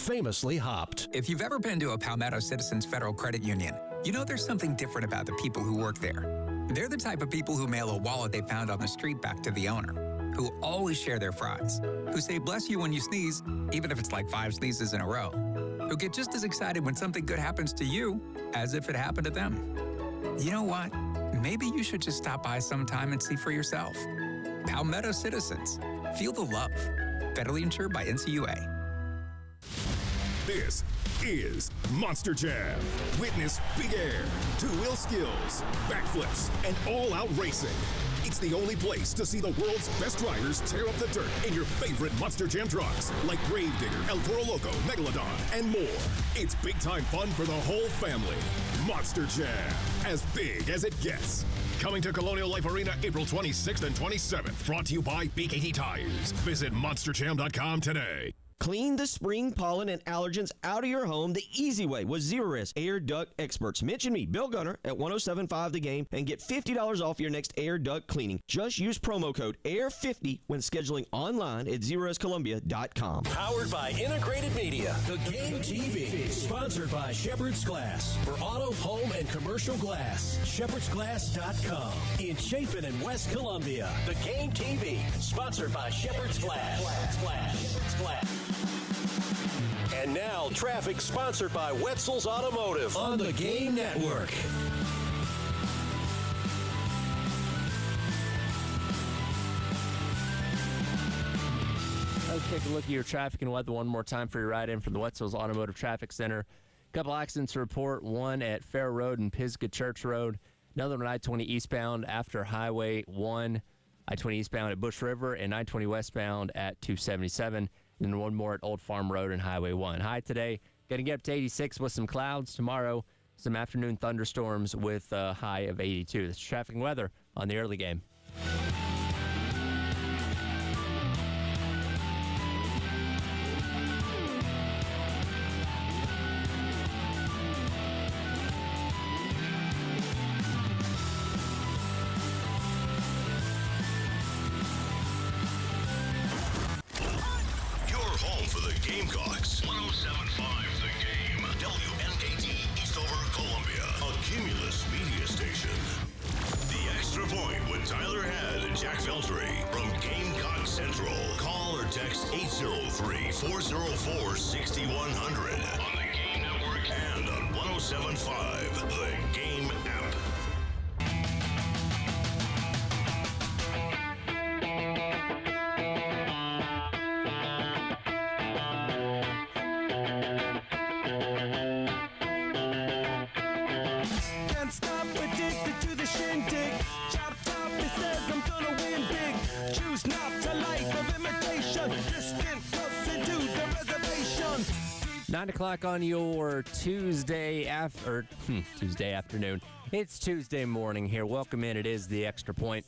famously hopped. If you've ever been to a Palmetto Citizens Federal Credit Union, you know there's something different about the people who work there. They're the type of people who mail a wallet they found on the street back to the owner, who always share their fries, who say bless you when you sneeze, even if it's like 5 sneezes in a row, who get just as excited when something good happens to you as if it happened to them. You know what? Maybe you should just stop by sometime and see for yourself. Palmetto Citizens. Feel the love. Federally insured by NCUA. This is Monster Jam. Witness big air, two-wheel skills, backflips, and all-out racing. It's the only place to see the world's best riders tear up the dirt in your favorite Monster Jam trucks, like Gravedigger, El Toro Loco, Megalodon, and more. It's big-time fun for the whole family. Monster Jam, as big as it gets. Coming to Colonial Life Arena April 26th and 27th. Brought to you by BKT Tires. Visit monsterjam.com today. Clean the spring pollen and allergens out of your home the easy way with Zero Risk Air Duct Experts. Mention me, Bill Gunner, at 107.5 The Game and get $50 off your next air duct cleaning. Just use promo code AIR50 when scheduling online at ZeroRiskColumbia.com. Powered by Integrated Media. The Game TV. Sponsored by Shepherd's Glass. For auto, home, and commercial glass. ShepherdsGlass.com. In Chapin and West Columbia. The Game TV. Sponsored by Shepherd's Glass. Shepherd's Glass. And now, traffic sponsored by Wetzel's Automotive on the Game Network. Let's take a look at your traffic and weather one more time for your ride in from the Wetzel's Automotive Traffic Center. A couple accidents to report, one at Fair Road and Pisgah Church Road, another on I-20 eastbound after Highway 1, I-20 eastbound at Bush River, and I-20 westbound at 277. And one more at Old Farm Road and Highway 1. High today, going to get up to 86 with some clouds. Tomorrow, some afternoon thunderstorms with a high of 82. That's traffic and weather on the early game. Gamecocks. 107.5 The Game. WNKT Eastover, Columbia. A Cumulus media station. The Extra Point with Tyler Head and Jack Veltri from Gamecock Central. Call or text 803-404-6100 on the Game Network and on 107.5 The Game app. Chop, chop, it says I'm gonna win big. Choose not to life of imitation. Distant closer to the reservation. 9 o'clock on your Tuesday afternoon. It's Tuesday morning here. Welcome in. It is the Extra Point.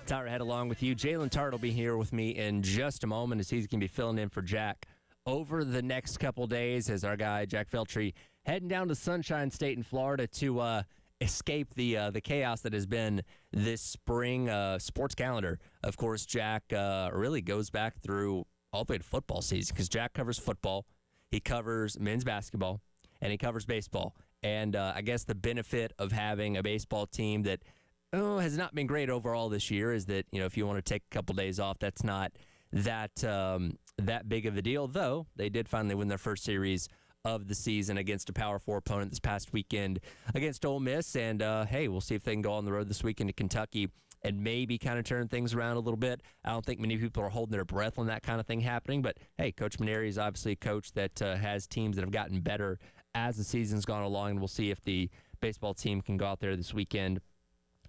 Tyler Head along with you. Jalen Tart will be here with me in just a moment as he's going to be filling in for Jack over the next couple days as our guy Jack Veltri heading down to Sunshine State in Florida to escape the chaos that has been this spring sports calendar. Of course, Jack really goes back through all the way to football season because Jack covers football, he covers men's basketball, and he covers baseball. And I guess the benefit of having a baseball team that has not been great overall this year is that, if you want to take a couple days off, that's not that big of a deal, though they did finally win their first series of the season against a Power 4 opponent this past weekend against Ole Miss. And, hey, we'll see if they can go on the road this weekend to Kentucky and maybe kind of turn things around a little bit. I don't think many people are holding their breath on that kind of thing happening. But, hey, Coach Maneri is obviously a coach that has teams that have gotten better as the season's gone along. And we'll see if the baseball team can go out there this weekend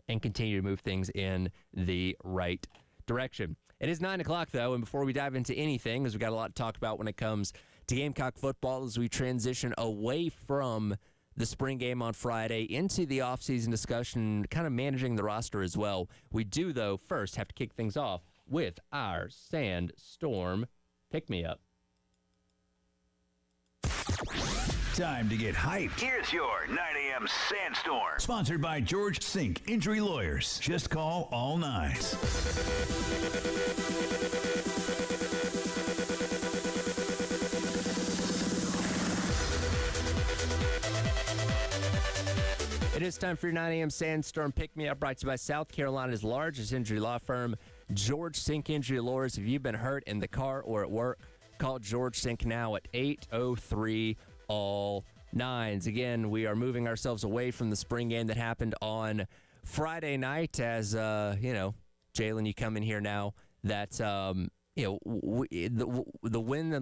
and continue to move things in the right direction. It is 9 o'clock, though, and before we dive into anything, as we've got a lot to talk about when it comes to Gamecock football as we transition away from the spring game on Friday into the offseason discussion, kind of managing the roster as well. We do, though, first have to kick things off with our Sandstorm Pick-Me-Up. Time to get hyped. Here's your 9 a.m. Sandstorm. Sponsored by George Sink Injury Lawyers. Just call all nines. It is time for your 9 a.m. Sandstorm Pick-Me-Up, brought to you by South Carolina's largest injury law firm, George Sink Injury Lawyers. If you've been hurt in the car or at work, call George Sink now at 803-ALL-9s. Again, we are moving ourselves away from the spring game that happened on Friday night as, Jalen, you come in here now that, the winner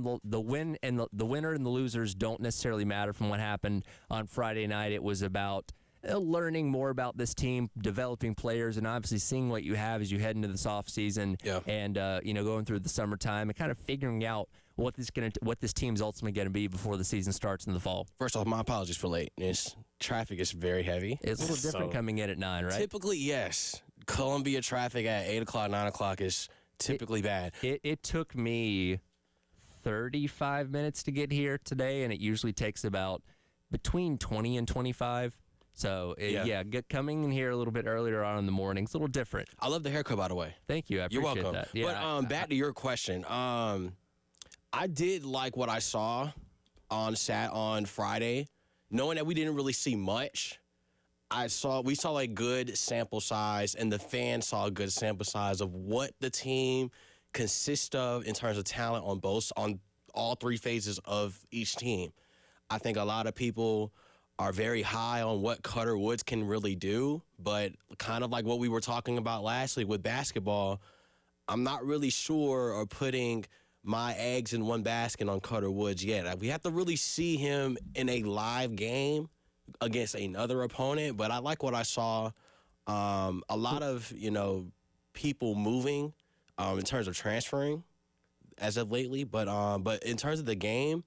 and the losers don't necessarily matter from what happened on Friday night. It was about learning more about this team, developing players, and obviously seeing what you have as you head into this offseason and, going through the summertime and kind of figuring out what this team's ultimately going to be before the season starts in the fall. First off, my apologies for late. Traffic is very heavy. It's a little different coming in at 9, right? Typically, yes. Columbia traffic at 8 o'clock, 9 o'clock is typically bad. It took me 35 minutes to get here today, and it usually takes about between 20 and 25. So, coming in here a little bit earlier on in the morning, it's a little different. I love the haircut, by the way. Thank you. I appreciate You're welcome. that. Yeah, but back to your question. I did like what I saw on Friday, knowing that we didn't really see much. We saw a good sample size, and the fans saw a good sample size of what the team consists of in terms of talent on all three phases of each team. I think a lot of people are very high on what Cutter Woods can really do, but kind of like what we were talking about last week with basketball, I'm not really sure or putting my eggs in one basket on Cutter Woods yet. We have to really see him in a live game against another opponent, but I like what I saw. A lot of, people moving in terms of transferring as of lately, but in terms of the game,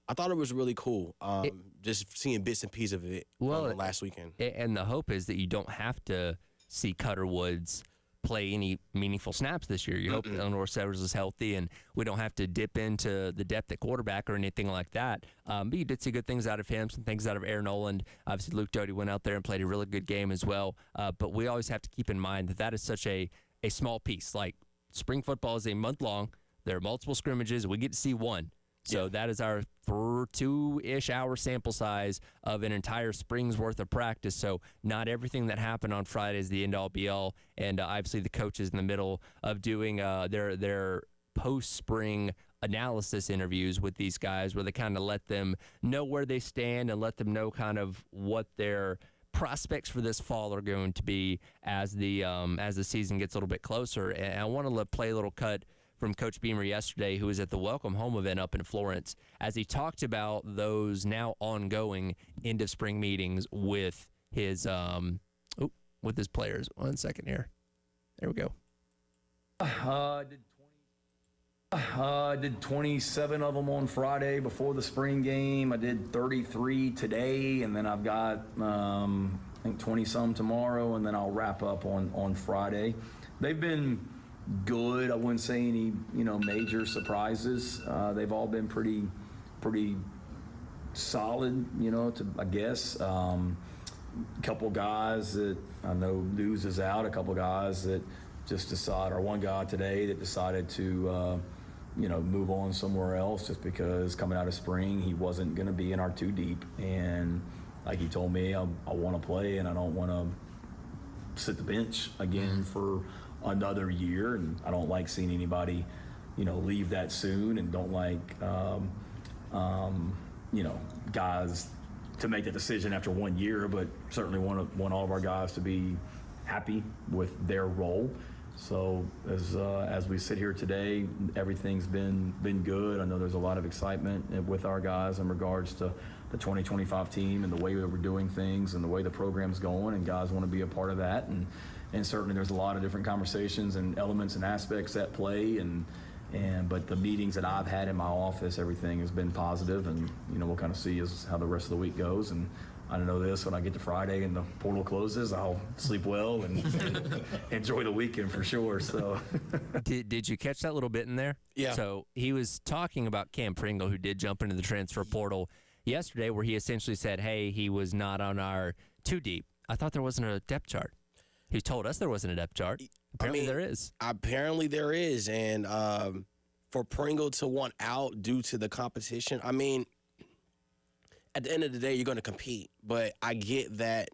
I thought it was really cool. Just seeing bits and pieces of it last weekend. And the hope is that you don't have to see Cutter Woods play any meaningful snaps this year. You hope that Eleanor Severs is healthy and we don't have to dip into the depth at quarterback or anything like that. But you did see good things out of him, some things out of Aaron Oland. Obviously, Luke Doty went out there and played a really good game as well. But we always have to keep in mind that is such a small piece. Like, spring football is a month long. There are multiple scrimmages. We get to see one. So that is our 2-ish hour sample size of an entire spring's worth of practice. So not everything that happened on Friday is the end-all, be-all. And obviously the coach is in the middle of doing their post-spring analysis interviews with these guys where they kind of let them know where they stand and let them know kind of what their prospects for this fall are going to be as the season gets a little bit closer. And I want to play a little cut from Coach Beamer yesterday, who was at the Welcome Home event up in Florence, as he talked about those now ongoing end of spring meetings with his players. 1 second here. There we go. I did 27 of them on Friday before the spring game. I did 33 today, and then I've got I think 20 some tomorrow, and then I'll wrap up on Friday. They've been good. I wouldn't say any major surprises. They've all been pretty solid, I guess. Couple guys that I know news is out. A couple guys that just decided, or one guy today that decided to move on somewhere else just because coming out of spring he wasn't going to be in our 2 deep, and like he told me, I want to play and I don't want to sit the bench again for another year, and I don't like seeing anybody, leave that soon, and don't like, guys to make that decision after 1 year, but certainly want all of our guys to be happy with their role. So as we sit here today, everything's been good. I know there's a lot of excitement with our guys in regards to the 2025 team and the way that we're doing things and the way the program's going, and guys want to be a part of that. And certainly there's a lot of different conversations and elements and aspects at play. But the meetings that I've had in my office, everything has been positive, and we'll kind of see how the rest of the week goes. And I know this, when I get to Friday and the portal closes, I'll sleep well and enjoy the weekend for sure. So, did you catch that little bit in there? Yeah. So he was talking about Cam Pringle, who did jump into the transfer portal yesterday, where he essentially said, "Hey, he was not on our 2 deep." I thought there wasn't a depth chart. He told us there wasn't a depth chart. Apparently there is. Apparently there is, and for Pringle to want out due to the competition, at the end of the day, you're going to compete. But I get that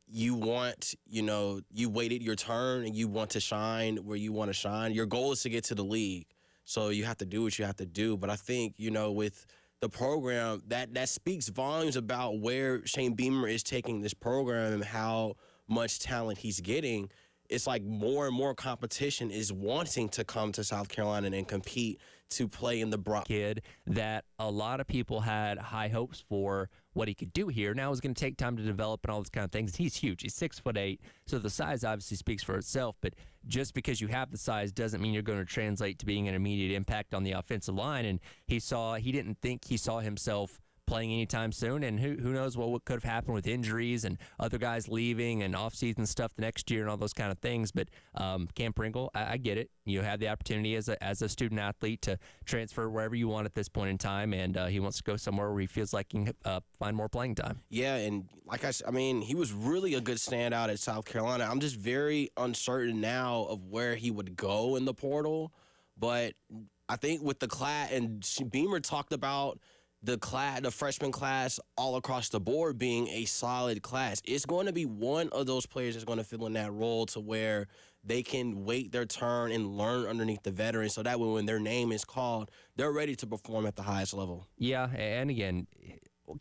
you want, you waited your turn and you want to shine where you want to shine. Your goal is to get to the league. So you have to do what you have to do. But I think, with the program, that speaks volumes about where Shane Beamer is taking this program and how much talent he's getting. It's like more and more competition is wanting to come to South Carolina and compete to play in the kid that a lot of people had high hopes for what he could do here. Now it's going to take time to develop and all those kind of things. He's huge. He's 6'8", so the size obviously speaks for itself. But just because you have the size doesn't mean you're going to translate to being an immediate impact on the offensive line. And he didn't think he saw himself playing anytime soon, and who knows what could have happened with injuries and other guys leaving and off-season stuff the next year and all those kind of things. But Cam Pringle, I get it. You have the opportunity as a student athlete to transfer wherever you want at this point in time, and he wants to go somewhere where he feels like he can find more playing time. Yeah, and like I said, he was really a good standout at South Carolina. I'm just very uncertain now of where he would go in the portal, but I think with the class, and Beamer talked about the freshman class all across the board being a solid class. It's going to be one of those players that's going to fill in that role to where they can wait their turn and learn underneath the veterans, so that way when their name is called, they're ready to perform at the highest level. Yeah, and again,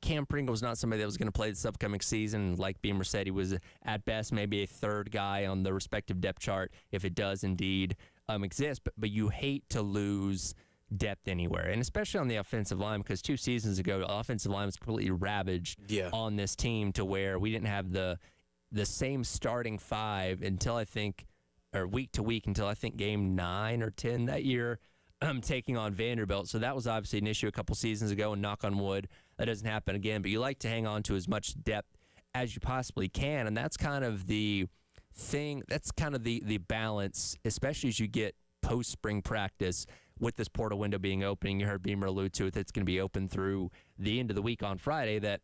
Cam Pringle was not somebody that was going to play this upcoming season. Like Beamer said, he was at best maybe a third guy on the respective depth chart if it does indeed exist. But you hate to lose depth anywhere, and especially on the offensive line, because 2 seasons ago, the offensive line was completely ravaged on this team to where we didn't have the same starting 5 until I think, or week to week until I think game 9 or 10 that year, taking on Vanderbilt. So that was obviously an issue a couple seasons ago, and knock on wood, that doesn't happen again. But you like to hang on to as much depth as you possibly can, and that's kind of the thing. That's kind of the balance, especially as you get post-spring practice with this portal window being opening. You heard Beamer allude to it. It's going to be open through the end of the week on Friday, that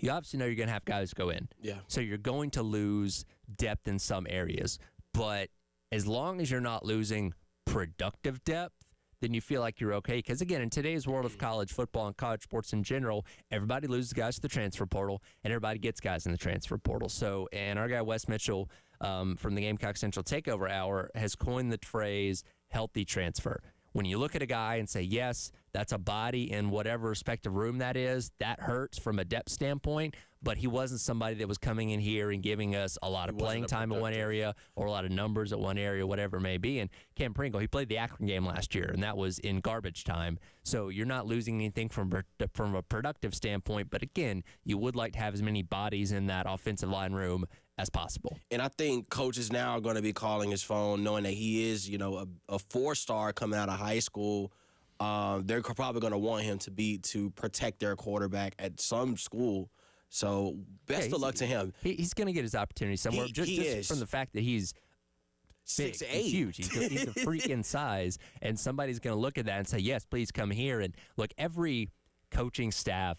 you obviously know you're going to have guys go in. Yeah. So you're going to lose depth in some areas. But as long as you're not losing productive depth, then you feel like you're okay. Because, again, in today's world of college football and college sports in general, everybody loses guys to the transfer portal, and everybody gets guys in the transfer portal. So, and our guy Wes Mitchell from the Gamecock Central Takeover Hour has coined the phrase healthy transfer. When you look at a guy and say, yes, that's a body in whatever respective room that is, that hurts from a depth standpoint, but he wasn't somebody that was coming in here and giving us a lot of playing time in one area or a lot of numbers at one area, whatever it may be. And Cam Pringle, he played the Akron game last year, and that was in garbage time. So you're not losing anything from a productive standpoint, but again, you would like to have as many bodies in that offensive line room as possible. And I think coaches now are going to be calling his phone knowing that he is, a 4-star coming out of high school. They're probably going to want him to protect their quarterback at some school. So best of luck to him. He's going to get his opportunity somewhere. Just from the fact that he's 6'8". He's huge. He's a freaking size. And somebody's going to look at that and say, yes, please come here. And look, every coaching staff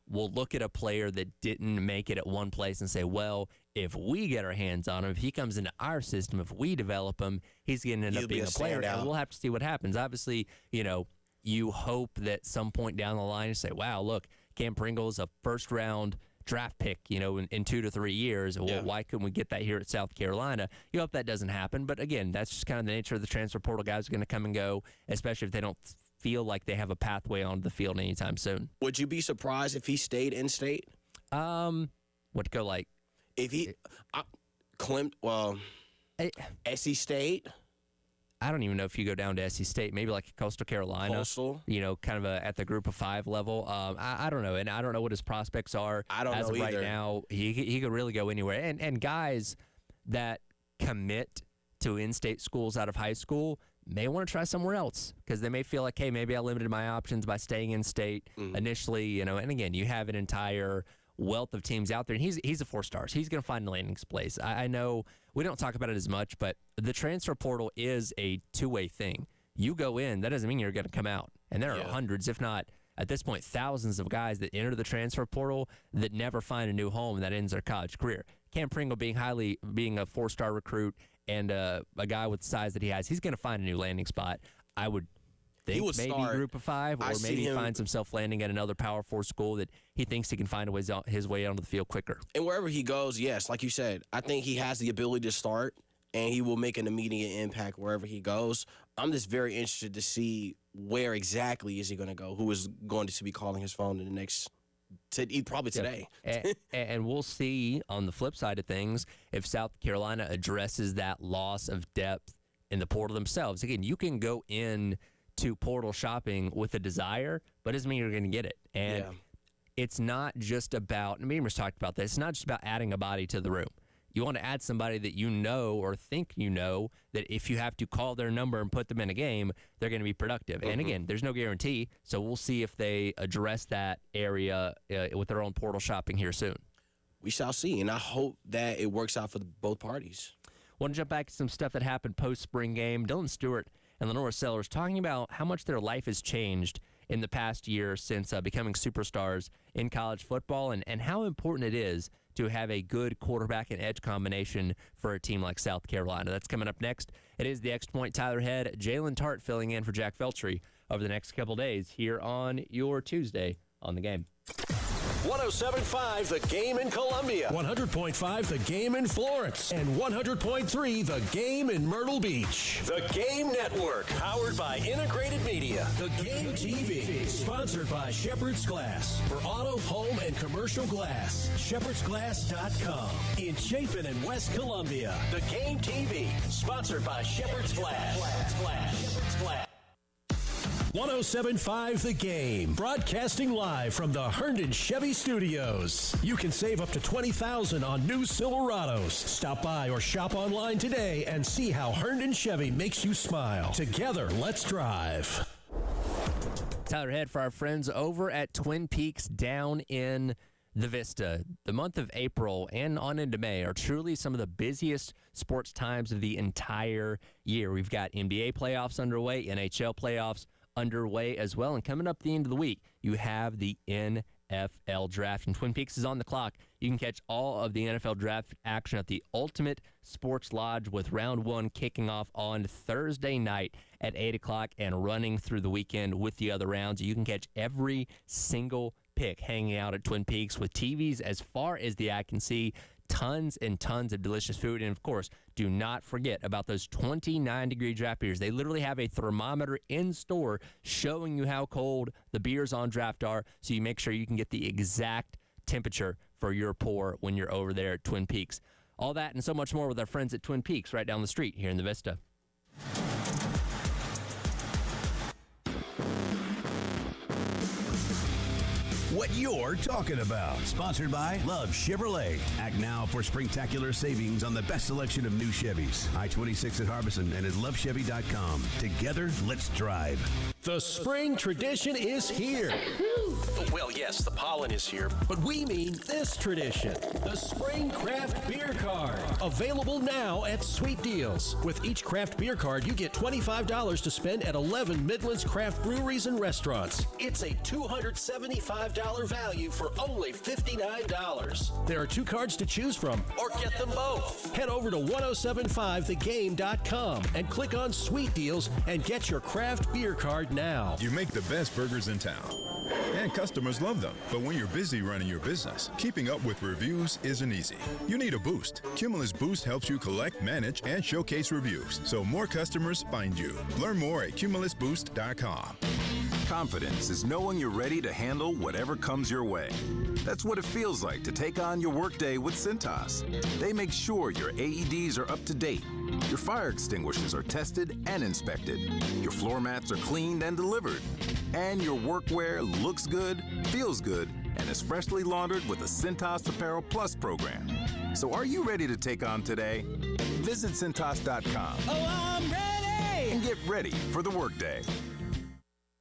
will look at a player that didn't make it at one place and say, well, if we get our hands on him, if he comes into our system, if we develop him, he's going to end up being a player. And we'll have to see what happens. Obviously, you hope that some point down the line you say, wow, look, Cam Pringle is a first-round draft pick, in 2 to 3 years. Well, why couldn't we get that here at South Carolina? You hope that doesn't happen. But, again, that's just kind of the nature of the transfer portal. Guys are going to come and go, especially if they don't feel like they have a pathway onto the field anytime soon. Would you be surprised if he stayed in state? Would go like if he SC State? I don't even know if you go down to SC State, maybe like Coastal Carolina. Coastal? Kind of at the group of 5 level. I don't know, and I don't know what his prospects are. I don't as know of either. Right now, he could really go anywhere. And guys that commit to in-state schools out of high school may want to try somewhere else because they may feel like, hey, maybe I limited my options by staying in state initially, and again, you have an entire wealth of teams out there, and he's a 4-star. So he's going to find a landing place. I know we don't talk about it as much, but the transfer portal is a two-way thing. You go in, that doesn't mean you're going to come out, and there are hundreds, if not at this point, thousands of guys that enter the transfer portal that never find a new home, and that ends their college career. Cam Pringle being a 4-star recruit and a guy with the size that he has, he's going to find a new landing spot. I would think would maybe start. Group of 5, or maybe he finds himself landing at another Power 4 school that he thinks he can find his way onto the field quicker. And wherever he goes, yes, like you said, I think he has the ability to start, and he will make an immediate impact wherever he goes. I'm just very interested to see where exactly is he going to go, who is going to be calling his phone in the next probably today. And we'll see on the flip side of things if South Carolina addresses that loss of depth in the portal themselves. Again, you can go in to portal shopping with a desire, but it doesn't mean you're going to get it. And it's not just about, and Beamer's talked about this, it's not just about adding a body to the room. You want to add somebody that you know or think you know that if you have to call their number and put them in a game, they're going to be productive. And again, there's no guarantee, so we'll see if they address that area with their own portal shopping here soon. We shall see, and I hope that it works out for both parties. Want to jump back to some stuff that happened post-spring game. Dylan Stewart and Lenora Sellers talking about how much their life has changed in the past year since becoming superstars in college football, and how important it is to have a good quarterback and edge combination for a team like South Carolina. That's coming up next. It is the Extra Point Tyler Head, Jalen Tart filling in for Jack Feltry over the next couple days here on your Tuesday on The Game. 107.5 The Game in Columbia, 100.5 The Game in Florence, and 100.3 The Game in Myrtle Beach. The Game Network, powered by Integrated Media. The Game TV, sponsored by Shepherd's Glass. For auto, home, and commercial glass, shepherdsglass.com. In Chapin and West Columbia, The Game TV, sponsored by Shepherd's Glass. Shepherd's Glass. 107.5 The Game, broadcasting live from the Herndon Chevy Studios. You can save up to $20,000 on new Silverados. Stop by or shop online today and see how Herndon Chevy makes you smile. Together, let's drive. Tyler Head for our friends over at Twin Peaks down in the Vista. The month of April and on into May are truly some of the busiest sports times of the entire year. We've got NBA playoffs underway, NHL playoffs underway as well. And coming up at the end of the week, you have the NFL Draft. And Twin Peaks is on the clock. You can catch all of the NFL Draft action at the Ultimate Sports Lodge with round 1 kicking off on Thursday night at 8 o'clock and running through the weekend with the other rounds. You can catch every single pick hanging out at Twin Peaks with TVs as far as the eye can see. Tons and tons of delicious food. And, of course, do not forget about those 29-degree draft beers. They literally have a thermometer in store showing you how cold the beers on draft are, so you make sure you can get the exact temperature for your pour when you're over there at Twin Peaks. All that and so much more with our friends at Twin Peaks right down the street here in the Vista. What you're talking about. Sponsored by Love Chevrolet. Act now for springtacular savings on the best selection of new Chevys. I-26 at Harbison and at lovechevy.com. Together, let's drive. The spring tradition is here. Well, yes, the pollen is here, but we mean this tradition. The Spring Craft Beer Card. Available now at Sweet Deals. With each craft beer card, you get $25 to spend at 11 Midlands craft breweries and restaurants. It's a $275 value for only $59. There are 2 cards to choose from, or get them both. Head over to 1075thegame.com and click on Sweet Deals and get your craft beer card now. You make the best burgers in town, and customers love them. But when you're busy running your business, keeping up with reviews isn't easy. You need a boost. Cumulus Boost helps you collect, manage, and showcase reviews, so more customers find you. Learn more at cumulusboost.com. Confidence is knowing you're ready to handle whatever comes your way. That's what it feels like to take on your workday with Cintas. They make sure your AEDs are up to date, your fire extinguishers are tested and inspected, your floor mats are cleaned and delivered, and your workwear looks good, feels good, and is freshly laundered with the Cintas Apparel Plus program. So are you ready to take on today? Visit Cintas.com. Oh, I'm ready! And get ready for the workday.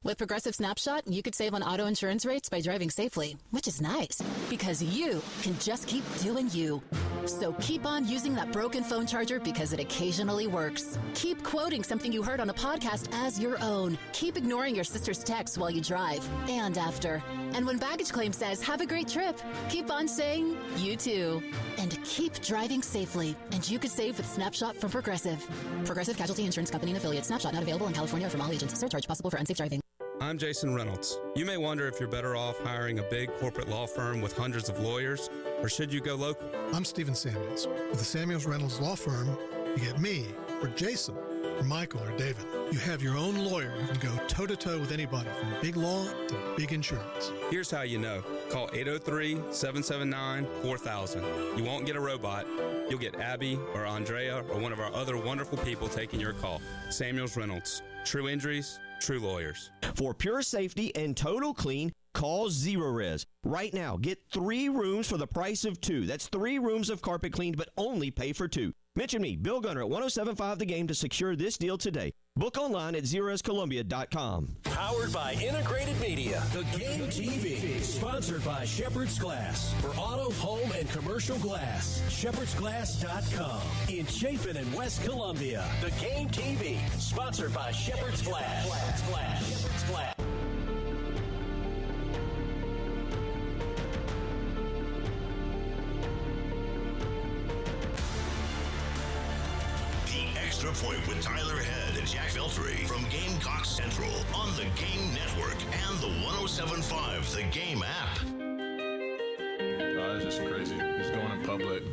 With Progressive Snapshot, you could save on auto insurance rates by driving safely, which is nice because you can just keep doing you. So keep on using that broken phone charger because it occasionally works. Keep quoting something you heard on a podcast as your own. Keep ignoring your sister's texts while you drive and after. And when baggage claim says, have a great trip, keep on saying, you too. And keep driving safely. And you could save with Snapshot from Progressive. Progressive Casualty Insurance Company and Affiliates. Snapshot not available in California or from all agents. Surcharge possible for unsafe driving. I'm Jason Reynolds. You may wonder if you're better off hiring a big corporate law firm with hundreds of lawyers, or should you go local? I'm Stephen Samuels. With the Samuels Reynolds Law Firm, you get me, or Jason, or Michael, or David. You have your own lawyer who can go toe-to-toe with anybody from big law to big insurance. Here's how you know. Call 803-779-4000. You won't get a robot. You'll get Abby or Andrea or one of our other wonderful people taking your call. Samuels Reynolds. True injuries, true lawyers. For pure safety and total clean, call Zerorez. Right now, get 3 rooms for the price of 2. That's 3 rooms of carpet cleaned, but only pay for 2. Mention me, Bill Gunner, at 107.5 The Game to secure this deal today. Book online at zerorezcolumbia.com. Powered by Integrated Media, The Game TV. Sponsored by Shepherd's Glass. For auto, home, and commercial glass. ShepherdsGlass.com. In Chapin and West Columbia. The Game TV. Sponsored by Shepherd's Glass. Shepherd's Glass. Extra Point with Tyler Head and Jack Veltri from Gamecock Central on the Game Network and the 107.5 The Game app. It's just crazy. Just going in public.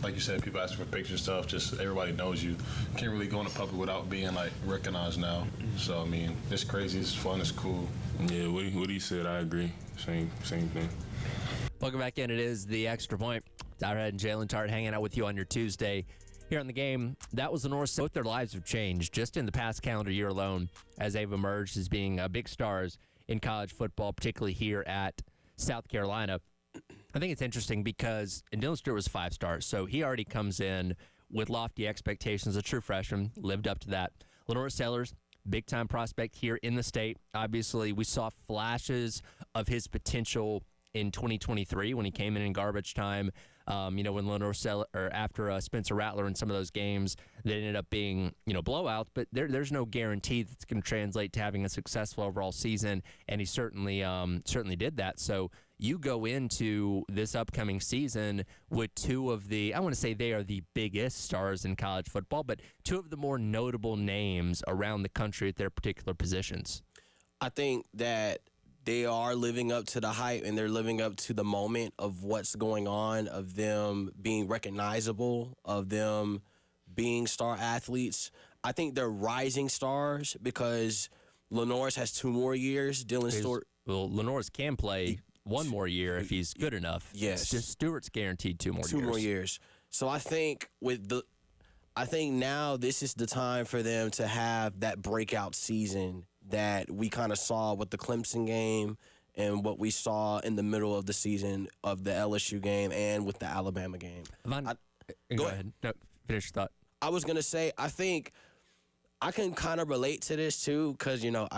Like you said, people asking for pictures and stuff. Just everybody knows you. Can't really go into public without being like recognized now. So I mean, it's crazy. It's fun. It's cool. Yeah, what he said, I agree. Same thing. Welcome back in. It is the Extra Point. Tyler Head and Jalen Tart hanging out with you on your Tuesday. Here on the Game, that was the North. Both their lives have changed just in the past calendar year alone as they've emerged as being big stars in college football, particularly here at South Carolina. I think it's interesting because Dylan Stewart was 5 stars, so he already comes in with lofty expectations. A true freshman, lived up to that. Lenore Sellers, big-time prospect here in the state. Obviously, we saw flashes of his potential in 2023 when he came in garbage time. When Lenore Seller, or after Spencer Rattler in some of those games that ended up being, blowouts, but there's no guarantee that's going to translate to having a successful overall season, and he certainly did that. So you go into this upcoming season with 2 of the, I want to say they are the biggest stars in college football, but 2 of the more notable names around the country at their particular positions. I think that they are living up to the hype, and they're living up to the moment of what's going on, of them being recognizable, of them being star athletes. I think they're rising stars because Lenore's has 2 more years. Dylan Stewart. Well, Lenore's can play 1 more year if he's good enough. Yes. Just Stewart's guaranteed 2 more years. 2 more years. So I think now this is the time for them to have that breakout season that we kind of saw with the Clemson game and what we saw in the middle of the season of the LSU game and with the Alabama game. Go ahead. No, finish your thought. I was going to say, I think I can kind of relate to this too because, I don't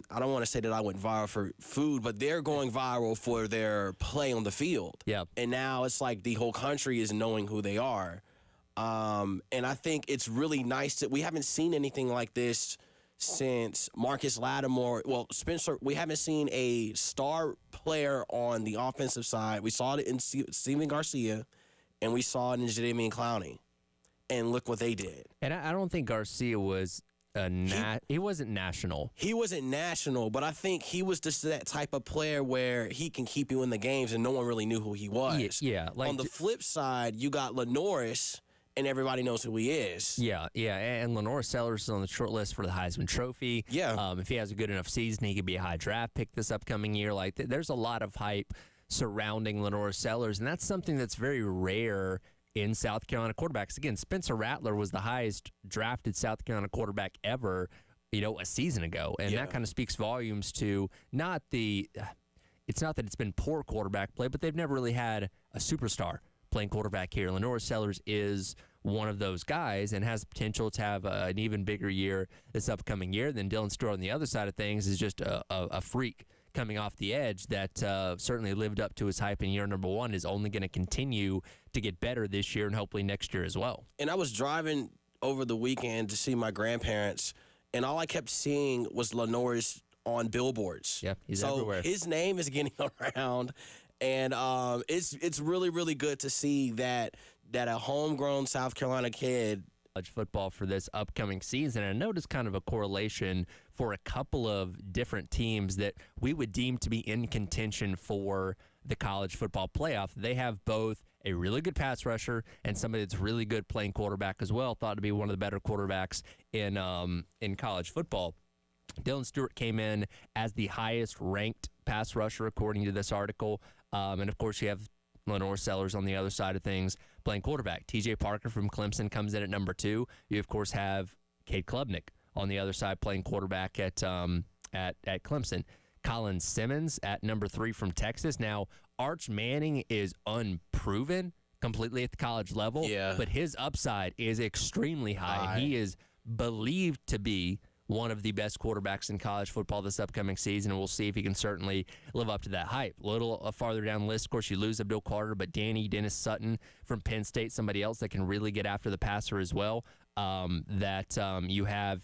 want to say that I went viral for food, but they're going viral for their play on the field. Yeah. And now it's like the whole country is knowing who they are. And I think it's really nice that we haven't seen anything like this since Marcus Lattimore. Well, Spencer, we haven't seen a star player on the offensive side. We saw it in Steven Garcia, and we saw it in Jadeveon Clowney. And look what they did. And I don't think Garcia was he wasn't national. He wasn't national, but I think he was just that type of player where he can keep you in the games and no one really knew who he was. Yeah. On the flip side, you got Lenoris, and everybody knows who he is. Yeah, and Lenore Sellers is on the short list for the Heisman Trophy. Yeah. If he has a good enough season, he could be a high draft pick this upcoming year. There's a lot of hype surrounding Lenore Sellers, and that's something that's very rare in South Carolina quarterbacks. Again, Spencer Rattler was the highest drafted South Carolina quarterback ever, a season ago, and that kind of speaks volumes to it's not that it's been poor quarterback play, but they've never really had a superstar playing quarterback here. Lenore Sellers is one of those guys and has the potential to have an even bigger year this upcoming year. Then Dylan Stewart on the other side of things is just a freak coming off the edge that certainly lived up to his hype in year number one, is only going to continue to get better this year and hopefully next year as well. And I was driving over the weekend to see my grandparents, and all I kept seeing was Lenore's on billboards. Yeah, he's everywhere. His name is getting around, and it's really, really good to see that a homegrown South Carolina kid. College football for this upcoming season. And I noticed kind of a correlation for a couple of different teams that we would deem to be in contention for the college football playoff. They have both a really good pass rusher and somebody that's really good playing quarterback as well, thought to be one of the better quarterbacks in college football. Dylan Stewart came in as the highest ranked pass rusher according to this article. And of course you have Lenore Sellers on the other side of things playing quarterback. TJ Parker from Clemson comes in at number 2. You of course have Cade Klubnik on the other side playing quarterback at Clemson. Colin Simmons at number 3 from Texas. Now, Arch Manning is unproven completely at the college level, but his upside is extremely high. He is believed to be one of the best quarterbacks in college football this upcoming season, and we'll see if he can certainly live up to that hype. A little farther down the list, of course, you lose Abdul Carter, but Dennis Sutton from Penn State, somebody else that can really get after the passer as well. You have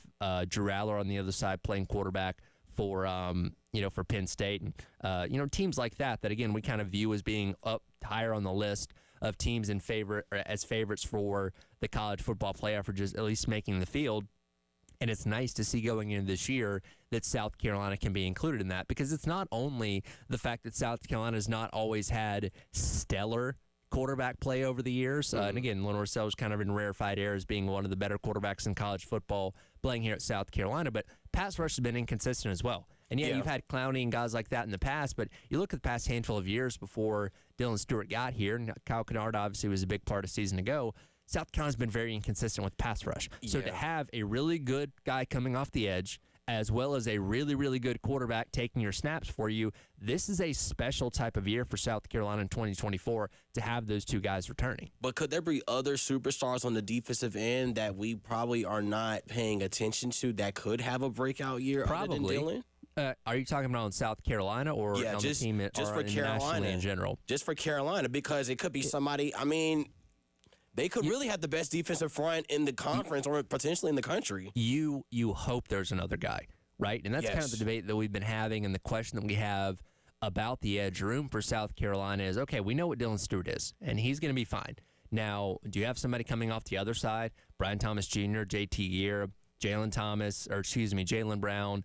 Drew Aller on the other side playing quarterback for Penn State, and teams like that again we kind of view as being up higher on the list of teams as favorites for the college football playoff, or just at least making the field. And it's nice to see going into this year that South Carolina can be included in that, because it's not only the fact that South Carolina has not always had stellar quarterback play over the years. And again, Lenore Sellers kind of in rarefied air as being one of the better quarterbacks in college football playing here at South Carolina. But pass rush has been inconsistent as well. And you've had Clowney and guys like that in the past, but you look at the past handful of years before Dylan Stewart got here, and Kyle Kennard obviously was a big part of season ago. South Carolina's been very inconsistent with pass rush. So to have a really good guy coming off the edge, as well as a really, really good quarterback taking your snaps for you, this is a special type of year for South Carolina in 2024 to have those two guys returning. But could there be other superstars on the defensive end that we probably are not paying attention to that could have a breakout year Probably. other than Dylan? Are you talking about on South Carolina or on the team just for Carolina in general? Just for Carolina, because it could be somebody, they could really have the best defensive front in the conference or potentially in the country. You hope there's another guy, right? And that's kind of the debate that we've been having, and the question that we have about the edge room for South Carolina is, okay, we know what Dylan Stewart is, and he's going to be fine. Now, do you have somebody coming off the other side? Brian Thomas Jr., JT Gear, Jalen Brown,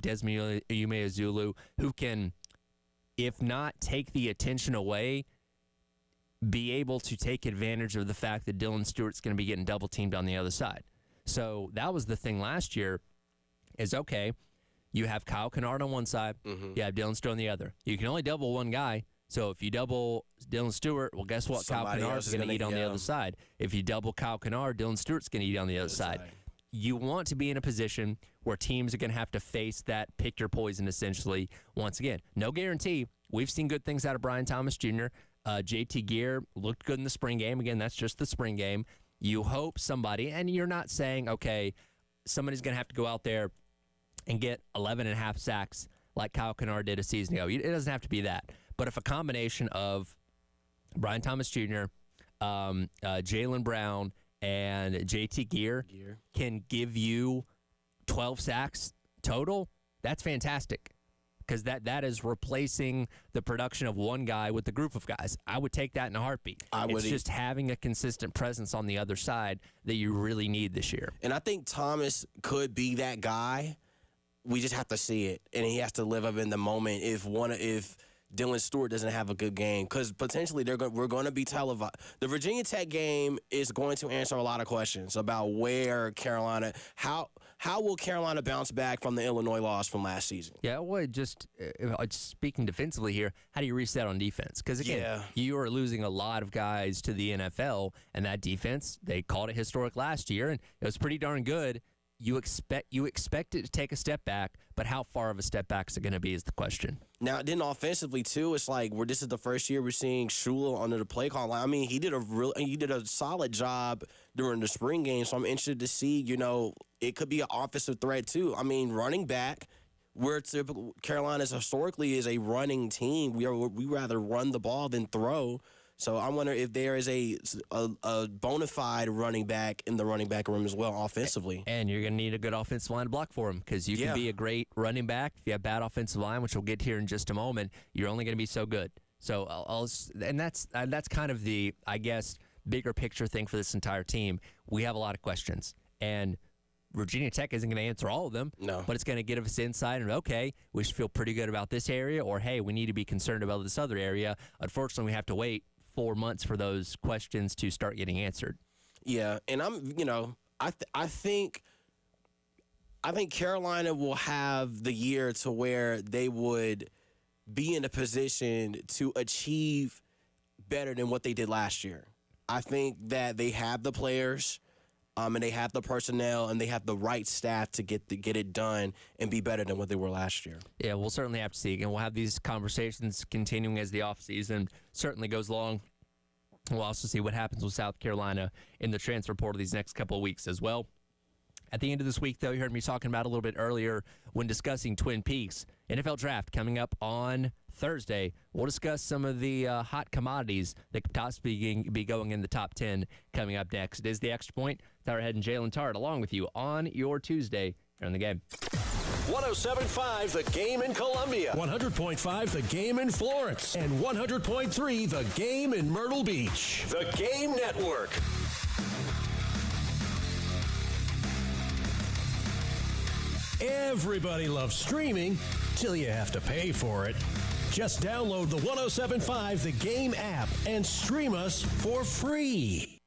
Desmond Umeazulu, who can, if not take the attention away, be able to take advantage of the fact that Dylan Stewart's going to be getting double teamed on the other side. So that was the thing last year is, okay, you have Kyle Kennard on one side, you have Dylan Stewart on the other. You can only double one guy. So if you double Dylan Stewart, well, guess what? Somebody Kyle Kennard's going to eat on the other side. If you double Kyle Kennard, Dylan Stewart's going to eat on the other side. You want to be in a position where teams are going to have to face that pick your poison, essentially, once again. No guarantee. We've seen good things out of Brian Thomas Jr., JT Gear looked good in the spring game. Again, that's just the spring game. You hope somebody, and you're not saying, okay, somebody's going to have to go out there and get 11 and a half sacks like Kyle Kennard did a season ago. It doesn't have to be that. But if a combination of Brian Thomas Jr., Jalen Brown, and JT Gear can give you 12 sacks total, that's fantastic. Because that is replacing the production of one guy with a group of guys. I would take that in a heartbeat. It's just having a consistent presence on the other side that you really need this year. And I think Thomas could be that guy. We just have to see it, and he has to live up in the moment. If Dylan Stewart doesn't have a good game, because potentially we're going to be televised. The Virginia Tech game is going to answer a lot of questions about where Carolina, how will Carolina bounce back from the Illinois loss from last season? Yeah, well, just speaking defensively here, how do you reset on defense? Because, again, you are losing a lot of guys to the NFL, and that defense, they called it historic last year, and it was pretty darn good. You expect it to take a step back, but how far of a step back is it going to be is the question. Now, then offensively, too, it's like this is the first year we're seeing Shula under the play call line. I mean, he did a solid job during the spring game, so I'm interested to see, it could be an offensive threat, too. I mean, running back, we're typical. Carolina's historically is a running team. We rather run the ball than throw. So I wonder if there is a bona fide running back in the running back room as well offensively. And you're going to need a good offensive line to block for him because you can be a great running back. If you have bad offensive line, which we'll get here in just a moment, you're only going to be so good. So that's kind of the, I guess, bigger picture thing for this entire team. We have a lot of questions. And Virginia Tech isn't going to answer all of them, but it's going to give us insight and, okay, we should feel pretty good about this area, or, hey, we need to be concerned about this other area. Unfortunately, we have to wait 4 months for those questions to start getting answered. Yeah, and I think Carolina will have the year to where they would be in a position to achieve better than what they did last year. I think that they have the players, and they have the personnel, and they have the right staff to get it done and be better than what they were last year. Yeah, we'll certainly have to see. And we'll have these conversations continuing as the offseason certainly goes along. We'll also see what happens with South Carolina in the transfer portal these next couple of weeks as well. At the end of this week, though, you heard me talking about a little bit earlier when discussing Twin Peaks. NFL Draft coming up on Thursday. We'll discuss some of the hot commodities that could possibly be going in the top 10 coming up next. It is The Extra Point. Tyler Head and Jalen Tart along with you on your Tuesday here on The Game. 107.5 The Game in Columbia, 100.5 The Game in Florence, and 100.3 The Game in Myrtle Beach. The Game Network. Everybody loves streaming till you have to pay for it. Just download the 107.5 The Game app and stream us for free.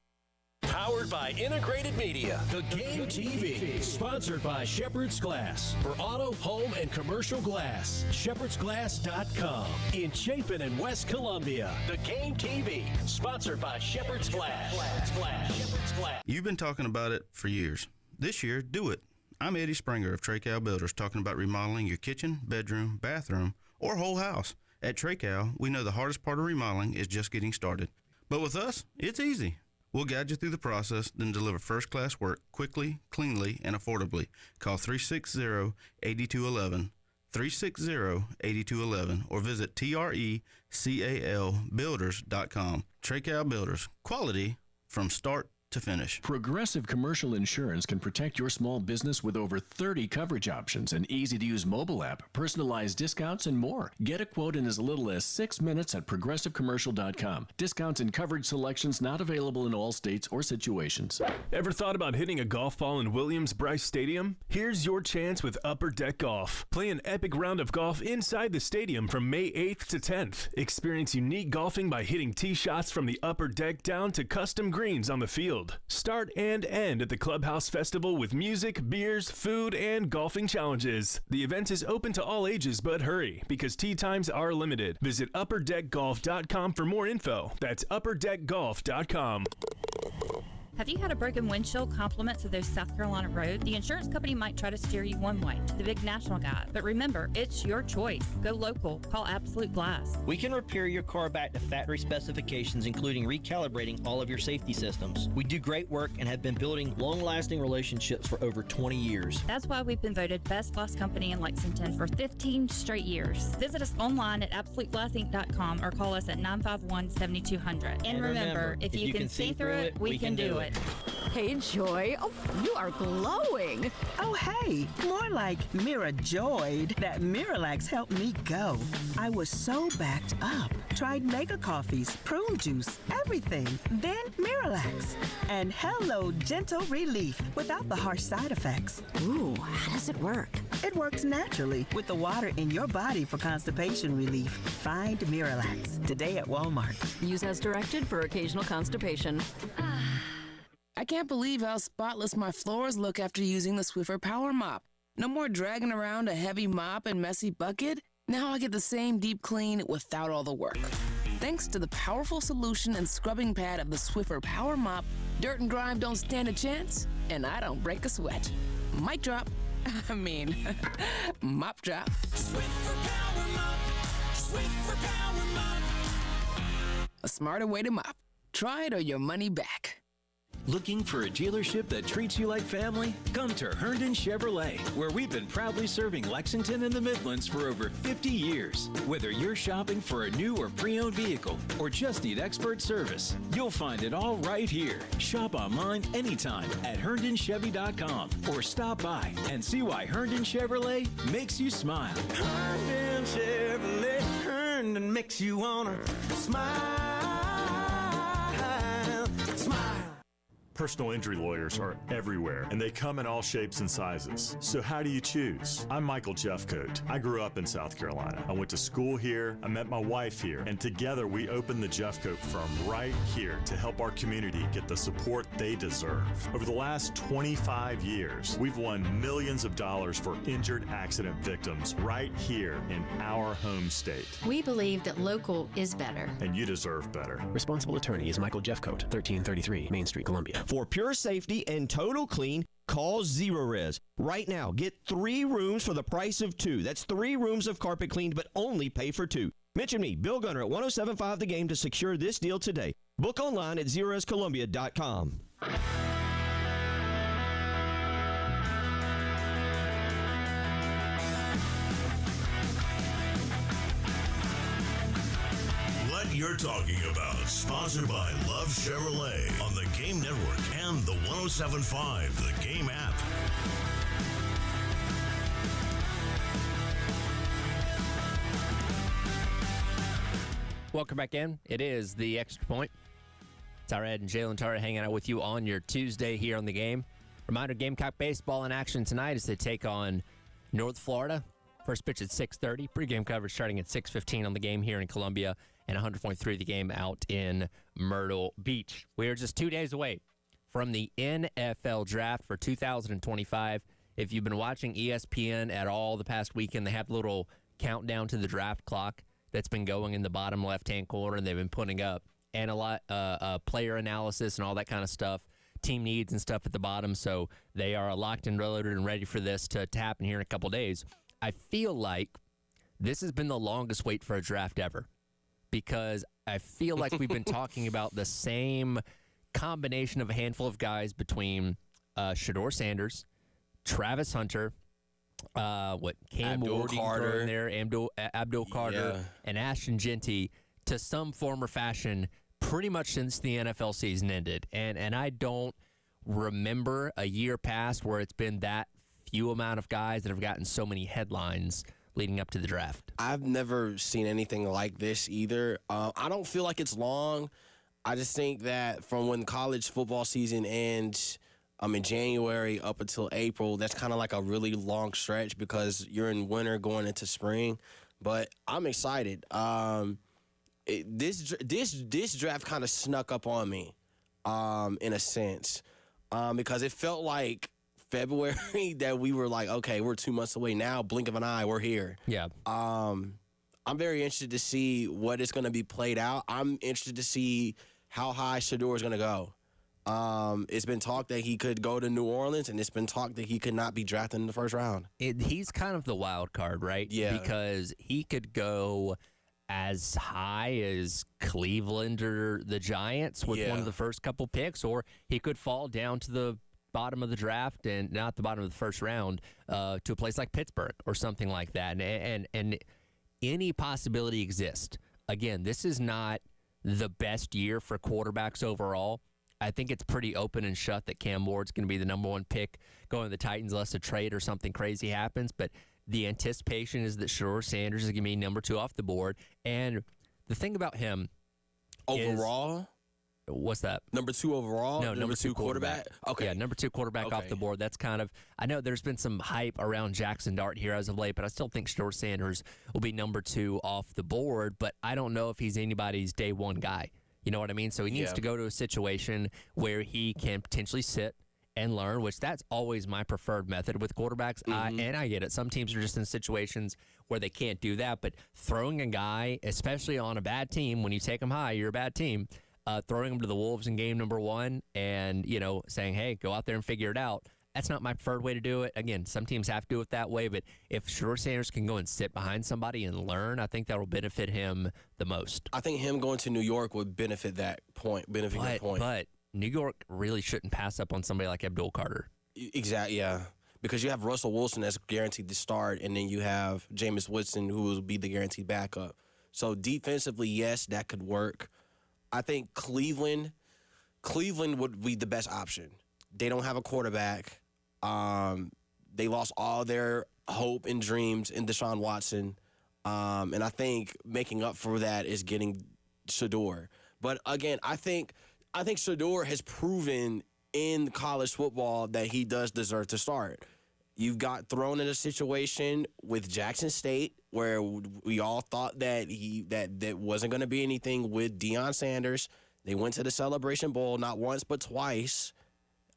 Powered by Integrated Media, The Game TV. Sponsored by Shepherd's Glass. For auto, home, and commercial glass, shepherdsglass.com. In Chapin and West Columbia, The Game TV. Sponsored by Shepherd's Glass. Shepherd's Glass. You've been talking about it for years. This year, do it. I'm Eddie Springer of Treycow Builders, talking about remodeling your kitchen, bedroom, bathroom, or whole house. At Treycow, we know the hardest part of remodeling is just getting started. But with us, it's easy. We'll guide you through the process, then deliver first-class work quickly, cleanly, and affordably. Call 360-8211, 360-8211, or visit TRECALbuilders.com. Treycow Builders, quality from start to finish. Progressive Commercial Insurance can protect your small business with over 30 coverage options, an easy-to-use mobile app, personalized discounts, and more. Get a quote in as little as 6 minutes at progressivecommercial.com. Discounts and coverage selections not available in all states or situations. Ever thought about hitting a golf ball in Williams-Brice Stadium? Here's your chance with Upper Deck Golf. Play an epic round of golf inside the stadium from May 8th to 10th. Experience unique golfing by hitting tee shots from the upper deck down to custom greens on the field. Start and end at the Clubhouse Festival with music, beers, food, and golfing challenges. The event is open to all ages, but hurry, because tee times are limited. Visit upperdeckgolf.com for more info. That's upperdeckgolf.com. Have you had a broken windshield compliments of those South Carolina roads? The insurance company might try to steer you one way, to the big national guy. But remember, it's your choice. Go local. Call Absolute Glass. We can repair your car back to factory specifications, including recalibrating all of your safety systems. We do great work and have been building long-lasting relationships for over 20 years. That's why we've been voted Best Glass Company in Lexington for 15 straight years. Visit us online at AbsoluteGlassInc.com or call us at 951-7200. And remember, if you can see through it, we can do it. Hey, Joy. Oh, you are glowing. Oh, hey. More like Mira joyed. That Miralax helped me go. I was so backed up. Tried mega coffees, prune juice, everything. Then Miralax. And hello, gentle relief without the harsh side effects. Ooh, how does it work? It works naturally with the water in your body for constipation relief. Find Miralax today at Walmart. Use as directed for occasional constipation. I can't believe how spotless my floors look after using the Swiffer Power Mop. No more dragging around a heavy mop and messy bucket. Now I get the same deep clean without all the work. Thanks to the powerful solution and scrubbing pad of the Swiffer Power Mop, dirt and grime don't stand a chance, and I don't break a sweat. Mic drop. Mop drop. Swiffer Power Mop. Swiffer Power Mop. A smarter way to mop. Try it or your money back. Looking for a dealership that treats you like family? Come to Herndon Chevrolet, where we've been proudly serving Lexington and the Midlands for over 50 years. Whether you're shopping for a new or pre-owned vehicle or just need expert service, you'll find it all right here. Shop online anytime at HerndonChevy.com or stop by and see why Herndon Chevrolet makes you smile. Herndon Chevrolet, Herndon makes you wanna smile. Personal injury lawyers are everywhere, and they come in all shapes and sizes. So how do you choose? I'm Michael Jeffcoat. I grew up in South Carolina. I went to school here, I met my wife here, and together we opened the Jeffcoat firm right here to help our community get the support they deserve. Over the last 25 years, we've won millions of dollars for injured accident victims right here in our home state. We believe that local is better. And you deserve better. Responsible attorney is Michael Jeffcoat, 1333 Main Street, Columbia. For pure safety and total clean, call Zerorez. Right now, get 3 rooms for the price of 2. That's 3 rooms of carpet cleaned, but only pay for 2. Mention me, Bill Gunner, at 1075 The Game to secure this deal today. Book online at ZerorezColumbia.com. You're talking about, sponsored by Love Chevrolet on the Game Network and the 1075 The Game app. Welcome back in. It is the Extra Point. Tyra Ed and Jalen Tara hanging out with you on your Tuesday here on the Game. Reminder, Gamecock baseball in action tonight as they take on North Florida. First pitch at 6:30. Pre-game coverage starting at 6:15 on the Game here in Columbia, and 100.3 The Game out in Myrtle Beach. We are just 2 days away from the NFL draft for 2025. If you've been watching ESPN at all the past weekend, they have a little countdown to the draft clock that's been going in the bottom left-hand corner, and they've been putting up player analysis and all that kind of stuff, team needs and stuff at the bottom. So they are locked and loaded and ready for this to happen here in a couple days. I feel like this has been the longest wait for a draft ever, because I feel like we've been talking about the same combination of a handful of guys between Shedeur Sanders, Travis Hunter, Cam Ward in there, Abdul Carter, and Ashton Genty to some form or fashion pretty much since the NFL season ended. And I don't remember a year past where it's been that few amount of guys that have gotten so many headlines leading up to the draft. I've never seen anything like this either. I don't feel like it's long. I just think that from when college football season ends in January up until April, that's kind of like a really long stretch because you're in winter going into spring. But I'm excited. This draft kind of snuck up on me in a sense because it felt like February that we were like, okay, we're 2 months away now. Blink of an eye, we're here. Yeah. I'm very interested to see what is going to be played out. I'm interested to see how high Shedeur is going to go. It's been talked that he could go to New Orleans, and it's been talked that he could not be drafted in the first round. He's kind of the wild card, right? Yeah. Because he could go as high as Cleveland or the Giants with one of the first couple picks, or he could fall down to the bottom of the draft and not the bottom of the first round to a place like Pittsburgh or something like that. And any possibility exists. Again, this is not the best year for quarterbacks overall. I think it's pretty open and shut that Cam Ward's going to be the number 1 pick going to the Titans unless a trade or something crazy happens. But the anticipation is that Shedeur Sanders is going to be number 2 off the board. And the thing about him overall, what's that? Number 2 overall? No, number 2 quarterback. Okay. Yeah, number 2 quarterback off the board. That's kind of, I know there's been some hype around Jackson Dart here as of late, but I still think Shedeur Sanders will be number 2 off the board, but I don't know if he's anybody's day 1 guy. You know what I mean? So he needs to go to a situation where he can potentially sit and learn, which that's always my preferred method with quarterbacks. And I get it. Some teams are just in situations where they can't do that, but throwing a guy, especially on a bad team, when you take them high, you're a bad team, throwing them to the Wolves in game number 1 and, saying, hey, go out there and figure it out. That's not my preferred way to do it. Again, some teams have to do it that way, but if Shedeur Sanders can go and sit behind somebody and learn, I think that will benefit him the most. I think him going to New York would benefit that point. But New York really shouldn't pass up on somebody like Abdul Carter. Exactly, yeah. Because you have Russell Wilson that's guaranteed to start, and then you have Jameis Winston who will be the guaranteed backup. So defensively, yes, that could work. I think Cleveland would be the best option. They don't have a quarterback. They lost all their hope and dreams in Deshaun Watson. And I think making up for that is getting Shedeur. But again, I think Shedeur has proven in college football that he does deserve to start. You got thrown in a situation with Jackson State where we all thought that that wasn't going to be anything with Deion Sanders. They went to the Celebration Bowl not once but twice.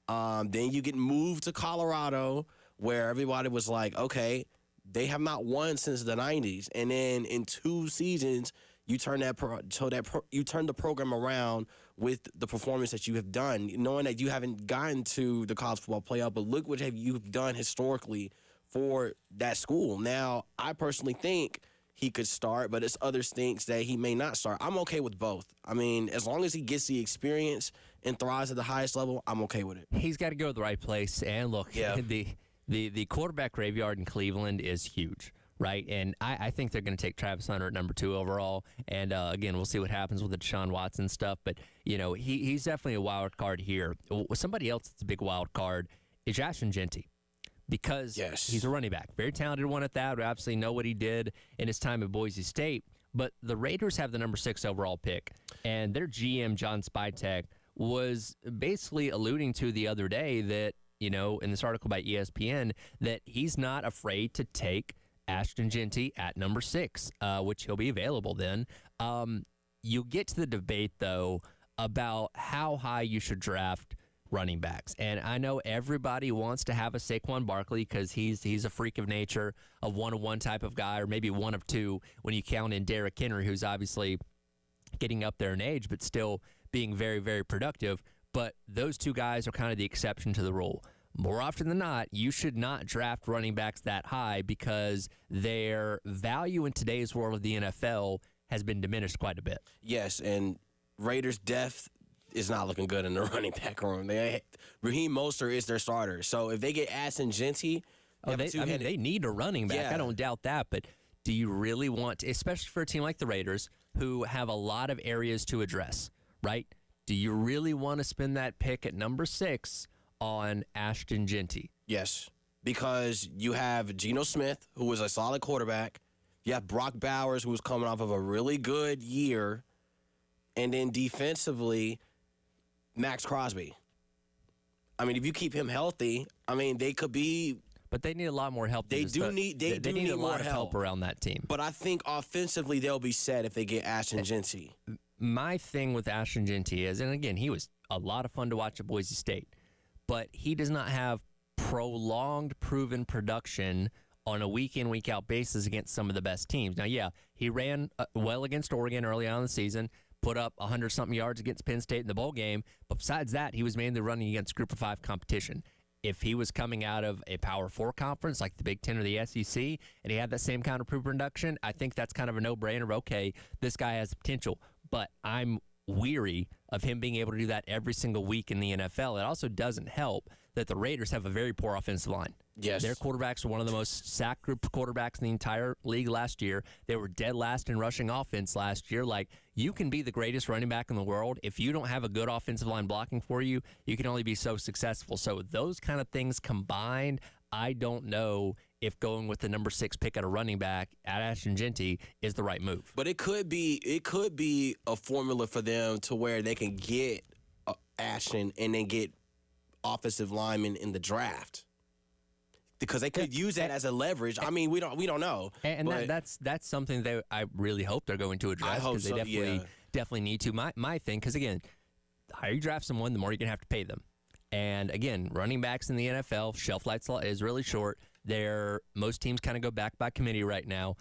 Then you get moved to Colorado where everybody was like, okay, they have not won since the 90s. And then in 2 seasons, you turn the program around with the performance that you have done, knowing that you haven't gotten to the college football playoff, but look what you've done historically for that school. Now, I personally think he could start, but it's others thinks that he may not start. I'm okay with both. I mean, as long as he gets the experience and thrives at the highest level, I'm okay with it. He's got to go to the right place. And look, the quarterback graveyard in Cleveland is huge. Right, and I think they're going to take Travis Hunter at number 2 overall. And, again, we'll see what happens with the Deshaun Watson stuff. But, he's definitely a wild card here. Somebody else that's a big wild card is Ashton Jeanty because he's a running back. Very talented one at that. We obviously know what he did in his time at Boise State. But the Raiders have the number 6 overall pick. And their GM, John Spytek, was basically alluding to the other day that, in this article by ESPN, that he's not afraid to take Ashton Jeanty at number 6, which he'll be available then. You get to the debate, though, about how high you should draft running backs. And I know everybody wants to have a Saquon Barkley because he's a freak of nature, a one-of-one type of guy, or maybe one of two when you count in Derrick Henry, who's obviously getting up there in age but still being very, very productive. But those 2 guys are kind of the exception to the rule. More often than not, you should not draft running backs that high because their value in today's world of the NFL has been diminished quite a bit. Yes, and Raiders' depth is not looking good in the running back room. Raheem Mostert is their starter. So if they get Ashton Jeanty, they need a running back. Yeah. I don't doubt that. But do you really want to, especially for a team like the Raiders, who have a lot of areas to address, right? Do you really want to spend that pick at number 6 on Ashton Jeanty? Yes, because you have Geno Smith, who is a solid quarterback. You have Brock Bowers, who's coming off of a really good year. And then defensively, Max Crosby. I mean, if you keep him healthy, they could be. But they need a lot more help. They need a lot of help around that team. But I think offensively, they'll be set if they get Ashton Jeanty. My thing with Ashton Jeanty is, and again, he was a lot of fun to watch at Boise State, but he does not have prolonged, proven production on a week-in, week-out basis against some of the best teams. Now, yeah, he ran well against Oregon early on in the season, put up 100-something yards against Penn State in the bowl game, but besides that, he was mainly running against Group of 5 competition. If he was coming out of a Power 4 conference like the Big Ten or the SEC, and he had that same kind of proven production, I think that's kind of a no-brainer. Okay, this guy has potential, but I'm weary of him being able to do that every single week in the NFL. It also doesn't help that the Raiders have a very poor offensive line. Yes. Their quarterbacks are one of the most sacked group quarterbacks in the entire league last year. They were dead last in rushing offense last year. Like, you can be the greatest running back in the world. If you don't have a good offensive line blocking for you, you can only be so successful. So those kind of things combined, I don't know if going with the number 6 pick at a running back at Ashton Jeanty is the right move. But it could be a formula for them to where they can get Ashton and then get offensive linemen in the draft, because they could use that as a leverage. I mean, we don't know. And that's something that I really hope they're going to address, because they definitely need to. My thing, because again, the higher you draft someone, the more you're going to have to pay them. And again, running backs in the NFL, shelf life is really short. Most teams kind of go back by committee right now.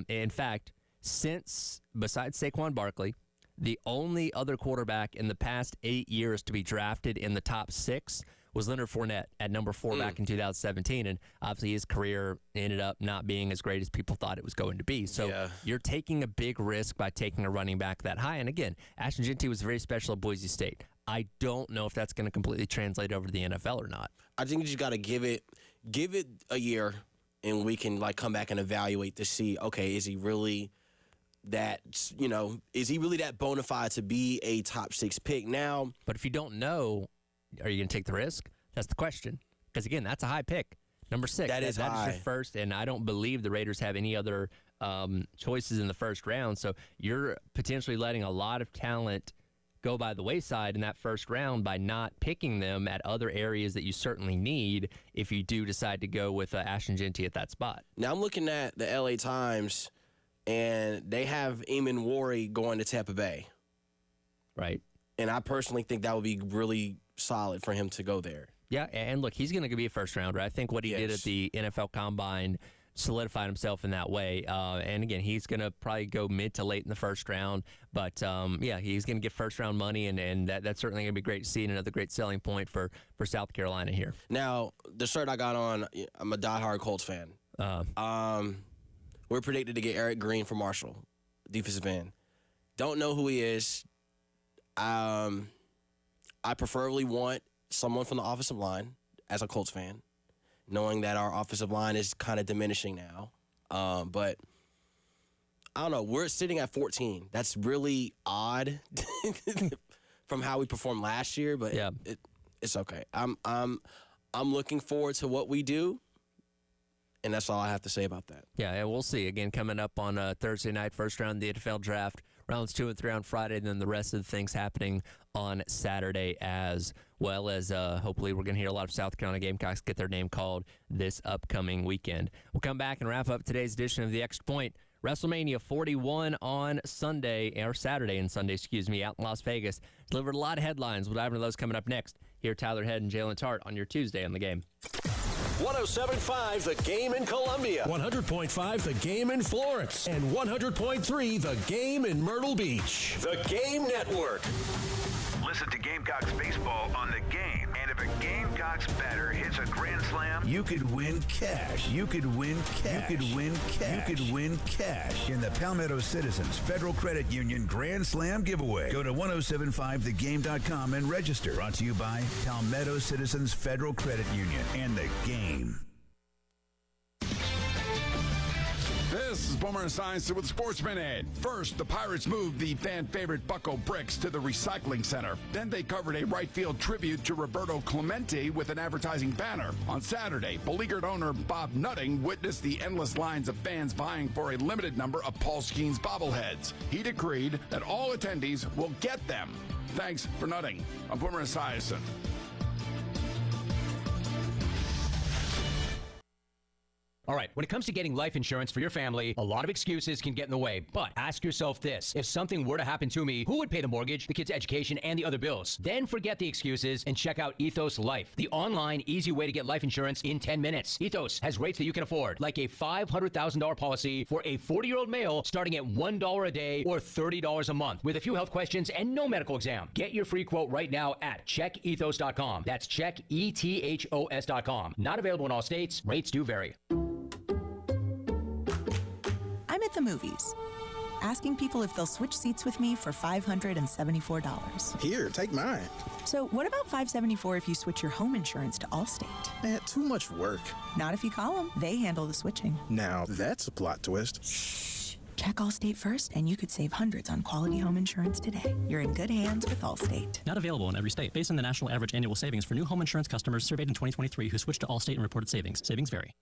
In fact, besides Saquon Barkley, the only other quarterback in the past 8 years to be drafted in the top 6 was Leonard Fournette at number 4 back in 2017. And obviously his career ended up not being as great as people thought it was going to be. So you're taking a big risk by taking a running back that high. And again, Ashton Jeanty was very special at Boise State. I don't know if that's going to completely translate over to the NFL or not. I think you just got to give it a year, and we can come back and evaluate to see, okay, is he really that bona fide to be a top 6 pick now? But if you don't know, are you going to take the risk? That's the question. Because again, that's a high pick, number 6. That is your first, and I don't believe the Raiders have any other choices in the first round. So you're potentially letting a lot of talent go by the wayside in that first round by not picking them at other areas that you certainly need if you do decide to go with Ashton Jeanty at that spot. Now I'm looking at the LA Times, and they have Eamon Warry going to Tampa Bay. Right. And I personally think that would be really solid for him to go there. Yeah, and look, he's going to be a first rounder. I think what he did at the NFL Combine solidified himself in that way. And again, he's going to probably go mid to late in the first round. But he's going to get first round money, and that's certainly going to be great to see, and another great selling point for South Carolina here. Now, the shirt I got on, I'm a diehard Colts fan. We're predicted to get Eric Green from Marshall, defensive end. Don't know who he is. I preferably want someone from the offensive line as a Colts fan, knowing that our offensive line is kind of diminishing now. But I don't know. We're sitting at 14. That's really odd from how we performed last year, but it's okay. I'm looking forward to what we do, and that's all I have to say about that. Yeah, and we'll see. Again, coming up on Thursday night, first round of the NFL draft, rounds 2 and 3 on Friday, and then the rest of the things happening on Saturday, as well as hopefully we're going to hear a lot of South Carolina Gamecocks get their name called this upcoming weekend. We'll come back and wrap up today's edition of The Extra Point. WrestleMania 41 on Saturday and Sunday, out in Las Vegas. Delivered a lot of headlines. We'll dive into those coming up next. Here, Tyler Head and Jalen Tart on your Tuesday on The Game. 107.5 The Game in Columbia, 100.5 The Game in Florence, and 100.3 The Game in Myrtle Beach. The Game Network. Listen to Gamecocks baseball on The Game. And if a Gamecocks batter hits a grand slam, you could win cash. You could win cash. You could win cash. You could win cash in the Palmetto Citizens Federal Credit Union Grand Slam giveaway. Go to 1075thegame.com and register. Brought to you by Palmetto Citizens Federal Credit Union and The Game. This is Boomer Esiason with Sports Minute. First, the Pirates moved the fan-favorite Bucco bricks to the recycling center. Then they covered a right field tribute to Roberto Clemente with an advertising banner. On Saturday, beleaguered owner Bob Nutting witnessed the endless lines of fans vying for a limited number of Paul Skeens bobbleheads. He decreed that all attendees will get them. Thanks for Nutting. I'm Boomer Esiason. All right, when it comes to getting life insurance for your family, a lot of excuses can get in the way. But ask yourself this. If something were to happen to me, who would pay the mortgage, the kids' education, and the other bills? Then forget the excuses and check out Ethos Life, the online, easy way to get life insurance in 10 minutes. Ethos has rates that you can afford, like a $500,000 policy for a 40-year-old male starting at $1 a day or $30 a month, with a few health questions and no medical exam. Get your free quote right now at checkethos.com. That's checkethos.com. Not available in all states. Rates do vary. I'm at the movies, asking people if they'll switch seats with me for $574. Here, take mine. So what about $574 if you switch your home insurance to Allstate? Too much work. Not if you call them. They handle the switching. Now, that's a plot twist. Shh. Check Allstate first, and you could save hundreds on quality home insurance today. You're in good hands with Allstate. Not available in every state. Based on the national average annual savings for new home insurance customers surveyed in 2023 who switched to Allstate and reported savings. Savings vary.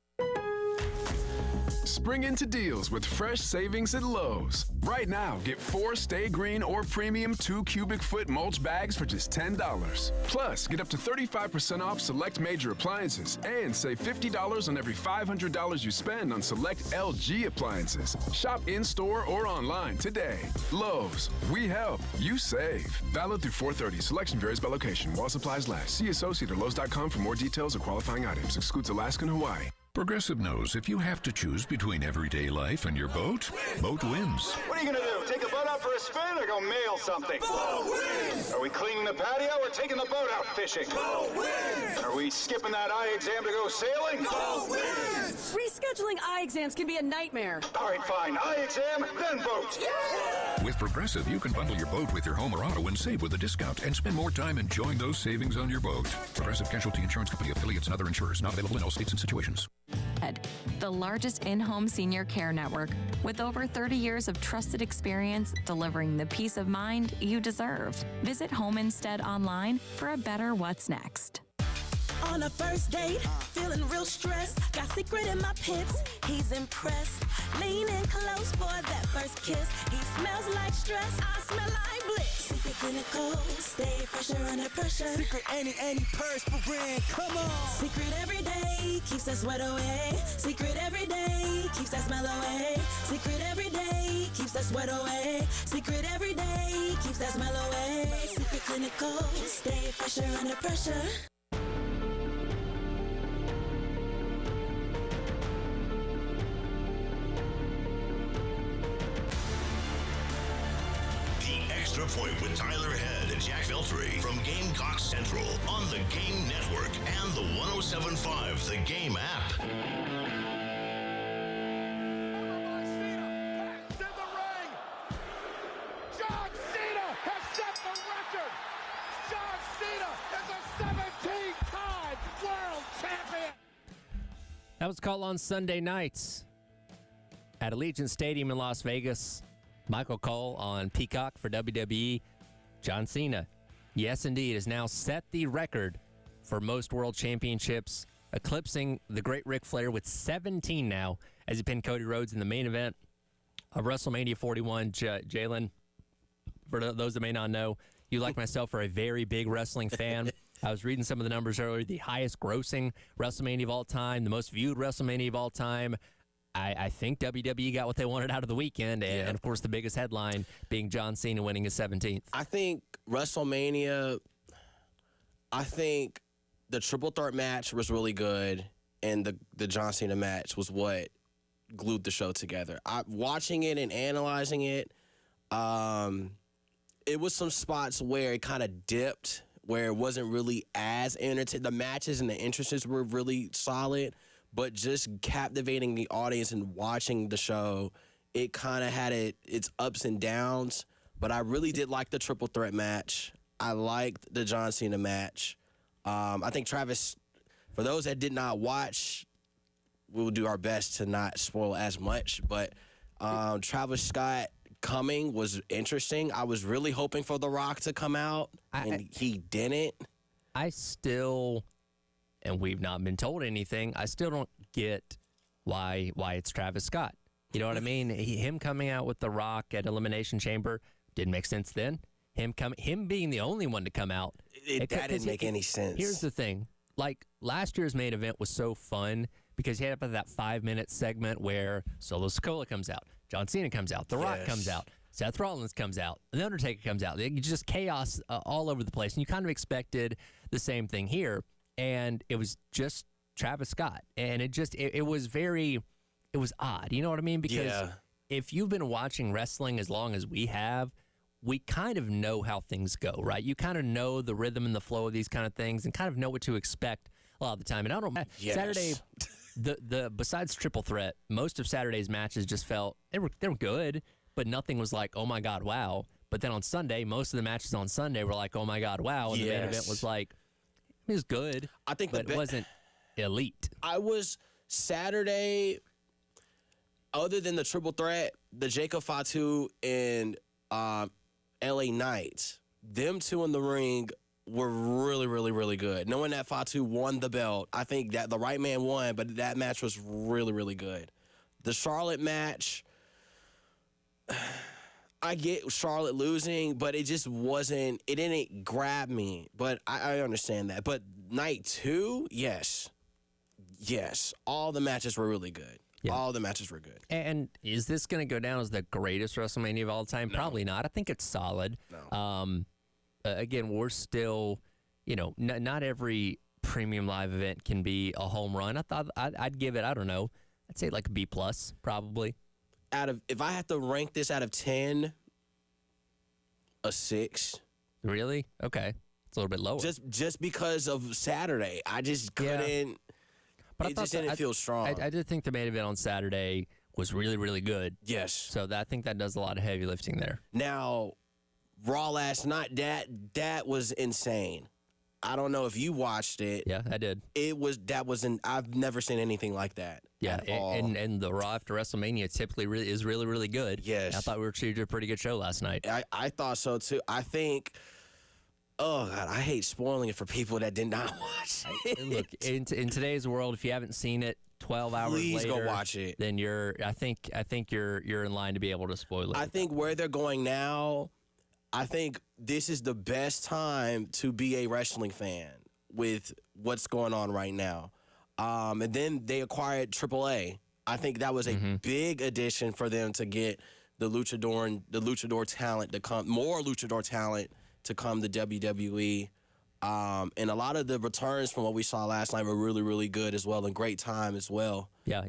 Spring into deals with fresh savings at Lowe's. Right now, get 4 Stay Green or Premium 2 cubic foot mulch bags for just $10. Plus, get up to 35% off select major appliances and save $50 on every $500 you spend on select LG appliances. Shop in-store or online today. Lowe's, we help, you save. Valid through 4/30. Selection varies by location. While supplies last. See associate or Lowe's.com for more details or qualifying items. Excludes Alaska and Hawaii. Progressive knows if you have to choose between everyday life and your boat, boat wins. What are you going to do? Take a boat out out for a spin or go mail something? Bo wins! Are we cleaning the patio or taking the boat out fishing? Bo wins! Are we skipping that eye exam to go sailing? Bo wins! Rescheduling eye exams can be a nightmare. All right, fine. Eye exam, then boat. Yeah! With Progressive, you can bundle your boat with your home or auto and save with a discount and spend more time enjoying those savings on your boat. Progressive Casualty Insurance Company, affiliates, and other insurers not available in all states and situations. The largest in-home senior care network with over 30 years of trusted experience delivering the peace of mind you deserve. Visit Home Instead online for a better what's next. On a first date, feeling real stressed. Got secret in my pits, he's impressed. Leaning close for that first kiss. He smells like stress, I smell like bliss. Secret clinical, stay fresher under pressure. Secret anti-perspirant, come on. Secret every day, keeps that sweat away. Secret every day, keeps that smell away. Secret every day, keeps that sweat away. Secret every day, keeps that smell away. Secret clinical, stay fresher under pressure. Extra Point with Tyler Head and Jack Veltri from Gamecock Central on the Game Network and the 107.5 The Game app. John Cena has set the record. John Cena is a 17-time world champion. That was called on Sunday nights at Allegiant Stadium in Las Vegas. Michael Cole on Peacock for WWE. John Cena, yes, indeed, has now set the record for most world championships, eclipsing the great Ric Flair with 17 now as he pinned Cody Rhodes in the main event of WrestleMania 41. Jalen, for those that may not know, you, like myself, are a very big wrestling fan. I was reading some of the numbers earlier. The highest grossing WrestleMania of all time, the most viewed WrestleMania of all time. I think WWE got what they wanted out of the weekend, and of course the biggest headline being John Cena winning his 17th. I think WrestleMania, I think the triple threat match was really good, and the John Cena match was what glued the show together. Watching it and analyzing it, it was some spots where it kind of dipped, where it wasn't really as entertaining. The matches and the entrances were really solid, but just captivating the audience and watching the show, it kind of had its ups and downs. But I really did like the triple threat match. I liked the John Cena match. I think Travis, for those that did not watch, we will do our best to not spoil as much. But Travis Scott coming was interesting. I was really hoping for The Rock to come out, and he didn't. I still... and we've not been told anything, I still don't get why it's Travis Scott. You know what I mean? Him coming out with The Rock at Elimination Chamber didn't make sense then. Him being the only one to come out. That didn't make any sense. Here's the thing. Like, last year's main event was so fun because you had that 5-minute segment where Solo Sikoa comes out, John Cena comes out, The Rock comes out, Seth Rollins comes out, and The Undertaker comes out. Just chaos all over the place. And you kind of expected the same thing here. And it was just Travis Scott. And it was odd. You know what I mean? Because if you've been watching wrestling as long as we have, we kind of know how things go, right? You kind of know the rhythm and the flow of these kind of things and kind of know what to expect a lot of the time. And I don't know, Saturday, besides Triple Threat, most of Saturday's matches just felt, they were good, but nothing was like, oh my God, wow. But then on Sunday, most of the matches on Sunday were like, oh my God, wow. And the main event was like, it was good, but it wasn't elite. I was Saturday, other than the triple threat, the Jacob Fatu and LA Knight, them two in the ring were really, really, really good. Knowing that Fatu won the belt, I think that the right man won, but that match was really, really good. The Charlotte match, I get Charlotte losing, but it just wasn't, it didn't grab me. But I understand that. But night 2, yes. All the matches were really good. Yeah. All the matches were good. And is this going to go down as the greatest WrestleMania of all time? No. Probably not. I think it's solid. No. Again, we're still, not every premium live event can be a home run. I thought I'd give it, I don't know, I'd say like a B+, probably. If I had to rank this out of 10, a 6. Really? Okay. It's a little bit lower. Just because of Saturday. I just couldn't. But it just didn't feel strong. I did think the main event on Saturday was really, really good. Yes. So I think that does a lot of heavy lifting there. Now, Raw last night, that was insane. I don't know if you watched it. Yeah, I did. I've never seen anything like that. Yeah, and the Raw after WrestleMania typically is really, really good. Yes. I thought we did a pretty good show last night. I thought so too. I think. Oh God, I hate spoiling it for people that did not watch it. Look, in today's world, if you haven't seen it 12 hours Please later, go watch it. Then I think you're in line to be able to spoil it. I think where they're going now, I think this is the best time to be a wrestling fan with what's going on right now. And then they acquired AAA. I think that was a big addition for them to get the luchador talent to come, more luchador talent to come to WWE. And a lot of the returns from what we saw last night were really, really good as well, and great time as well. Yeah.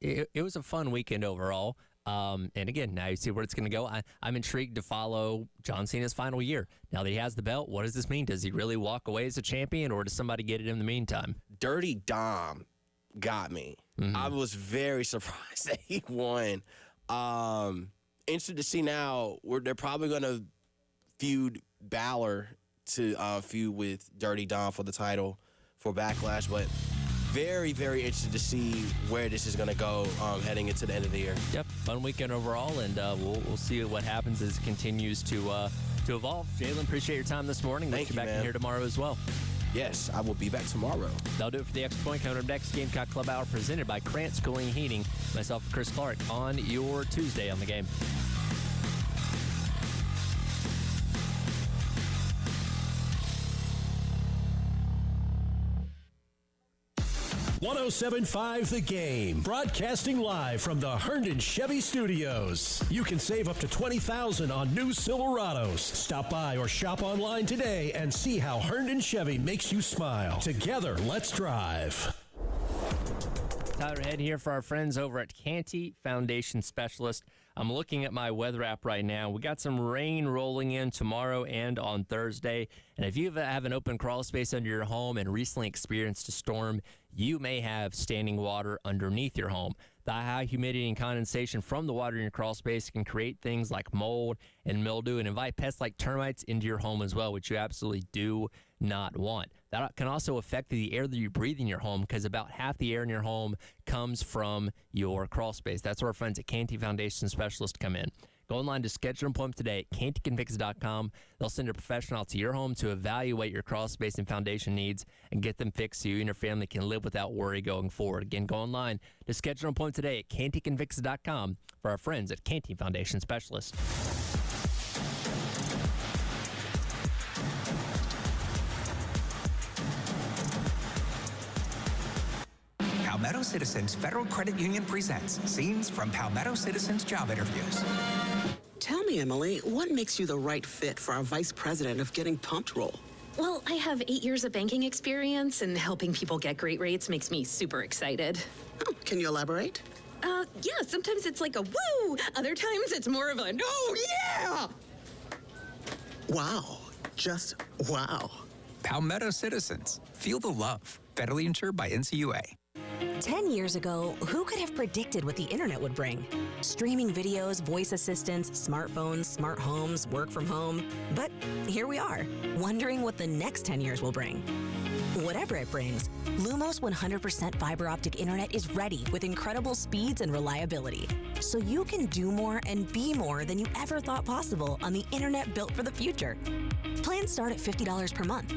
It was a fun weekend overall. And again, now you see where it's going to go. I'm intrigued to follow John Cena's final year. Now that he has the belt, what does this mean? Does he really walk away as a champion, or does somebody get it in the meantime? Dirty Dom got me. I was very surprised that he won. Interested to see now, they're probably going to feud Balor to feud with Dirty Dom for the title for Backlash, but very, very interested to see where this is going to go heading into the end of the year. Yep, fun weekend overall, and we'll see what happens as it continues to evolve. Jalen, appreciate your time this morning. Thank you, back man. in here tomorrow as well. Yes, I will be back tomorrow. That'll do it for the Extra Point. Coming up next, Gamecock Club Hour presented by Krantz Cooling and Heating. Myself, Chris Clark, on your Tuesday on the Game. 107.5 The Game, broadcasting live from the Herndon Chevy Studios. You can save up to $20,000 on new Silverados. Stop by or shop online today and see how Herndon Chevy makes you smile. Together, let's drive. Tyler Head here for our friends over at Canty Foundation Specialist. I'm looking at my weather app right now. We got some rain rolling in tomorrow and on Thursday. And if you have an open crawl space under your home and recently experienced a storm, you may have standing water underneath your home. The high humidity and condensation from the water in your crawl space can create things like mold and mildew and invite pests like termites into your home as well, which you absolutely do not want. That can also affect the air that you breathe in your home, because about half the air in your home comes from your crawl space. That's where our friends at Canty Foundation Specialist come in. Go online to schedule an appointment today at cantycanfix.com. They'll send a professional out to your home to evaluate your crawl space and foundation needs and get them fixed so you and your family can live without worry going forward. Again, go online to schedule an appointment today at cantycanfix.com for our friends at Canty Foundation Specialist. Palmetto Citizens Federal Credit Union presents scenes from Palmetto Citizens job interviews. Tell me, Emily, what makes you the right fit for our vice president of Getting Pumped role? Well, I have 8 years of banking experience, and helping people get great rates makes me super excited. Oh, can you elaborate? Yeah, sometimes it's like a woo. Other times it's more of a no, yeah. Wow. Just wow. Palmetto Citizens. Feel the love. Federally insured by NCUA. 10 years ago, who could have predicted what the internet would bring? Streaming videos, voice assistants, smartphones, smart homes, work from home. But here we are, wondering what the next 10 years will bring. Whatever it brings, Lumos 100% fiber optic internet is ready with incredible speeds and reliability. So you can do more and be more than you ever thought possible on the internet built for the future. Plans start at $50 per month.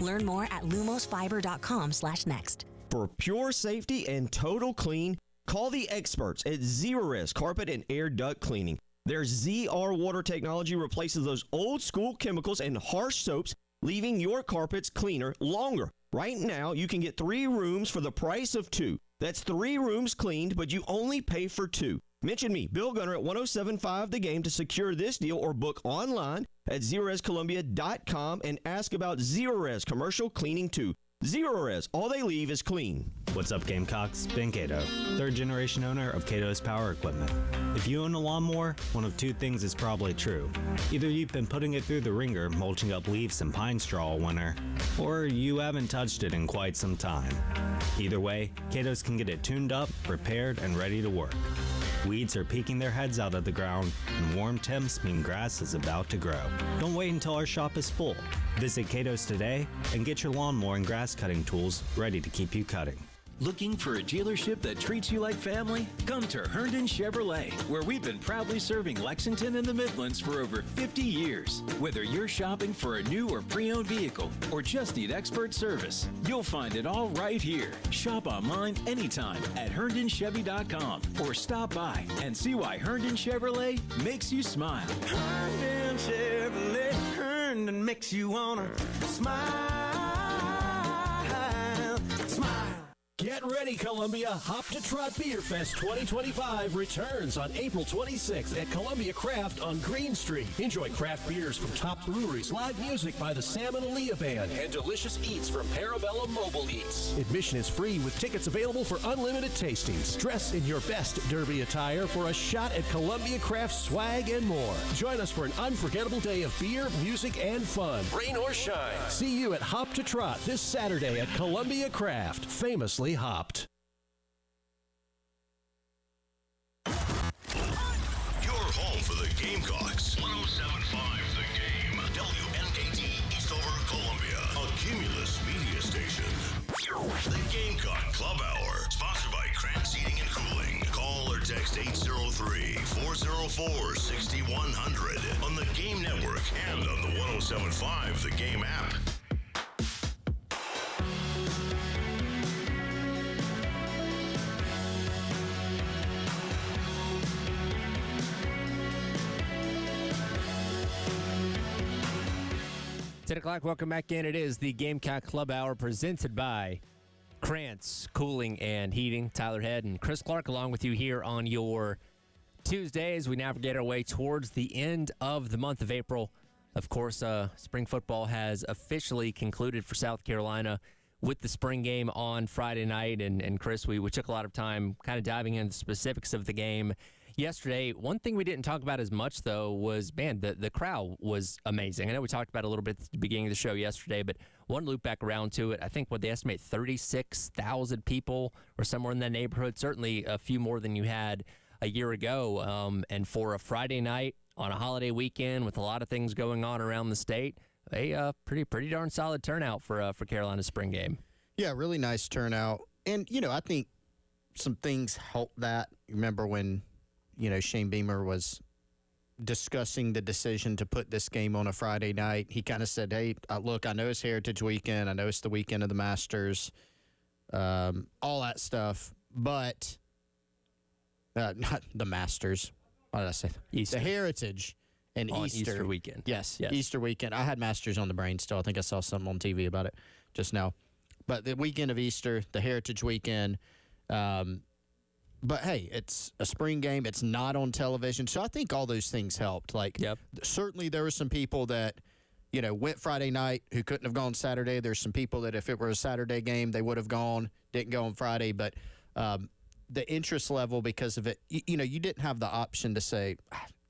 Learn more at lumosfiber.com/next. For pure safety and total clean, call the experts at Zerorez Carpet and Air Duct Cleaning. Their ZR water technology replaces those old school chemicals and harsh soaps, leaving your carpets cleaner longer. Right now, you can get 3 rooms for the price of 2. That's 3 rooms cleaned, but you only pay for 2. Mention me, Bill Gunner, at 107.5 The Game to secure this deal, or book online at ZerorezColumbia.com and ask about Zerorez Commercial Cleaning 2. Zerorez, all they leave is clean. What's up, Gamecocks? Ben Cato, 3rd generation owner of Cato's Power Equipment. If you own a lawnmower, one of two things is probably true. Either you've been putting it through the ringer, mulching up leaves and pine straw all winter, or you haven't touched it in quite some time. Either way, Kato's can get it tuned up, repaired, and ready to work. Weeds are peeking their heads out of the ground, and warm temps mean grass is about to grow. Don't wait until our shop is full. Visit Kato's today and get your lawnmower and grass cutting tools ready to keep you cutting. Looking for a dealership that treats you like family? Come to Herndon Chevrolet, where we've been proudly serving Lexington and the Midlands for over 50 years. Whether you're shopping for a new or pre-owned vehicle or just need expert service, you'll find it all right here. Shop online anytime at HerndonChevy.com or stop by and see why Herndon Chevrolet makes you smile. Herndon Chevrolet, Herndon makes you wanna smile. Get ready, Columbia. Hop to Trot Beer Fest 2025 returns on April 26th at Columbia Craft on Green Street. Enjoy craft beers from top breweries, live music by the Sam and Aaliyah Band, and delicious eats from Parabellum Mobile Eats. Admission is free with tickets available for unlimited tastings. Dress in your best Derby attire for a shot at Columbia Craft swag and more. Join us for an unforgettable day of beer, music, and fun. Rain or shine. See you at Hop to Trot this Saturday at Columbia Craft, famously hopped. Your home for the Gamecocks. 107.5 The Game. WNKT Eastover, Columbia. A Cumulus media station. The Gamecock Club Hour. Sponsored by Krantz Heating and Cooling. Call or text 803-404-6100 on the Game Network and on the 107.5 The Game app. O'clock, welcome back in. It is the Gamecock Club Hour presented by Krantz Cooling and Heating. Tyler Head and Chris Clark along with you here on your Tuesday as we navigate our way towards the end of the month of April. Of course, spring football has officially concluded for South Carolina with the spring game on Friday night. And Chris, we took a lot of time kind of diving into the specifics of the game yesterday. One thing we didn't talk about as much, though, was, man, the crowd was amazing. I know we talked about it a little bit at the beginning of the show yesterday, but one loop back around to it, I think what they estimate 36,000 people or somewhere in that neighborhood, certainly a few more than you had a year ago. And for a Friday night on a holiday weekend with a lot of things going on around the state, a pretty darn solid turnout for Carolina's spring game. Yeah, really nice turnout. And, I think some things helped that. Remember when Shane Beamer was discussing the decision to put this game on a Friday night. He kind of said, hey, look, I know it's Heritage Weekend. I know it's the weekend of the Masters, all that stuff. But not the Masters. What did I say? Easter. The Heritage and Easter weekend. Yes, Easter weekend. I had Masters on the brain still. I think I saw something on TV about it just now. But the weekend of Easter, the Heritage Weekend, but, hey, it's a spring game. It's not on television. So I think all those things helped. Certainly there were some people that, went Friday night who couldn't have gone Saturday. There's some people that if it were a Saturday game, they would have gone, didn't go on Friday. But the interest level because of it, you didn't have the option to say,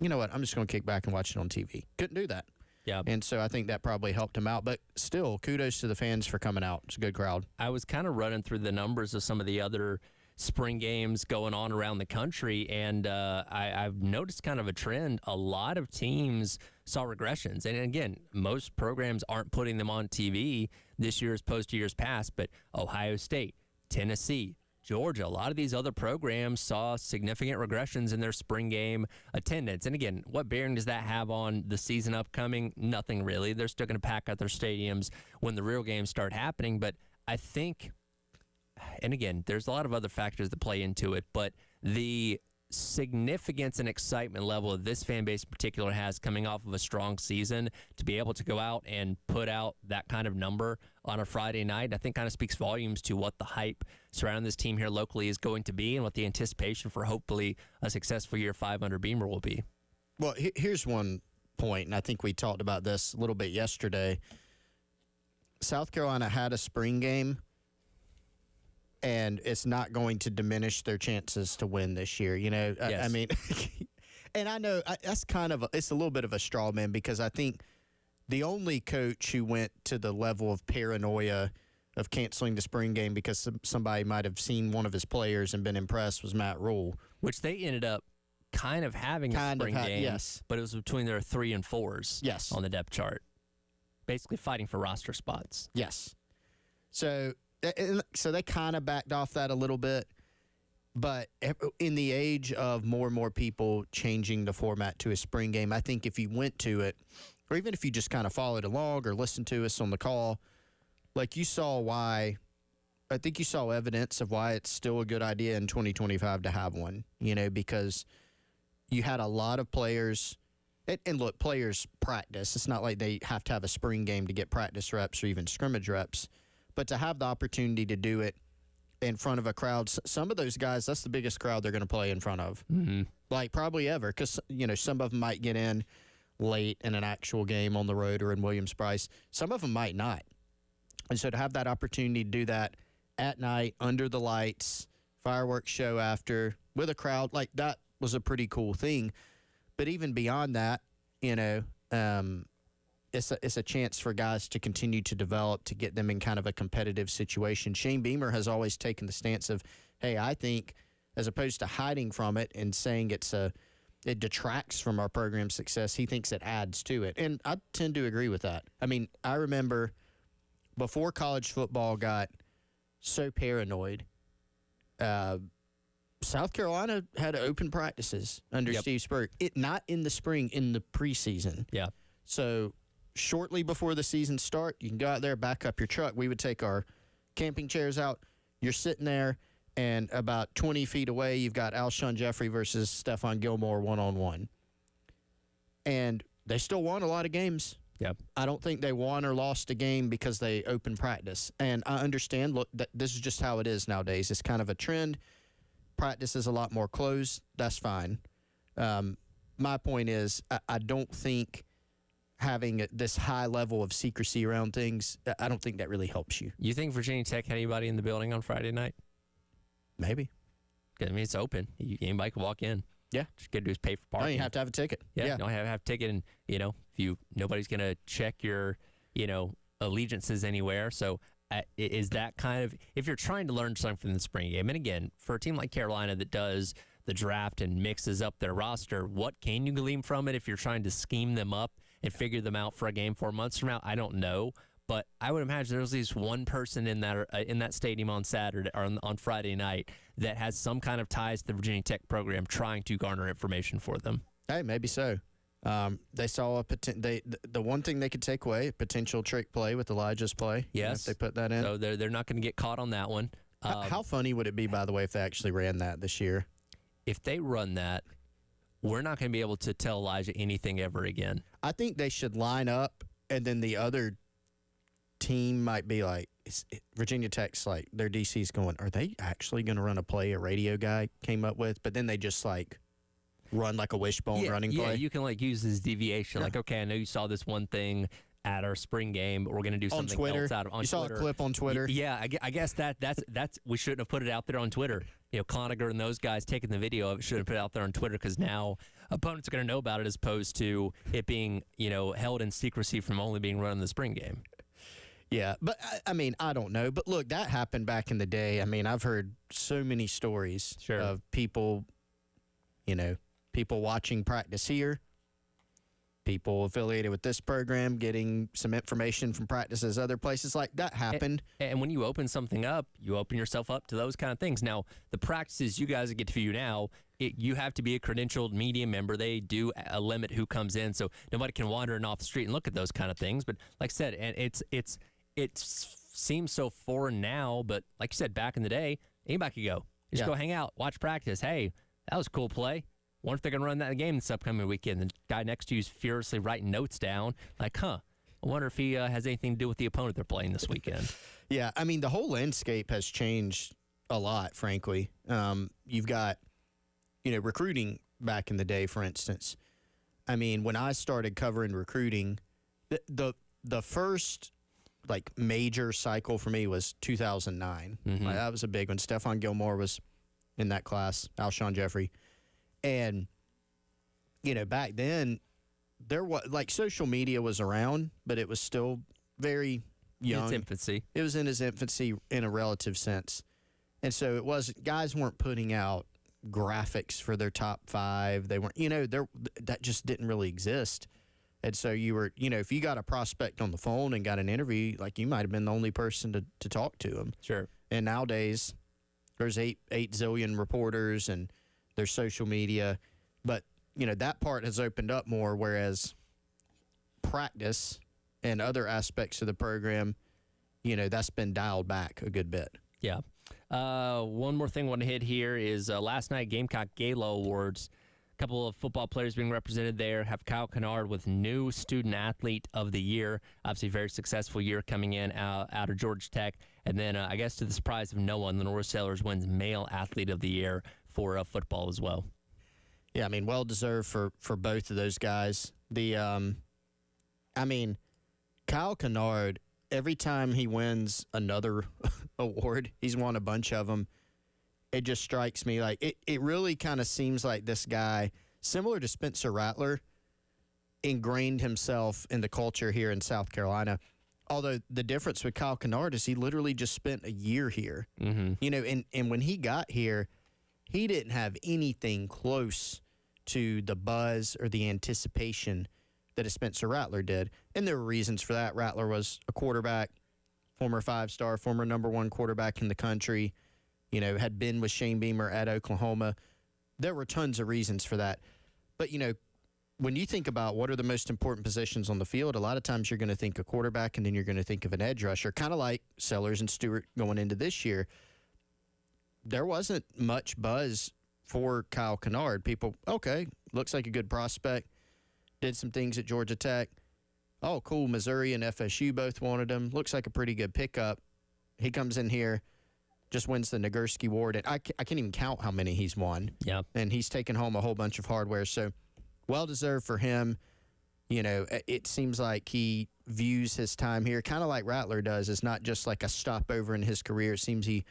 you know what, I'm just going to kick back and watch it on TV. Couldn't do that. Yeah. And so I think that probably helped him out. But still, kudos to the fans for coming out. It's a good crowd. I was kind of running through the numbers of some of the other spring games going on around the country, and I've noticed kind of a trend. A lot of teams saw regressions, and again, most programs aren't putting them on TV this year as opposed to years past, but Ohio State, Tennessee, Georgia, a lot of these other programs saw significant regressions in their spring game attendance. And again, what bearing does that have on the season upcoming? Nothing really. They're still going to pack out their stadiums when the real games start happening, but I think, and again, there's a lot of other factors that play into it, but the significance and excitement level that this fan base in particular has coming off of a strong season, to be able to go out and put out that kind of number on a Friday night, I think kind of speaks volumes to what the hype surrounding this team here locally is going to be and what the anticipation for hopefully a successful year 5 under Beamer will be. Well, here's one point, and I think we talked about this a little bit yesterday. South Carolina had a spring game, and it's not going to diminish their chances to win this year. You know, Yes. I mean, and I know that's kind of it's a little bit of a straw man because I think the only coach who went to the level of paranoia of canceling the spring game because somebody might have seen one of his players and been impressed was Matt Rule. Which they ended up kind of having a spring game, yes. but it was between their 3 and 4s Yes. on the depth chart. Basically fighting for roster spots. Yes. So they kind of backed off that a little bit. But in the age of more and more people changing the format to a spring game, I think if you went to it, or even if you just kind of followed along or listened to us on the call, like you saw why, I think you saw evidence of why it's still a good idea in 2025 to have one, you know, because you had a lot of players. And look, players practice. It's not like they have to have a spring game to get practice reps or even scrimmage reps. But to have the opportunity to do it in front of a crowd, some of those guys, that's the biggest crowd they're going to play in front of. Mm-hmm. Like probably ever because, you know, some of them might get in late in an actual game on the road or in Williams-Brice. Some of them might not. And so to have that opportunity to do that at night, under the lights, fireworks show after, with a crowd, like that was a pretty cool thing. But even beyond that, you know, it's a chance for guys to continue to develop, to get them in kind of a competitive situation. Shane Beamer has always taken the stance of, hey, I think as opposed to hiding from it and saying it detracts from our program's success, he thinks it adds to it. And I tend to agree with that. I mean, I remember before college football got so paranoid, South Carolina had open practices under Steve Spurrier. Not in the spring, in the preseason. Yeah. So shortly before the season start, you can go out there, back up your truck. We would take our camping chairs out. You're sitting there, and about 20 feet away, you've got Alshon Jeffrey versus Stephon Gilmore one-on-one. And they still won a lot of games. Yep. I don't think they won or lost a game because they opened practice. And I understand, look, this is just how it is nowadays. It's kind of a trend. Practice is a lot more closed. That's fine. My point is, I don't think having this high level of secrecy around things, I don't think that really helps you. You think Virginia Tech had anybody in the building on Friday night? Maybe. I mean, it's open. Anybody can walk in. Yeah. Just got to do is pay for parking. No, you have to have a ticket. Yeah. You don't have a ticket, and nobody's going to check your allegiances anywhere. So is that kind of, if you're trying to learn something from the spring game, and again, for a team like Carolina that does the draft and mixes up their roster, what can you glean from it if you're trying to scheme them up and figure them out for a game 4 months from now? I don't know. But I would imagine there's at least one person in that stadium on Saturday or on Friday night that has some kind of ties to the Virginia Tech program, trying to garner information for them. Hey, maybe so. They saw the one thing they could take away, potential trick play with Elijah's play. Yes, if they put that in. So they're not going to get caught on that one. How funny would it be, by the way, if they actually ran that this year? If they run that, we're not going to be able to tell Elijah anything ever again. I think they should line up, and then the other team might be like, Virginia Tech's like, their DC's going, are they actually going to run a play a radio guy came up with? But then they just like run like a wishbone running play. Yeah, you can like use this deviation. Like, okay, I know you saw this one thing at our spring game, but we're going to do something else out of on you Twitter. Saw a clip on Twitter. Yeah, I guess that's we shouldn't have put it out there on Twitter. Coniger and those guys taking the video of it should have put it out there on Twitter, because now opponents are going to know about it, as opposed to it being held in secrecy from only being run in the spring game. Yeah, but I mean, I don't know. But look, that happened back in the day. I mean, I've heard so many stories of people, people watching practice here, people affiliated with this program getting some information from practices other places. Like, that happened. And when you open something up, you open yourself up to those kind of things. Now, the practices you guys get to view now, you have to be a credentialed media member. They do a limit who comes in, so nobody can wander in off the street and look at those kind of things. But like I said, and it seems so foreign now, but like you said, back in the day, anybody could go. Just go hang out, watch practice. Hey, that was a cool play. Wonder if they're going to run that game this upcoming weekend. The guy next to you is furiously writing notes down. Like, I wonder if he has anything to do with the opponent they're playing this weekend. Yeah, I mean, the whole landscape has changed a lot, frankly. You've got, recruiting back in the day, for instance. I mean, when I started covering recruiting, the first like major cycle for me was 2009. Like, that was a big one. Stephon Gilmore was in that class, Alshon Jeffrey. And, you know, back then, there was, like, social media was around, but it was still very young. Its infancy. It was in his infancy in a relative sense. And so it wasn't, guys weren't putting out graphics for their top 5. They weren't, you know, that just didn't really exist. And so you were, you know, if you got a prospect on the phone and got an interview, like, you might have been the only person to talk to him. Sure. And nowadays, there's 8 zillion reporters and there's social media. But, you know, that part has opened up more, whereas practice and other aspects of the program, you know, that's been dialed back a good bit. Yeah. One more thing I want to hit here is last night, Gamecock Gala Awards. A couple of football players being represented there. Have Kyle Kennard with new Student Athlete of the Year. Obviously, very successful year coming in out of Georgia Tech. And then, I guess to the surprise of no one, the North Sailors wins Male Athlete of the Year for football as well. Yeah, I mean, well-deserved for both of those guys. I mean, Kyle Kennard, every time he wins another award, he's won a bunch of them, it just strikes me like it really kind of seems like this guy, similar to Spencer Rattler, ingrained himself in the culture here in South Carolina. Although the difference with Kyle Kennard is he literally just spent a year here. You know, and when he got here, he didn't have anything close to the buzz or the anticipation that a Spencer Rattler did. And there were reasons for that. Rattler was a quarterback, former 5-star, former #1 quarterback in the country, you know, had been with Shane Beamer at Oklahoma. There were tons of reasons for that. But, you know, when you think about what are the most important positions on the field, a lot of times you're going to think a quarterback and then you're going to think of an edge rusher, kind of like Sellers and Stewart going into this year. There wasn't much buzz for Kyle Kennard. People, okay, looks like a good prospect, did some things at Georgia Tech. Oh, cool, Missouri and FSU both wanted him. Looks like a pretty good pickup. He comes in here, just wins the Nagurski Award, and I can't even count how many he's won. Yeah. And he's taken home a whole bunch of hardware, so well-deserved for him. You know, it seems like he views his time here kind of like Rattler does. It's not just like a stopover in his career. It seems he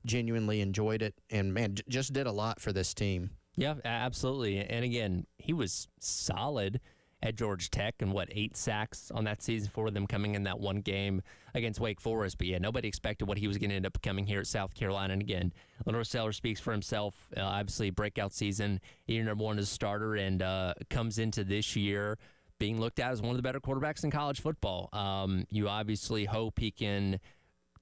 genuinely enjoyed it and, man, just did a lot for this team. Yeah, absolutely. And again, he was solid at Georgia Tech and 8 sacks on that season for them coming in that one game against Wake Forest. But yeah, nobody expected what he was going to end up becoming here at South Carolina. And again, Lenore Sailor speaks for himself. Obviously, breakout season, year #1 as a starter, and comes into this year being looked at as one of the better quarterbacks in college football. You obviously hope he can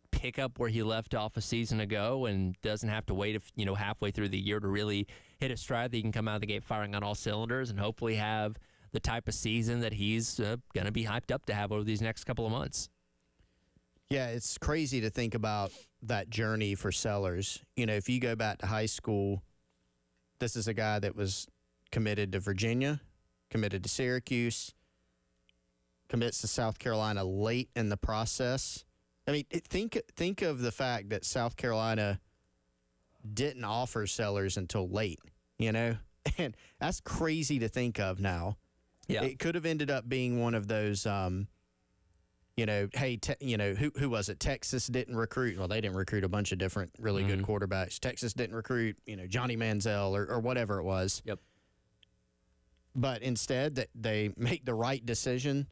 pick up where he left off a season ago and doesn't have to wait, halfway through the year to really hit a stride that he can come out of the gate firing on all cylinders and hopefully have the type of season that he's going to be hyped up to have over these next couple of months. Yeah, it's crazy to think about that journey for Sellers. You know, if you go back to high school, this is a guy that was committed to Virginia, committed to Syracuse, commits to South Carolina late in the process. I mean, think of the fact that South Carolina didn't offer Sellers until late, you know? And that's crazy to think of now. Yeah. It could have ended up being one of those, hey, who was it? Texas didn't recruit. Well, they didn't recruit a bunch of different really good quarterbacks. Texas didn't recruit, Johnny Manziel or whatever it was. Yep. But instead, they make the right decision.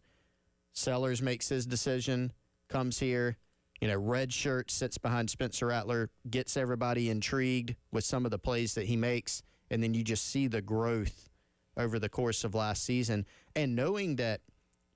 Sellers makes his decision, comes here, red shirt, sits behind Spencer Rattler, gets everybody intrigued with some of the plays that he makes, and then you just see the growth over the course of last season. And knowing that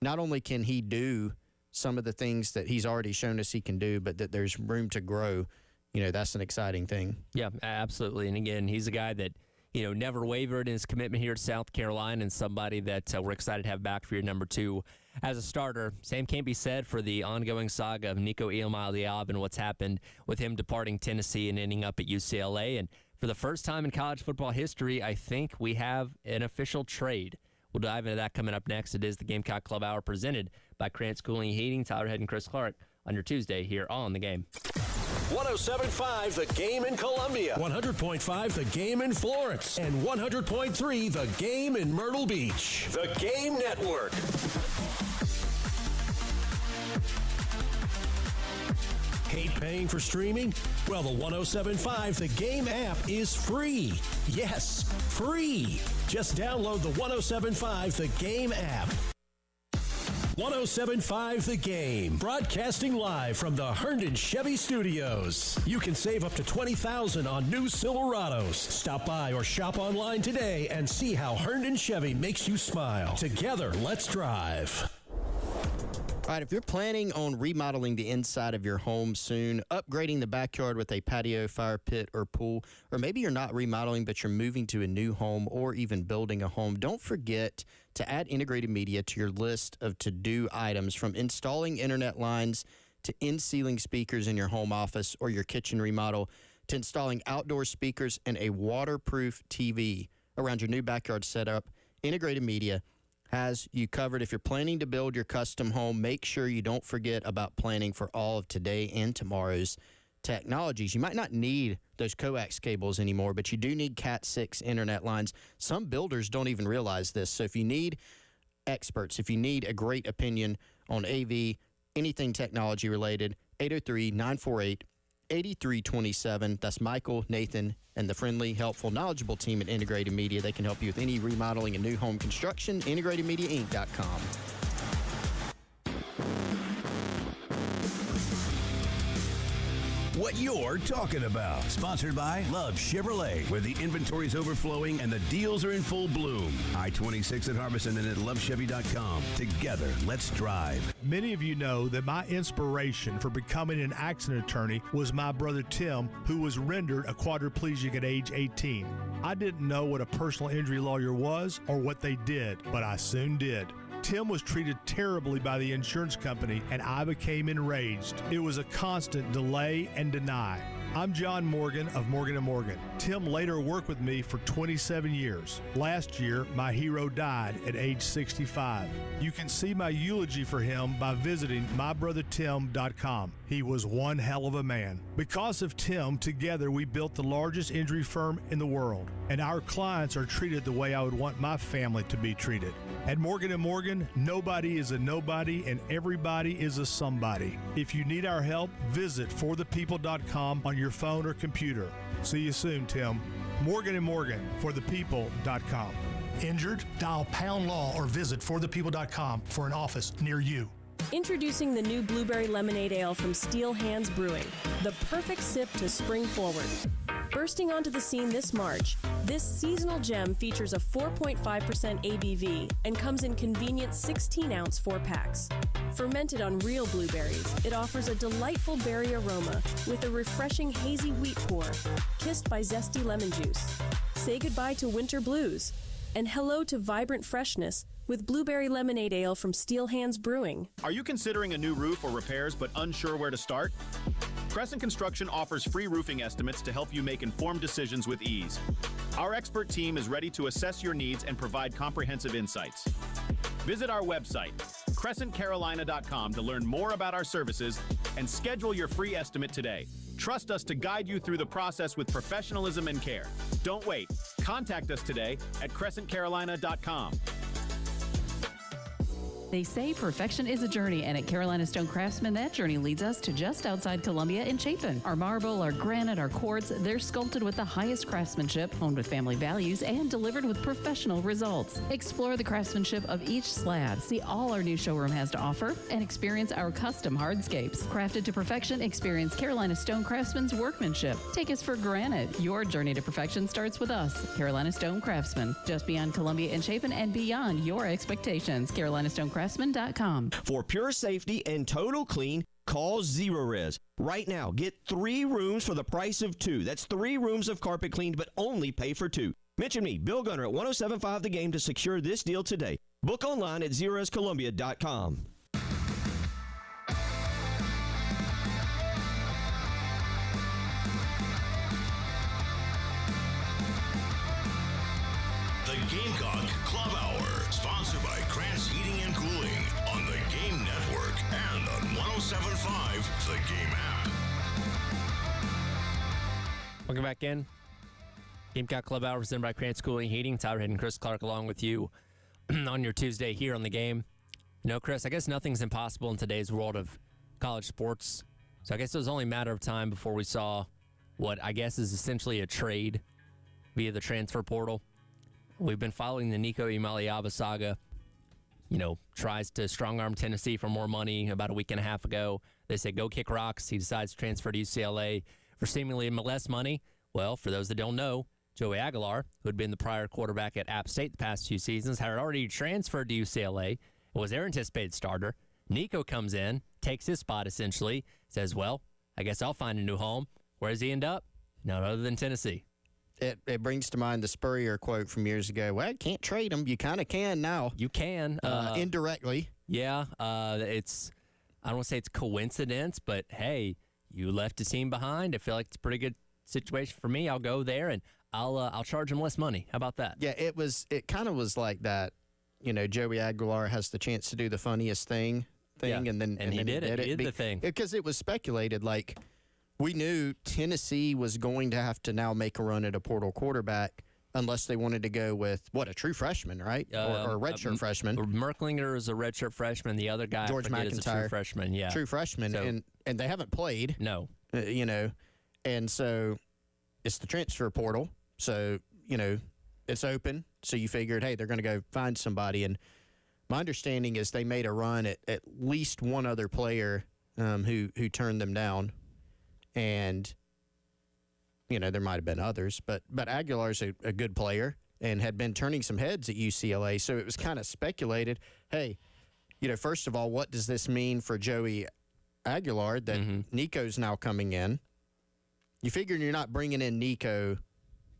not only can he do some of the things that he's already shown us he can do, but that there's room to grow, that's an exciting thing. Yeah, absolutely. And again, he's a guy that, never wavered in his commitment here to South Carolina and somebody that we're excited to have back for your #2 as a starter. Same can't be said for the ongoing saga of Nico Iamaleava and what's happened with him departing Tennessee and ending up at UCLA. And for the first time in college football history, I think we have an official trade. We'll dive into that coming up next. It is the Gamecock Club Hour presented by Krantz Cooling and Heating. Tyler Head and Chris Clark on your Tuesday here on The Game. 107.5 The Game in Columbia, 100.5 The Game in Florence, and 100.3 The Game in Myrtle Beach. The Game Network. Paying for streaming? Well, the 107.5 The Game app is free. Yes, free. Just download the 107.5 The Game app. 107.5 The Game, broadcasting live from the Herndon Chevy Studios. You can save up to $20,000 on new Silverados. Stop by or shop online today and see how Herndon Chevy makes you smile. Together, let's drive. All right, if you're planning on remodeling the inside of your home soon, upgrading the backyard with a patio, fire pit, or pool, or maybe you're not remodeling but you're moving to a new home or even building a home, don't forget to add integrated media to your list of to-do items, from installing internet lines to in-ceiling speakers in your home office or your kitchen remodel to installing outdoor speakers and a waterproof TV around your new backyard setup. Integrated Media has you covered. If you're planning to build your custom home, make sure you don't forget about planning for all of today and tomorrow's technologies. You might not need those coax cables anymore, but you do need Cat 6 internet lines. Some builders don't even realize this. So if you need experts, if you need a great opinion on AV, anything technology related, 803-948-8327. That's Michael, Nathan, and the friendly, helpful, knowledgeable team at Integrated Media. They can help you with any remodeling and new home construction. IntegratedMediaInc.com. What you're talking about. Sponsored by Love Chevrolet, where the inventory's overflowing and the deals are in full bloom. I-26 at Harbison and at lovechevy.com. Together, let's drive. Many of you know that my inspiration for becoming an accident attorney was my brother Tim, who was rendered a quadriplegic at age 18. I didn't know what a personal injury lawyer was or what they did, but I soon did. Tim was treated terribly by the insurance company, and I became enraged. It was a constant delay and deny. I'm John Morgan of Morgan & Morgan. Tim later worked with me for 27 years. Last year, my hero died at age 65. You can see my eulogy for him by visiting mybrothertim.com. He was one hell of a man. Because of Tim, together we built the largest injury firm in the world, and our clients are treated the way I would want my family to be treated. At Morgan & Morgan, nobody is a nobody and everybody is a somebody. If you need our help, visit forthepeople.com on your phone or computer. See you soon, Tim. Morgan & Morgan, forthepeople.com. Injured? Dial # law or visit forthepeople.com for an office near you. Introducing the new Blueberry Lemonade Ale from Steel Hands Brewing, the perfect sip to spring forward. Bursting onto the scene this March, this seasonal gem features a 4.5% ABV and comes in convenient 16-ounce 4-packs. Fermented on real blueberries, it offers a delightful berry aroma with a refreshing hazy wheat pour, kissed by zesty lemon juice. Say goodbye to winter blues and hello to vibrant freshness with Blueberry Lemonade Ale from Steel Hands Brewing. Are you considering a new roof or repairs but unsure where to start? Crescent Construction offers free roofing estimates to help you make informed decisions with ease. Our expert team is ready to assess your needs and provide comprehensive insights. Visit our website, crescentcarolina.com, to learn more about our services and schedule your free estimate today. Trust us to guide you through the process with professionalism and care. Don't wait. Contact us today at crescentcarolina.com. They say perfection is a journey, and at Carolina Stone Craftsman, that journey leads us to just outside Columbia in Chapin. Our marble, our granite, our quartz, they're sculpted with the highest craftsmanship, honed with family values, and delivered with professional results. Explore the craftsmanship of each slab, see all our new showroom has to offer, and experience our custom hardscapes. Crafted to perfection, experience Carolina Stone Craftsman's workmanship. Take us for granted. Your journey to perfection starts with us, Carolina Stone Craftsman, just beyond Columbia and Chapin and beyond your expectations. Carolina Stone Craftsman.com. For pure safety and total clean, call Zerorez. Right now, get 3 rooms for the price of 2. That's 3 rooms of carpet cleaned, but only pay for 2. Mention me, Bill Gunner, at 107.5 The Game to secure this deal today. Book online at ZerorezColumbia.com. The Gamecock Club Hour, sponsored by Krantz Heating and Cooling on the Game Network and on 107.5 The Game app. Welcome back in. Gamecock Club Hour presented by Krantz Cooling Heating. Tyler Head and Chris Clark along with you on your Tuesday here on the Game. You know, Chris, I guess nothing's impossible in today's world of college sports. So I guess it was only a matter of time before we saw what I guess is essentially a trade via the transfer portal. We've been following the Nico Imaliava saga. Tries to strong-arm Tennessee for more money about a week and a half ago. They said, go kick rocks. He decides to transfer to UCLA for seemingly less money. Well, for those that don't know, Joey Aguilar, who had been the prior quarterback at App State the past 2 seasons, had already transferred to UCLA, was their anticipated starter. Nico comes in, takes his spot essentially, says, well, I guess I'll find a new home. Where does he end up? None other than Tennessee. It brings to mind the Spurrier quote from years ago. Well, you can't trade him. You kind of can now. You can. Indirectly. Yeah. I don't want to say it's coincidence, but hey, you left a team behind. I feel like it's a pretty good situation for me. I'll go there and I'll charge him less money. How about that? Yeah, it kind of was like that. Joey Aguilar has the chance to do the funniest thing, yeah. and then he did it. He did the thing. Because it was speculated like, we knew Tennessee was going to have to now make a run at a portal quarterback unless they wanted to go with, a true freshman, right? Or a redshirt freshman. Merklinger is a redshirt freshman. The other guy, George McIntyre, is a true freshman. Yeah, true freshman. So, and they haven't played. No. And so it's the transfer portal. So, it's open. So you figured, hey, they're going to go find somebody. And my understanding is they made a run at least one other player who turned them down. And, there might have been others, but Aguilar's a good player and had been turning some heads at UCLA. So it was kind of speculated, hey, first of all, what does this mean for Joey Aguilar that Nico's now coming in? You figure you're not bringing in Nico,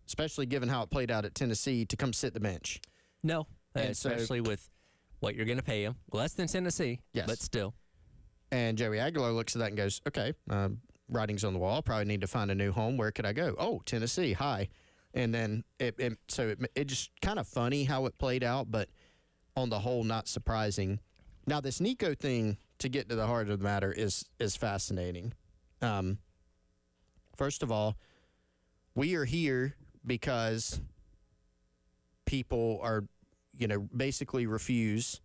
especially given how it played out at Tennessee, to come sit the bench. No, especially with what you're going to pay him. Less than Tennessee, yes, but still. And Joey Aguilar looks at that and goes, okay, writing's on the wall. Probably need to find a new home. Where could I go? Oh, Tennessee. Hi. And then it just kind of funny how it played out, but on the whole, not surprising. Now, this Nico thing, to get to the heart of the matter, is fascinating. First of all, we are here because people are, basically refuse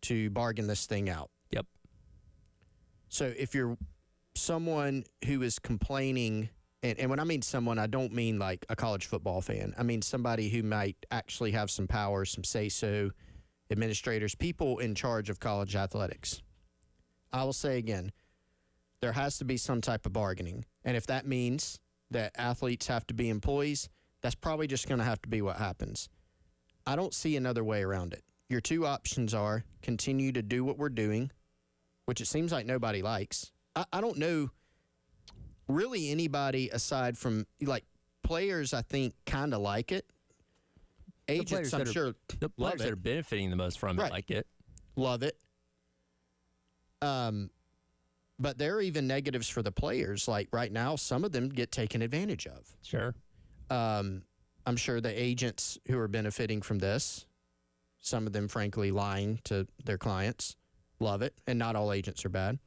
to bargain this thing out. Yep. So if you're someone who is complaining, and when I mean someone, I don't mean like a college football fan. I mean somebody who might actually have some power, some say-so, administrators, people in charge of college athletics. I will say again, there has to be some type of bargaining. And if that means that athletes have to be employees, that's probably just going to have to be what happens. I don't see another way around it. Your two options are continue to do what we're doing, which it seems like nobody likes. I don't know really anybody aside from, like, players, I think, kind of like it. Agents, I'm sure, the players that are benefiting the most from it like it. Love it. But there are even negatives for the players. Like right now, some of them get taken advantage of. Sure. I'm sure the agents who are benefiting from this, some of them, frankly, lying to their clients, love it. And not all agents are bad.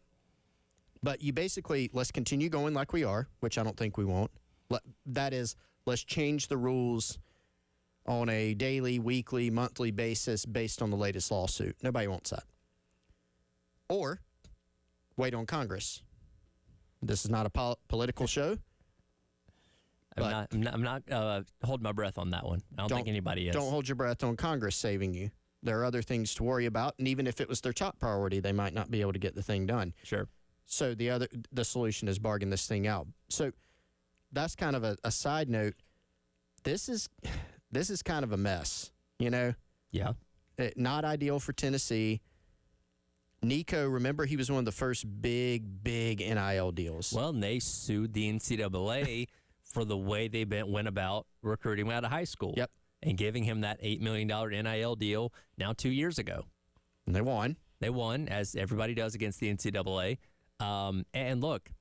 But you basically, let's continue going like we are, which I don't think we won't. That is, let's change the rules on a daily, weekly, monthly basis based on the latest lawsuit. Nobody wants that. Or wait on Congress. This is not a political show. I'm not holding my breath on that one. I don't think anybody is. Don't hold your breath on Congress saving you. There are other things to worry about, and even if it was their top priority, they might not be able to get the thing done. Sure. So the solution is bargain this thing out. So that's kind of a side note. This is kind of a mess, Yeah. Not ideal for Tennessee. Nico, remember, he was one of the first big NIL deals. Well, and they sued the NCAA for the way they went about recruiting him out of high school. Yep. And giving him that $8 million NIL deal now 2 years ago. And they won. They won, as everybody does against the NCAA. And look,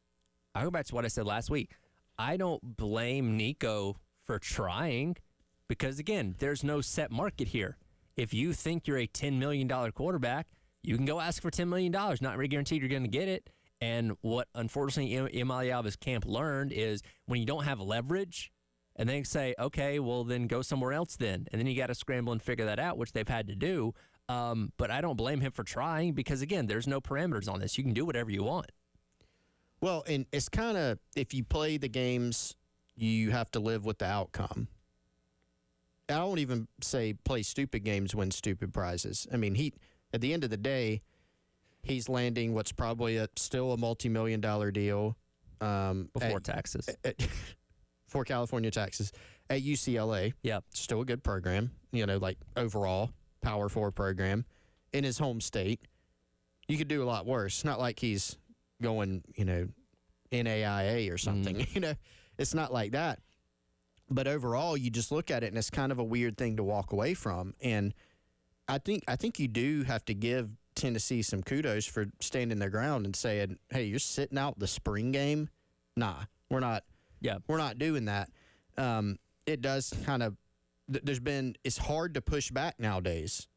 I go back to what I said last week. I don't blame Nico for trying because, again, there's no set market here. If you think you're a $10 million quarterback, you can go ask for $10 million. Not really guaranteed you're going to get it. And what, unfortunately, Imaliava's camp learned is when you don't have leverage and they say, okay, well, then go somewhere else then. And then you got to scramble and figure that out, which they've had to do. But I don't blame him for trying because, again, there's no parameters on this. You can do whatever you want. Well, and it's kind of, if you play the games, you have to live with the outcome. I don't even say play stupid games, win stupid prizes. I mean, at the end of the day, he's landing what's probably still a multi-million-dollar deal. Before taxes. For California taxes at UCLA. Yeah. Still a good program, like overall, Power 4 program in his home state. You could do a lot worse. Not like he's going, NAIA or something. It's not like that. But overall, you just look at it, and it's kind of a weird thing to walk away from. And I think you do have to give Tennessee some kudos for standing their ground and saying, hey, you're sitting out the spring game? Nah, we're not. Yeah. We're not doing that. It does kind of – it's hard to push back nowadays.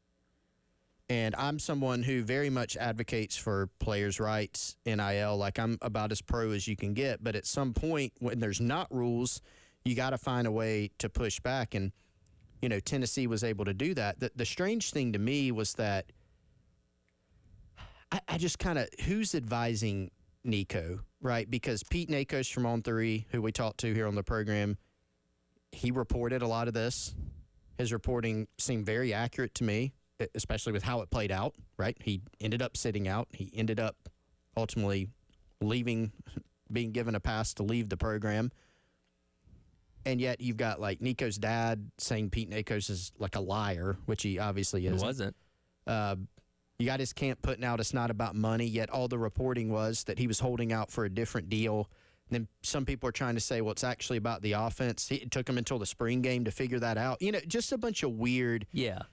And I'm someone who very much advocates for players' rights, NIL. Like, I'm about as pro as you can get. But at some point, when there's not rules, you got to find a way to push back. And, Tennessee was able to do that. The strange thing to me was that I just kind of – who's advising Nico, right? Because Pete Nakos from On3, who we talked to here on the program, he reported a lot of this. His reporting seemed very accurate to me, especially with how it played out, right? He ended up sitting out. He ended up ultimately leaving, being given a pass to leave the program. And yet you've got, like, Nico's dad saying Pete Nakos is, like, a liar, which he obviously isn't. He wasn't. You got his camp putting out it's not about money, yet all the reporting was that he was holding out for a different deal. And then some people are trying to say, well, it's actually about the offense. It took him until the spring game to figure that out. Just a bunch of weird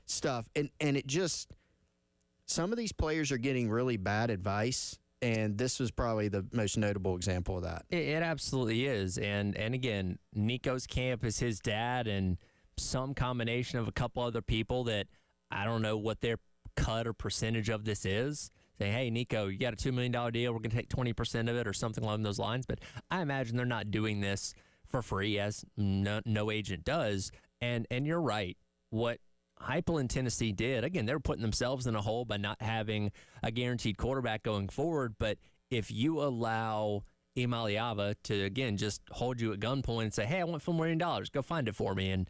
stuff. And it just – some of these players are getting really bad advice, and this was probably the most notable example of that. It absolutely is. And again, Nico's camp is his dad and some combination of a couple other people that I don't know what their cut or percentage of this is. Say, hey, Nico, you got a $2 million deal. We're going to take 20% of it or something along those lines. But I imagine they're not doing this for free, as no agent does. And you're right. What Heupel and Tennessee did, again, they were putting themselves in a hole by not having a guaranteed quarterback going forward. But if you allow Imaliava to, again, just hold you at gunpoint and say, hey, I want $4 million. Go find it for me. And,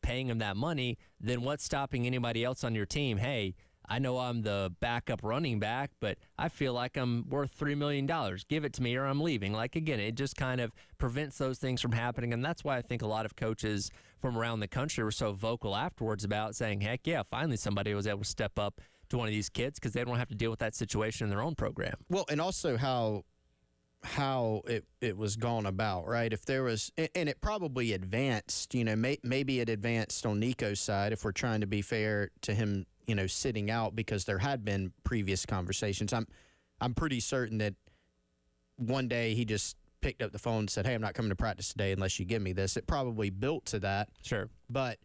paying him that money, then what's stopping anybody else on your team? Hey, I know I'm the backup running back, but I feel like I'm worth $3 million. Give it to me or I'm leaving. Like, again, it just kind of prevents those things from happening. And that's why I think a lot of coaches from around the country were so vocal afterwards about saying, heck yeah, finally somebody was able to step up to one of these kids because they don't have to deal with that situation in their own program. Well, and also how it was gone about, right? If there was, and it probably advanced, maybe it advanced on Nico's side if we're trying to be fair to him, sitting out because there had been previous conversations. I'm pretty certain that one day he just picked up the phone and said, hey, I'm not coming to practice today unless you give me this. It probably built to that. Sure. But,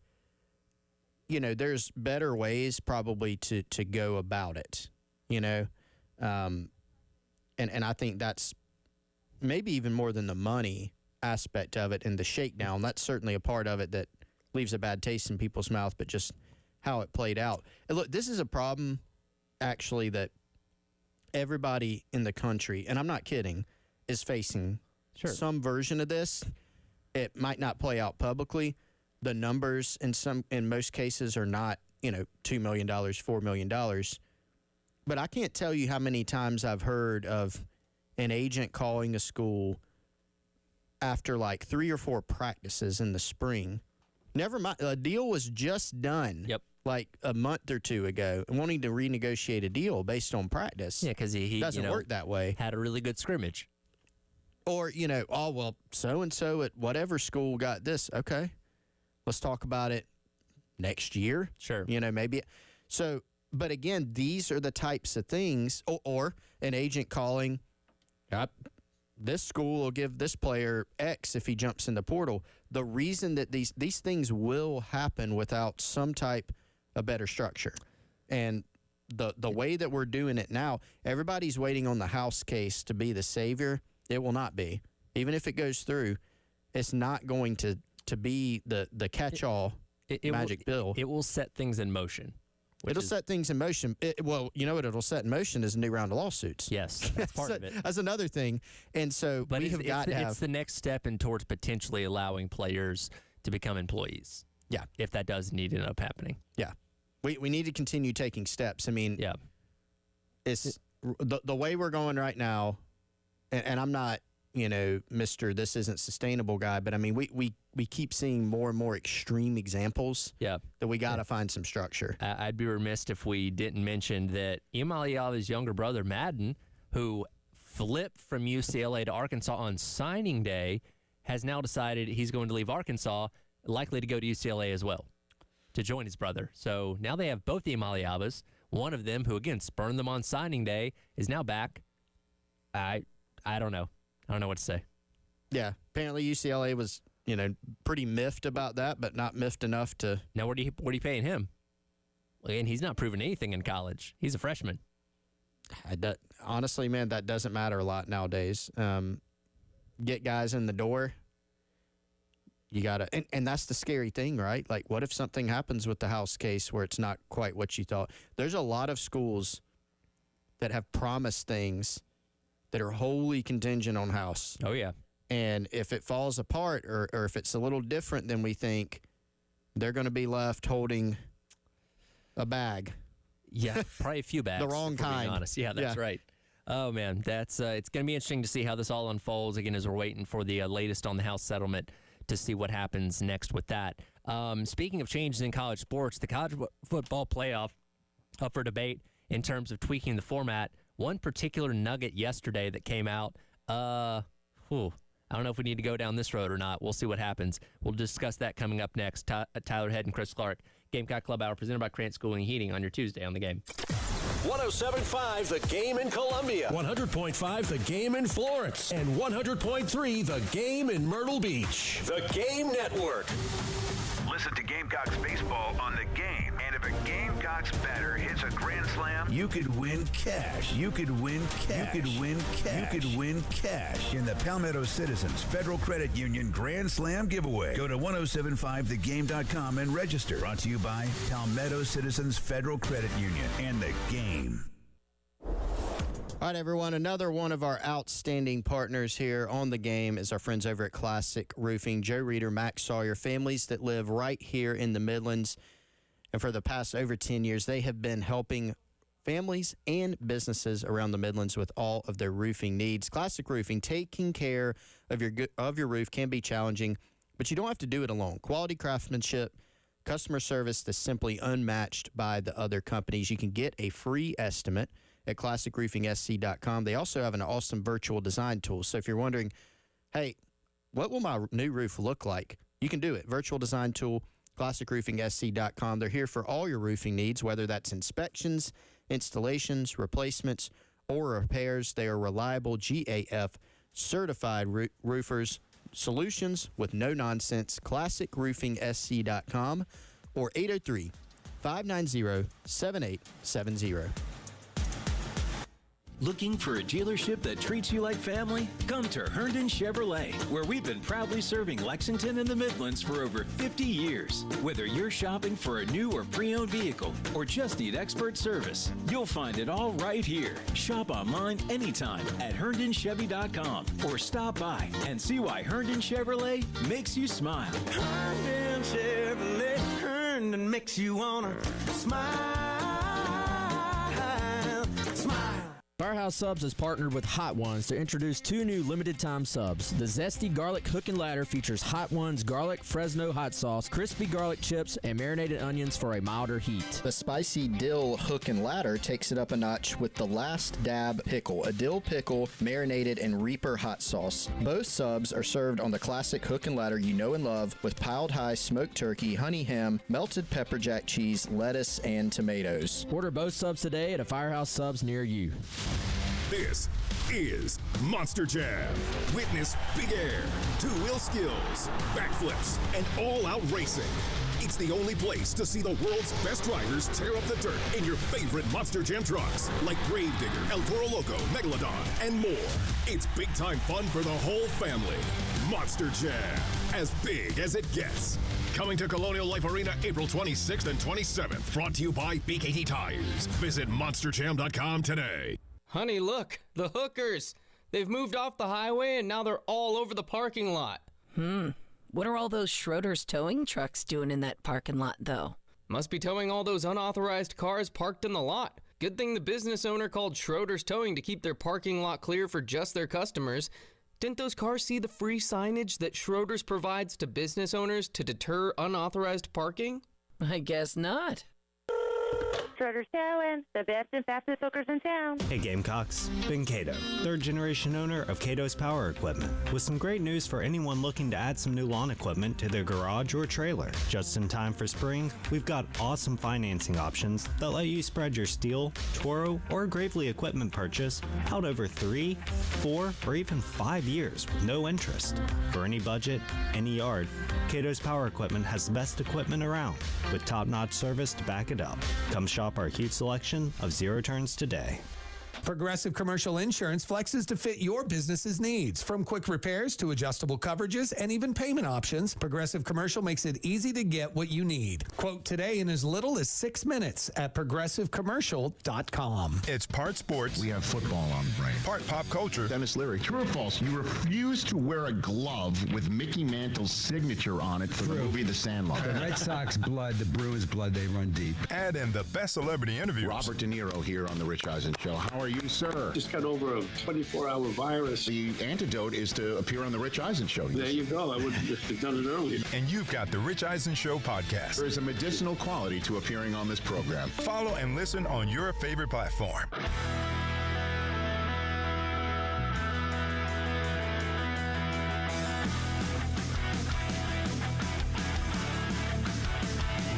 there's better ways probably to go about it, and I think that's maybe even more than the money aspect of it and the shakedown. That's certainly a part of it that leaves a bad taste in people's mouth, but just how it played out. And look, this is a problem, actually, that everybody in the country, and I'm not kidding, is facing some version of this. It might not play out publicly. The numbers in most cases are not, $2 million, $4 million. But I can't tell you how many times I've heard of an agent calling a school after like 3 or 4 practices in the spring. Never mind, a deal was just done like a month or two ago and wanting to renegotiate a deal based on practice. Yeah, because he doesn't work that way. Had a really good scrimmage. Or, oh, well, so-and-so at whatever school got this. Okay, let's talk about it next year. Sure. Maybe. So, but again, these are the types of things, or an agent calling, this school will give this player X if he jumps in the portal. The reason that these things will happen without some type of better structure. And the way that we're doing it now, everybody's waiting on the House case to be the savior. It will not be. Even if it goes through, it's not going to be the catch-all magic bill. It will set things in motion. It'll set things in motion. Well, you know what it'll set in motion is a new round of lawsuits. Yes, that's part of it. That's another thing. And so but we have got to have... It's the next step in towards potentially allowing players to become employees. Yeah. If that does need to end up happening. Yeah. We need to continue taking steps. I mean, yeah. It's the way we're going right now, and I'm not, Mr. This isn't sustainable guy, but I mean, we keep seeing more and more extreme examples that we got to find some structure. I'd be remiss if we didn't mention that Imaliava's younger brother, Madden, who flipped from UCLA to Arkansas on signing day, has now decided he's going to leave Arkansas, likely to go to UCLA as well, to join his brother. So now they have both the Imaliavas. One of them, who again spurned them on signing day, is now back. I don't know. I don't know what to say. Yeah, apparently UCLA was, pretty miffed about that, but not miffed enough to. Now, what are you paying him? And he's not proven anything in college. He's a freshman. Honestly, man, that doesn't matter a lot nowadays. Get guys in the door. You got to, and that's the scary thing, right? Like, what if something happens with the House case where it's not quite what you thought? There's a lot of schools that have promised things that are wholly contingent on House. Oh, yeah. And if it falls apart or if it's a little different than we think, they're going to be left holding a bag. Yeah, probably a few bags. The wrong kind. Being honest. Yeah, that's right. Oh, man, that's it's going to be interesting to see how this all unfolds, again, as we're waiting for the latest on the House settlement to see what happens next with that. Speaking of changes in college sports, the college football playoff up for debate in terms of tweaking the format. One particular nugget yesterday that came out, I don't know if we need to go down this road or not. We'll see what happens. We'll discuss that coming up next. Tyler Head and Chris Clark, Gamecock Club Hour, presented by Krantz Schooling and Heating on your Tuesday on The Game. 107.5 The Game in Columbia, 100.5 The Game in Florence, and 100.3 The Game in Myrtle Beach. The Game Network. Listen to Gamecocks baseball on The Game. And if a Gamecocks batter hits a grand slam, you could win cash. You could win cash. You could win cash. You could win cash in the Palmetto Citizens Federal Credit Union Grand Slam giveaway. Go to 1075thegame.com and register. Brought to you by Palmetto Citizens Federal Credit Union and The Game. All right, everyone. Another one of our outstanding partners here on The Game is our friends over at Classic Roofing. Joe Reeder, Max Sawyer, families that live right here in the Midlands. And for the past over 10 years, they have been helping families and businesses around the Midlands with all of their roofing needs. Classic Roofing, taking care of your roof can be challenging, but you don't have to do it alone. Quality craftsmanship, customer service that's simply unmatched by the other companies. You can get a free estimate at classicroofingsc.com. They also have an awesome virtual design tool. So if you're wondering, hey, what will my new roof look like? You can do it. Virtual design tool, classicroofingsc.com. They're here for all your roofing needs, whether that's inspections, installations, replacements, or repairs. They are reliable GAF certified roofers. Solutions with no nonsense. classicroofingsc.com or 803-590-7870. Looking for a dealership that treats you like family? Come to Herndon Chevrolet, where we've been proudly serving Lexington and the Midlands for over 50 years. Whether you're shopping for a new or pre-owned vehicle or just need expert service, you'll find it all right here. Shop online anytime at HerndonChevy.com or stop by and see why Herndon Chevrolet makes you smile. Herndon Chevrolet, Herndon makes you wanna smile. Firehouse Subs has partnered with Hot Ones to introduce two new limited-time subs. The Zesty Garlic Hook and Ladder features Hot Ones garlic Fresno hot sauce, crispy garlic chips, and marinated onions for a milder heat. The Spicy Dill Hook and Ladder takes it up a notch with the Last Dab Pickle, a dill pickle marinated in Reaper hot sauce. Both subs are served on the classic Hook and Ladder you know and love with piled high smoked turkey, honey ham, melted pepper jack cheese, lettuce, and tomatoes. Order both subs today at a Firehouse Subs near you. This is Monster Jam. Witness big air, two-wheel skills, backflips, and all-out racing. It's the only place to see the world's best drivers tear up the dirt in your favorite Monster Jam trucks, like Gravedigger, El Toro Loco, Megalodon, and more. It's big-time fun for the whole family. Monster Jam, as big as it gets. Coming to Colonial Life Arena April 26th and 27th. Brought to you by BKT Tires. Visit monsterjam.com today. Honey, look, the hookers. They've moved off the highway and now they're all over the parking lot. What are all those Schroeder's towing trucks doing in that parking lot, though? Must be towing all those unauthorized cars parked in the lot. Good thing the business owner called Schroeder's Towing to keep their parking lot clear for just their customers. Didn't those cars see the free signage that Schroeder's provides to business owners to deter unauthorized parking? I guess not. Schroeder's Towing, the best and fastest hookers in town. Hey Gamecocks, Ben Cato, third generation owner of Cato's Power Equipment, with some great news for anyone looking to add some new lawn equipment to their garage or trailer. Just in time for spring, we've got awesome financing options that let you spread your steel, Toro, or Gravely equipment purchase out over 3, 4, or even 5 years with no interest. For any budget, any yard, Cato's Power Equipment has the best equipment around, with top-notch service to back it up. Come shop our huge selection of zero turns today. Progressive Commercial Insurance flexes to fit your business's needs. From quick repairs to adjustable coverages and even payment options, Progressive Commercial makes it easy to get what you need. Quote today in as little as 6 minutes at progressivecommercial.com. It's part sports. We have football on the brain. Part pop culture. Dennis Leary. True or false? You refuse to wear a glove with Mickey Mantle's signature on it for the movie The Sandlot. The Red Sox blood, the Brewers blood, they run deep. And in the best celebrity interviews. Robert De Niro here on The Rich Eisen Show. How are you, sir? Just got over a 24-hour virus. The antidote is to appear on The Rich Eisen Show. There you go. I would have done it earlier. And you've got The Rich Eisen Show podcast. There is a medicinal quality to appearing on this program. Follow and listen on your favorite platform.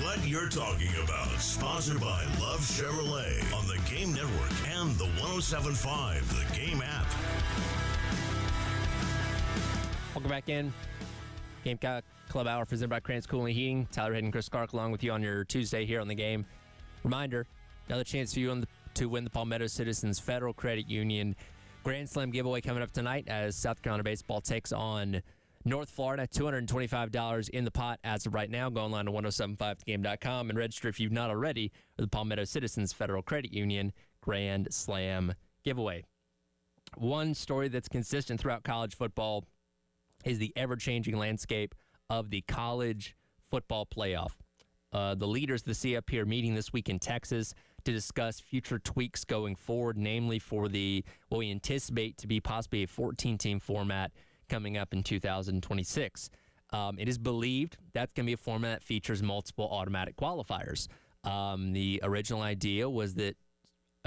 What You're Talking About, sponsored by Love Chevrolet on the Game Network and the 107.5 The Game app. Welcome back in. Gamecock Club Hour presented by Krantz Cooling Heating. Tyler Head and Chris Clark along with you on your Tuesday here on the Game. Reminder, another chance for you to win the Palmetto Citizens Federal Credit Union Grand Slam giveaway coming up tonight as South Carolina baseball takes on North Florida. $225 in the pot as of right now. Go online to 1075thegame.com and register if you've not already for the Palmetto Citizens Federal Credit Union Grand Slam giveaway. One story that's consistent throughout college football is the ever-changing landscape of the college football playoff. The leaders of the CFP are meeting this week in Texas to discuss future tweaks going forward, namely for what we anticipate to be possibly a 14-team format coming up in 2026. It is believed that's going to be a format that features multiple automatic qualifiers. The original idea was that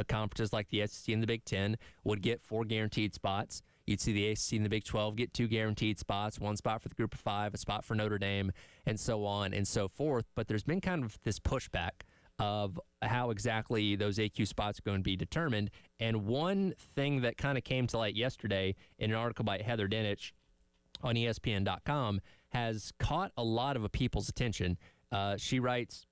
conferences like the SEC and the Big Ten would get 4 guaranteed spots. You'd see the ACC and the Big 12 get 2 guaranteed spots, 1 spot for the Group of 5, a spot for Notre Dame, and so on and so forth. But there's been kind of this pushback of how exactly those AQ spots are going to be determined. And one thing that kind of came to light yesterday in an article by Heather Dinich on ESPN.com has caught a lot of people's attention. She writes,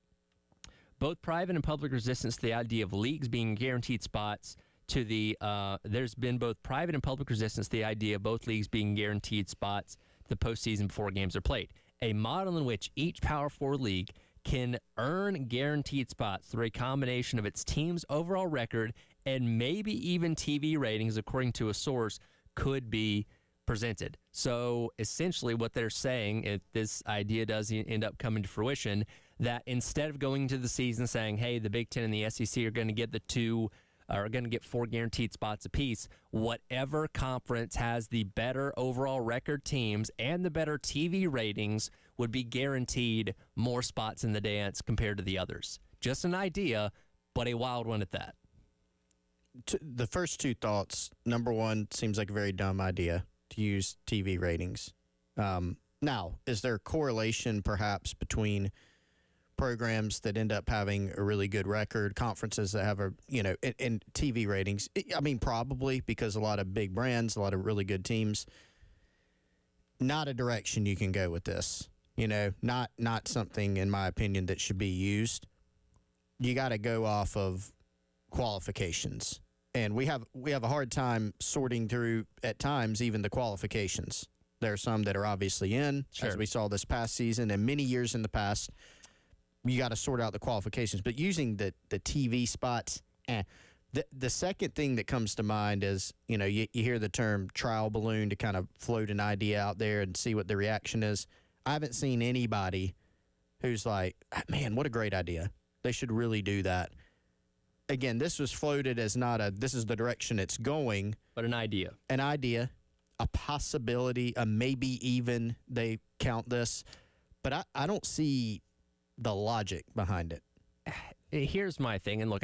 both private and public resistance to the idea of leagues being guaranteed spots there's been both private and public resistance to the idea of both leagues being guaranteed spots the postseason before games are played. A model in which each Power 4 league can earn guaranteed spots through a combination of its team's overall record and maybe even TV ratings, according to a source, could be presented. So essentially what they're saying, if this idea does end up coming to fruition, that instead of going into the season saying, hey, the Big Ten and the SEC are going to get 4 guaranteed spots apiece, whatever conference has the better overall record teams and the better TV ratings would be guaranteed more spots in the dance compared to the others. Just an idea, but a wild one at that. The first two thoughts, number one, seems like a very dumb idea to use TV ratings. Now, is there a correlation perhaps between programs that end up having a really good record, conferences that have and TV ratings? I mean, probably, because a lot of big brands, a lot of really good teams. Not a direction you can go with this. Not something, in my opinion, that should be used. You got to go off of qualifications, and we have a hard time sorting through at times even the qualifications. There are some that are obviously in, as we saw this past season and many years in the past. You got to sort out the qualifications. But using the TV spots, The second thing that comes to mind is, you hear the term trial balloon to kind of float an idea out there and see what the reaction is. I haven't seen anybody who's like, man, what a great idea. They should really do that. Again, this was floated as not this is the direction it's going. But an idea. An idea, a possibility, a maybe even they count this. But I don't see the logic behind it. Here's my thing, and look,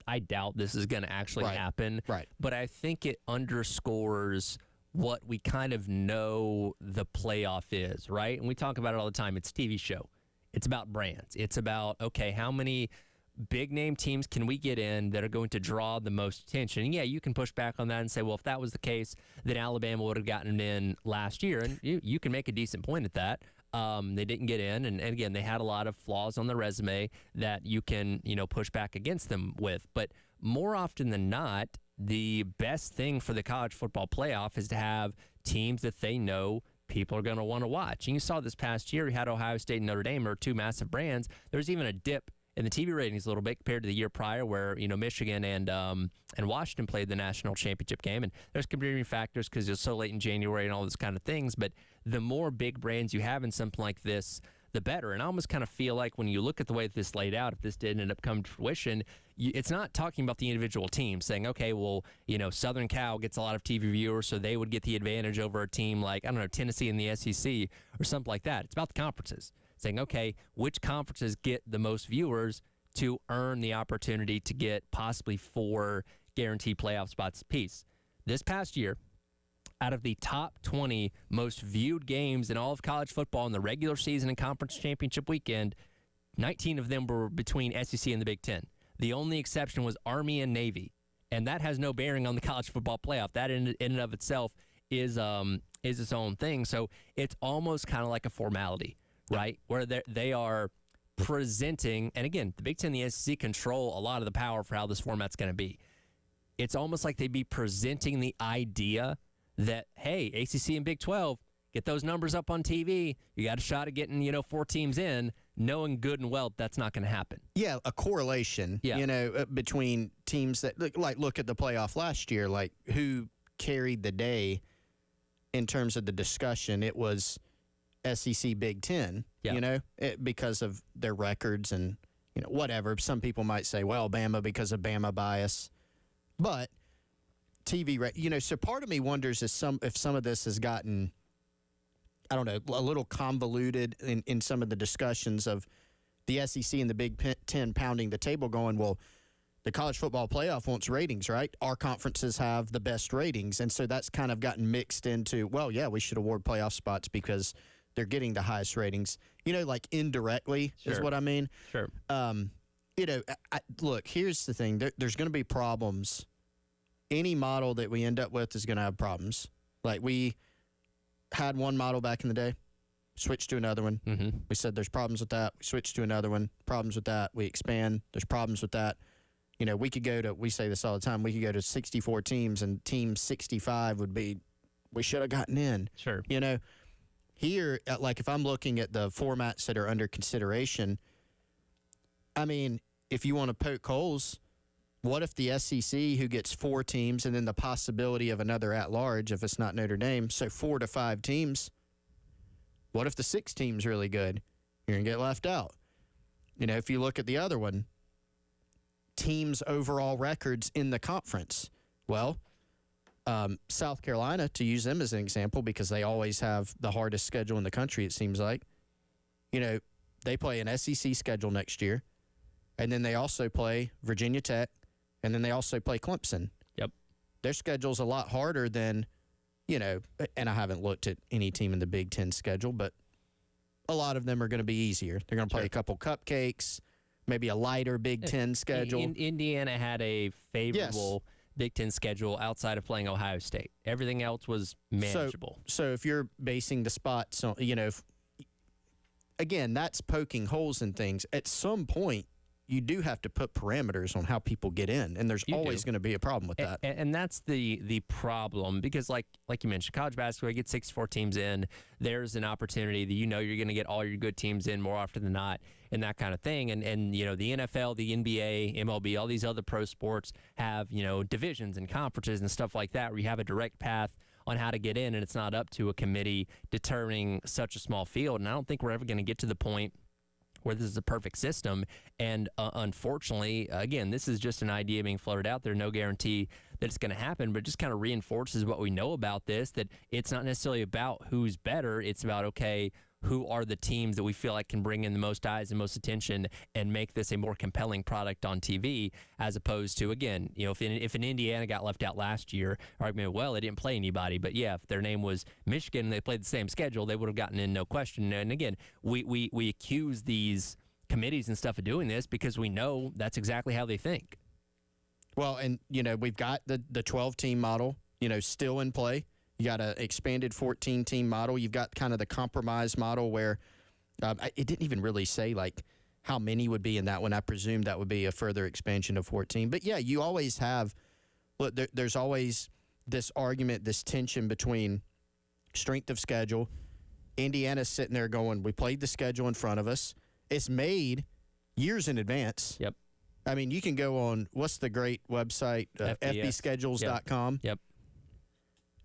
I doubt this is going to actually happen. Right. But I think it underscores what we kind of know the playoff is, right? And we talk about it all the time. It's a TV show. It's about brands. It's about, okay, how many big-name teams can we get in that are going to draw the most attention? And, yeah, you can push back on that and say, well, if that was the case, then Alabama would have gotten in last year. And you can make a decent point at that. They didn't get in, and again, they had a lot of flaws on the resume that you can, push back against them with. But more often than not, the best thing for the college football playoff is to have teams that they know people are going to want to watch. And you saw this past year, we had Ohio State and Notre Dame are two massive brands. There's even a dip in the TV ratings a little bit compared to the year prior where, Michigan and Washington played the national championship game. And there's contributing factors because it's so late in January and all those kind of things. But the more big brands you have in something like this, the better. And I almost kind of feel like when you look at the way that this laid out, if this did end up coming to fruition, it's not talking about the individual teams saying, okay, well, Southern Cal gets a lot of TV viewers, so they would get the advantage over a team like, Tennessee in the SEC or something like that. It's about the conferences. Saying, okay, which conferences get the most viewers to earn the opportunity to get possibly 4 guaranteed playoff spots apiece. This past year, out of the top 20 most viewed games in all of college football in the regular season and conference championship weekend, 19 of them were between SEC and the Big Ten. The only exception was Army and Navy, and that has no bearing on the college football playoff. That in and of itself is its own thing. So it's almost kind of like a formality. Right, where they are presenting, and again, the Big Ten and the SEC control a lot of the power for how this format's going to be. It's almost like they'd be presenting the idea that, hey, ACC and Big 12, get those numbers up on TV. You got a shot at getting, 4 teams in, knowing good and well that's not going to happen. Yeah, a correlation, between teams that, look at the playoff last year, like who carried the day in terms of the discussion. It was SEC Big Ten, because of their records and, whatever. Some people might say, well, Bama because of Bama bias. But TV, so part of me wonders if some of this has gotten, I don't know, a little convoluted in some of the discussions of the SEC and the Big Ten pounding the table going, well, the college football playoff wants ratings, right? Our conferences have the best ratings. And so that's kind of gotten mixed into, well, yeah, we should award playoff spots because they're getting the highest ratings, like indirectly is what I mean. Sure. Look, here's the thing. There's going to be problems. Any model that we end up with is going to have problems. Like we had one model back in the day, switched to another one. Mm-hmm. We said there's problems with that. We switched to another one. Problems with that. We expand. There's problems with that. We could go to, we say this all the time, we could go to 64 teams and team 65 would be, we should have gotten in. Sure. Here, like if I'm looking at the formats that are under consideration, I mean, if you want to poke holes, what if the SEC, who gets 4 teams, and then the possibility of another at-large if it's not Notre Dame, so 4 to 5 teams, what if the 6 team's really good? You're going to get left out. If you look at the other one, teams' overall records in the conference, well, South Carolina, to use them as an example, because they always have the hardest schedule in the country, it seems like. They play an SEC schedule next year, and then they also play Virginia Tech, and then they also play Clemson. Yep. Their schedule's a lot harder than, and I haven't looked at any team in the Big Ten schedule, but a lot of them are going to be easier. They're going to play a couple cupcakes, maybe a lighter Big Ten schedule. Indiana had a favorable Big Ten schedule outside of playing Ohio State. Everything else was manageable. So if you're basing the spots on, again, that's poking holes in things. At some point, you do have to put parameters on how people get in, and there's always going to be a problem with that. And that's the problem, because like you mentioned, college basketball, you get 64 teams in. There's an opportunity that you're going to get all your good teams in more often than not, and that kind of thing. And the NFL, the NBA, MLB, all these other pro sports have divisions and conferences and stuff like that, where you have a direct path on how to get in, and it's not up to a committee determining such a small field. And I don't think we're ever going to get to the point where this is a perfect system. And unfortunately, again, this is just an idea being floated out there. No guarantee that it's going to happen, but it just kind of reinforces what we know about this, that it's not necessarily about who's better. It's about, okay, who are the teams that we feel like can bring in the most eyes and most attention and make this a more compelling product on TV, as opposed to, again, if an Indiana got left out last year, argument, well, they didn't play anybody. But yeah, if their name was Michigan and they played the same schedule, they would have gotten in, no question. And again, we accuse these committees and stuff of doing this because we know that's exactly how they think. Well, and, we've got the 12-team model, still in play. You got an expanded 14-team model. You've got kind of the compromise model where it didn't even really say, like, how many would be in that one. I presume that would be a further expansion of 14. But, yeah, you always have – there's always this argument, this tension between strength of schedule. Indiana's sitting there going, we played the schedule in front of us. It's made years in advance. Yep. I mean, you can go on – what's the great website? FBschedules.com. Yep.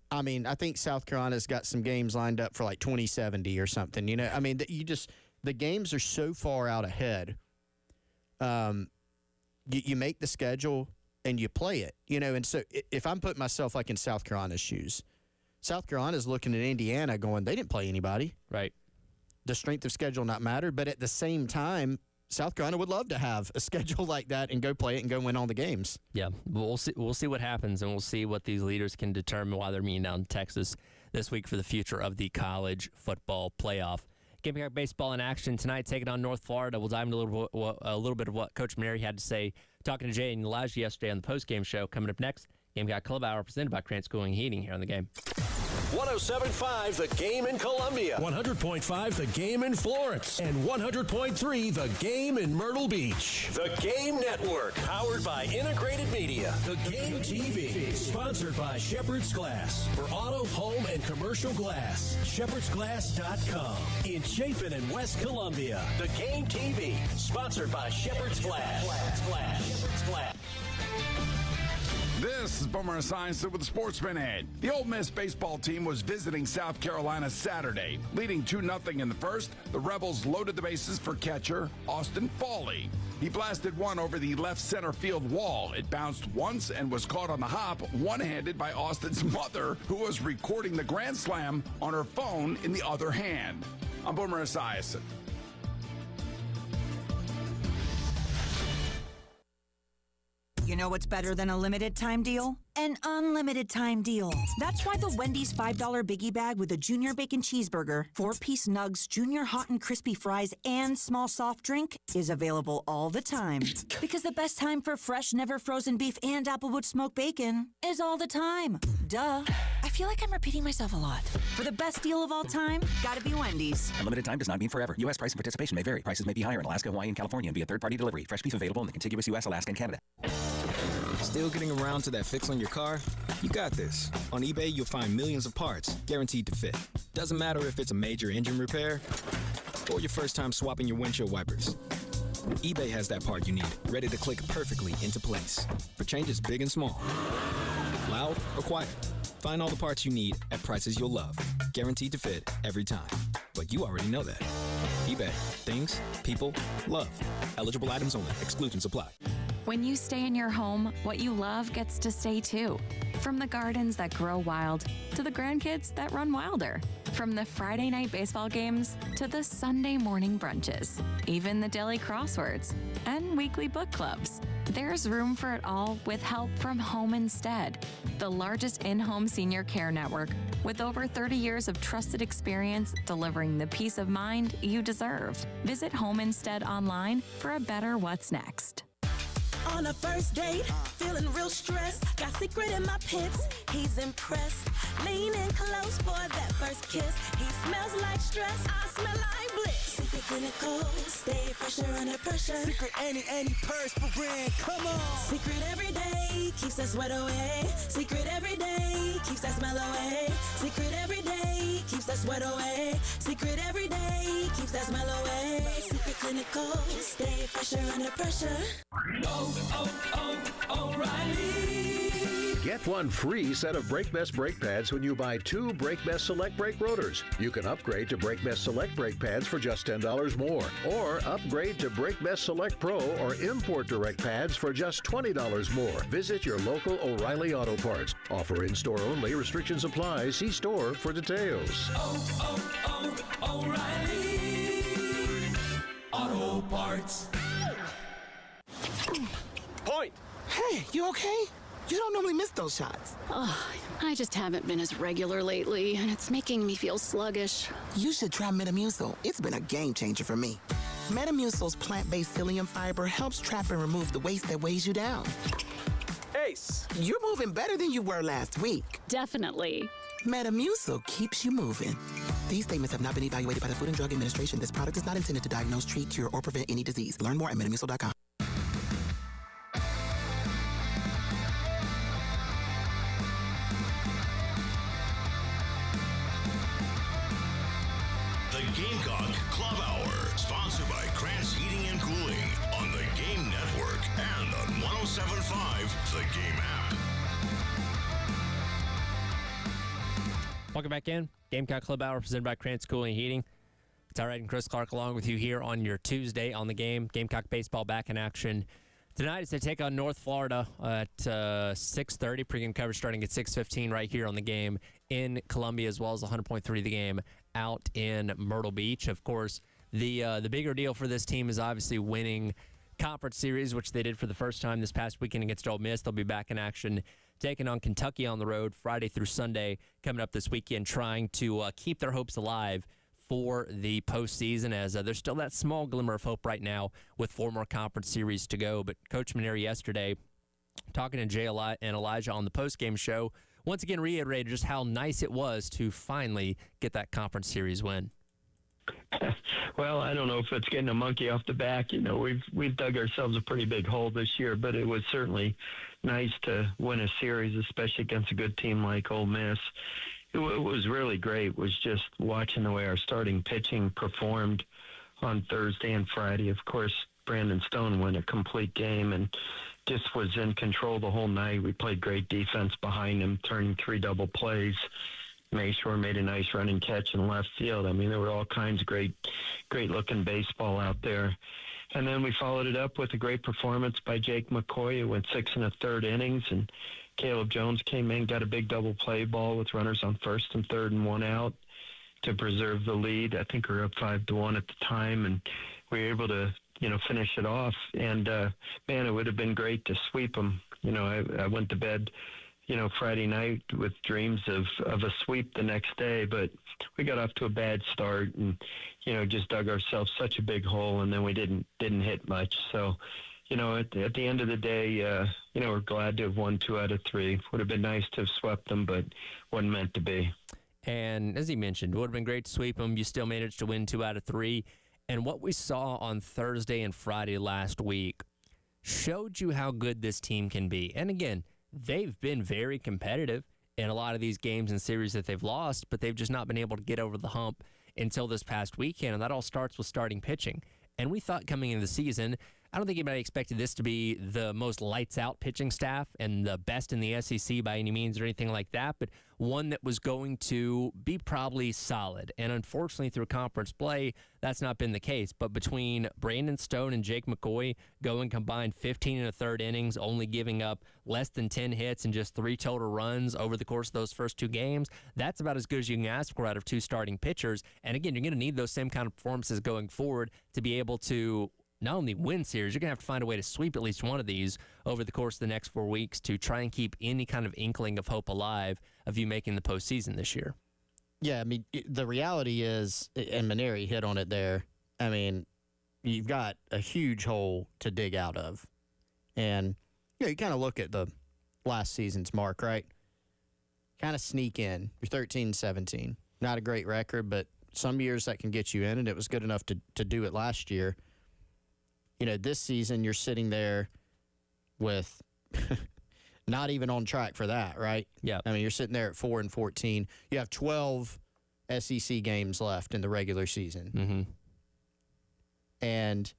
I mean, I think South Carolina's got some games lined up for like 2070 or something. I mean, the games are so far out ahead. You make the schedule and you play it, and so if I'm putting myself like in South Carolina's shoes, South Carolina's looking at Indiana going, they didn't play anybody. Right. The strength of schedule not matter, but at the same time, South Carolina would love to have a schedule like that and go play it and go win all the games. Yeah, we'll see what happens, and we'll see what these leaders can determine while they're meeting down in Texas this week for the future of the college football playoff. Gamecock baseball in action tonight, taking on North Florida. We'll dive into a little bit of what Coach Mary had to say, talking to Jay and Elijah yesterday on the postgame show. Coming up next, Gamecock Club Hour presented by Krantz Cooling and Heating here on the Game. 107.5 The Game in Columbia, 100.5 The Game in Florence, and 100.3 The Game in Myrtle Beach. The Game Network, powered by Integrated Media. The Game TV, sponsored by Shepherd's Glass. For auto, home, and commercial glass, shepherdsglass.com. In Chapin and West Columbia, The Game TV, sponsored by Shepherd's Glass. Shepherd's Glass. This is Boomer Esiason with the Sportsman Head. The Ole Miss baseball team was visiting South Carolina Saturday. Leading 2-0 in the first, the Rebels loaded the bases for catcher Austin Fawley. He blasted one over the left center field wall. It bounced once and was caught on the hop, one-handed by Austin's mother, who was recording the grand slam on her phone in the other hand. I'm Boomer Esiason. You know what's better than a limited time deal? An unlimited time deal. That's why the Wendy's $5 Biggie Bag with a Junior Bacon Cheeseburger, 4-piece nugs, Junior Hot and Crispy Fries, and small soft drink is available all the time. Because the best time for fresh, never frozen beef and Applewood smoked bacon is all the time. Duh. I feel like I'm repeating myself a lot. For the best deal of all time, gotta be Wendy's. Unlimited time does not mean forever. U.S. price and participation may vary. Prices may be higher in Alaska, Hawaii, and California and via third-party delivery. Fresh beef available in the contiguous U.S., Alaska, and Canada. Still getting around to that fix on your car? You got this. On eBay, you'll find millions of parts guaranteed to fit. Doesn't matter if it's a major engine repair or your first time swapping your windshield wipers. eBay has that part you need, ready to click perfectly into place for changes big and small. Loud or quiet. Find all the parts you need at prices you'll love. Guaranteed to fit every time. But you already know that. eBay. Things, people, love. Eligible items only. Exclusions apply. When you stay in your home, what you love gets to stay too. From the gardens that grow wild to the grandkids that run wilder. From the Friday night baseball games to the Sunday morning brunches. Even the daily crosswords and weekly book clubs. There's room for it all with help from Home Instead, the largest in-home senior care network with over 30 years of trusted experience delivering the peace of mind you deserve. Visit Home Instead online for a better what's next. On a first date, feeling real stressed. Got secret in my pits, he's impressed. Leaning close for that first kiss. He smells like stress, I smell like bliss. Secret clinical, stay fresher under pressure. Secret antiperspirant, come on. Secret every day, keeps that sweat away. Secret every day, keeps that smell away. Secret every day, keeps that sweat away. Secret every day, keeps that smell away. Secret clinical, stay fresher under pressure. O'Reilly. Get one free set of BrakeBest brake pads when you buy 2 BrakeBest Select brake rotors. You can upgrade to BrakeBest Select brake pads for just $10 more. Or upgrade to BrakeBest Select Pro or import direct pads for just $20 more. Visit your local O'Reilly Auto Parts. Offer in-store only. Restrictions apply. See store for details. O'Reilly Auto Parts. Point. Hey, you okay? You don't normally miss those shots. Oh, I just haven't been as regular lately, and it's making me feel sluggish. You should try Metamucil. It's been a game changer for me. Metamucil's plant-based psyllium fiber helps trap and remove the waste that weighs you down. Ace. You're moving better than you were last week. Definitely. Metamucil keeps you moving. These statements have not been evaluated by the Food and Drug Administration. This product is not intended to diagnose, treat, cure, or prevent any disease. Learn more at metamucil.com. The Gamecock Club Hour, sponsored by Krantz Heating and Cooling on the Game Network and on 107.5 The Game app. Welcome back in. Gamecock Club Hour presented by Krantz Cooling and Heating. It's all right, and Chris Clark along with you here on your Tuesday on the Game. Gamecock baseball back in action tonight as they take on North Florida at 6:30. Pregame coverage starting at 6:15 right here on the Game in Columbia, as well as 100.3 The Game out in Myrtle Beach. Of course, the bigger deal for this team is obviously winning conference series, which they did for the first time this past weekend against Ole Miss. They'll be back in action taking on Kentucky on the road Friday through Sunday coming up this weekend, trying to keep their hopes alive for the postseason, as there's still that small glimmer of hope right now with 4 more conference series to go. But Coach Maneri yesterday, talking to Jay and Elijah on the postgame show, once again reiterated just how nice it was to finally get that conference series win. Well, I don't know if it's getting a monkey off the back. You know, we've dug ourselves a pretty big hole this year, but it was certainly nice to win a series, especially against a good team like Ole Miss. It was really great, was just watching the way our starting pitching performed on Thursday and Friday. Of course, Brandon Stone went a complete game and just was in control the whole night. We played great defense behind him, turning 3 double plays. Mayshore made a nice running catch in left field. I mean, there were all kinds of great-looking baseball out there. And then we followed it up with a great performance by Jake McCoy, who went 6 1/3 innings, and Caleb Jones came in, got a big double play ball with runners on first and third and 1 out to preserve the lead. I think we were up 5-1 at the time, and we were able to, finish it off. And, man, it would have been great to sweep them. I went to bed, Friday night with dreams of a sweep the next day, but we got off to a bad start and, just dug ourselves such a big hole, and then we didn't hit much. So, at the end of the day, we're glad to have won 2 out of 3. Would have been nice to have swept them, but wasn't meant to be. And as he mentioned, it would have been great to sweep them. You still managed to win 2 out of 3. And what we saw on Thursday and Friday last week showed you how good this team can be. And again, they've been very competitive in a lot of these games and series that they've lost, but they've just not been able to get over the hump until this past weekend. And that all starts with starting pitching. And we thought coming into the season, I don't think anybody expected this to be the most lights-out pitching staff and the best in the SEC by any means or anything like that, but one that was going to be probably solid. And unfortunately, through conference play, that's not been the case. But between Brandon Stone and Jake McCoy going combined 15 1/3 innings, only giving up less than 10 hits and just 3 total runs over the course of those first 2 games, that's about as good as you can ask for out of 2 starting pitchers. And again, you're going to need those same kind of performances going forward to be able to not only win series, you're going to have to find a way to sweep at least one of these over the course of the next 4 weeks to try and keep any kind of inkling of hope alive of you making the postseason this year. Yeah, I mean, the reality is, and Maneri hit on it there, I mean, you've got a huge hole to dig out of. And, you kind of look at the last season's mark, right? kind of sneak in. You're 13-17. Not a great record, but some years that can get you in, and it was good enough to do it last year. This season you're sitting there with not even on track for that, right? Yeah. I mean, you're sitting there at 4-14. You have 12 SEC games left in the regular season. Mm-hmm. And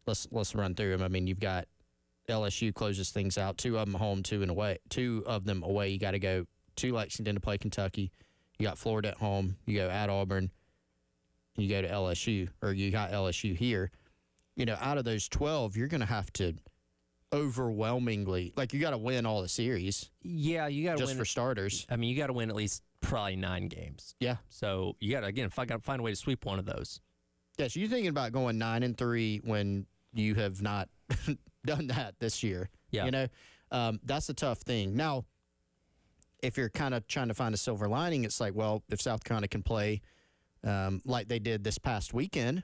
let's run through them. I mean, you've got LSU closes things out. 2 of them home, 2 away. 2 of them away. You got to go to Lexington to play Kentucky. You got Florida at home. You go at Auburn. You go to LSU, or you got LSU here. Out of those 12, you're going to have to overwhelmingly, you got to win all the series. Yeah, you got to win. Just for starters. I mean, you got to win at least probably 9 games. Yeah. So you got to, again, find a way to sweep one of those. Yeah, so you're thinking about going 9-3 when you have not done that this year. Yeah. That's a tough thing. Now, if you're kind of trying to find a silver lining, it's like, well, if South Carolina can play like they did this past weekend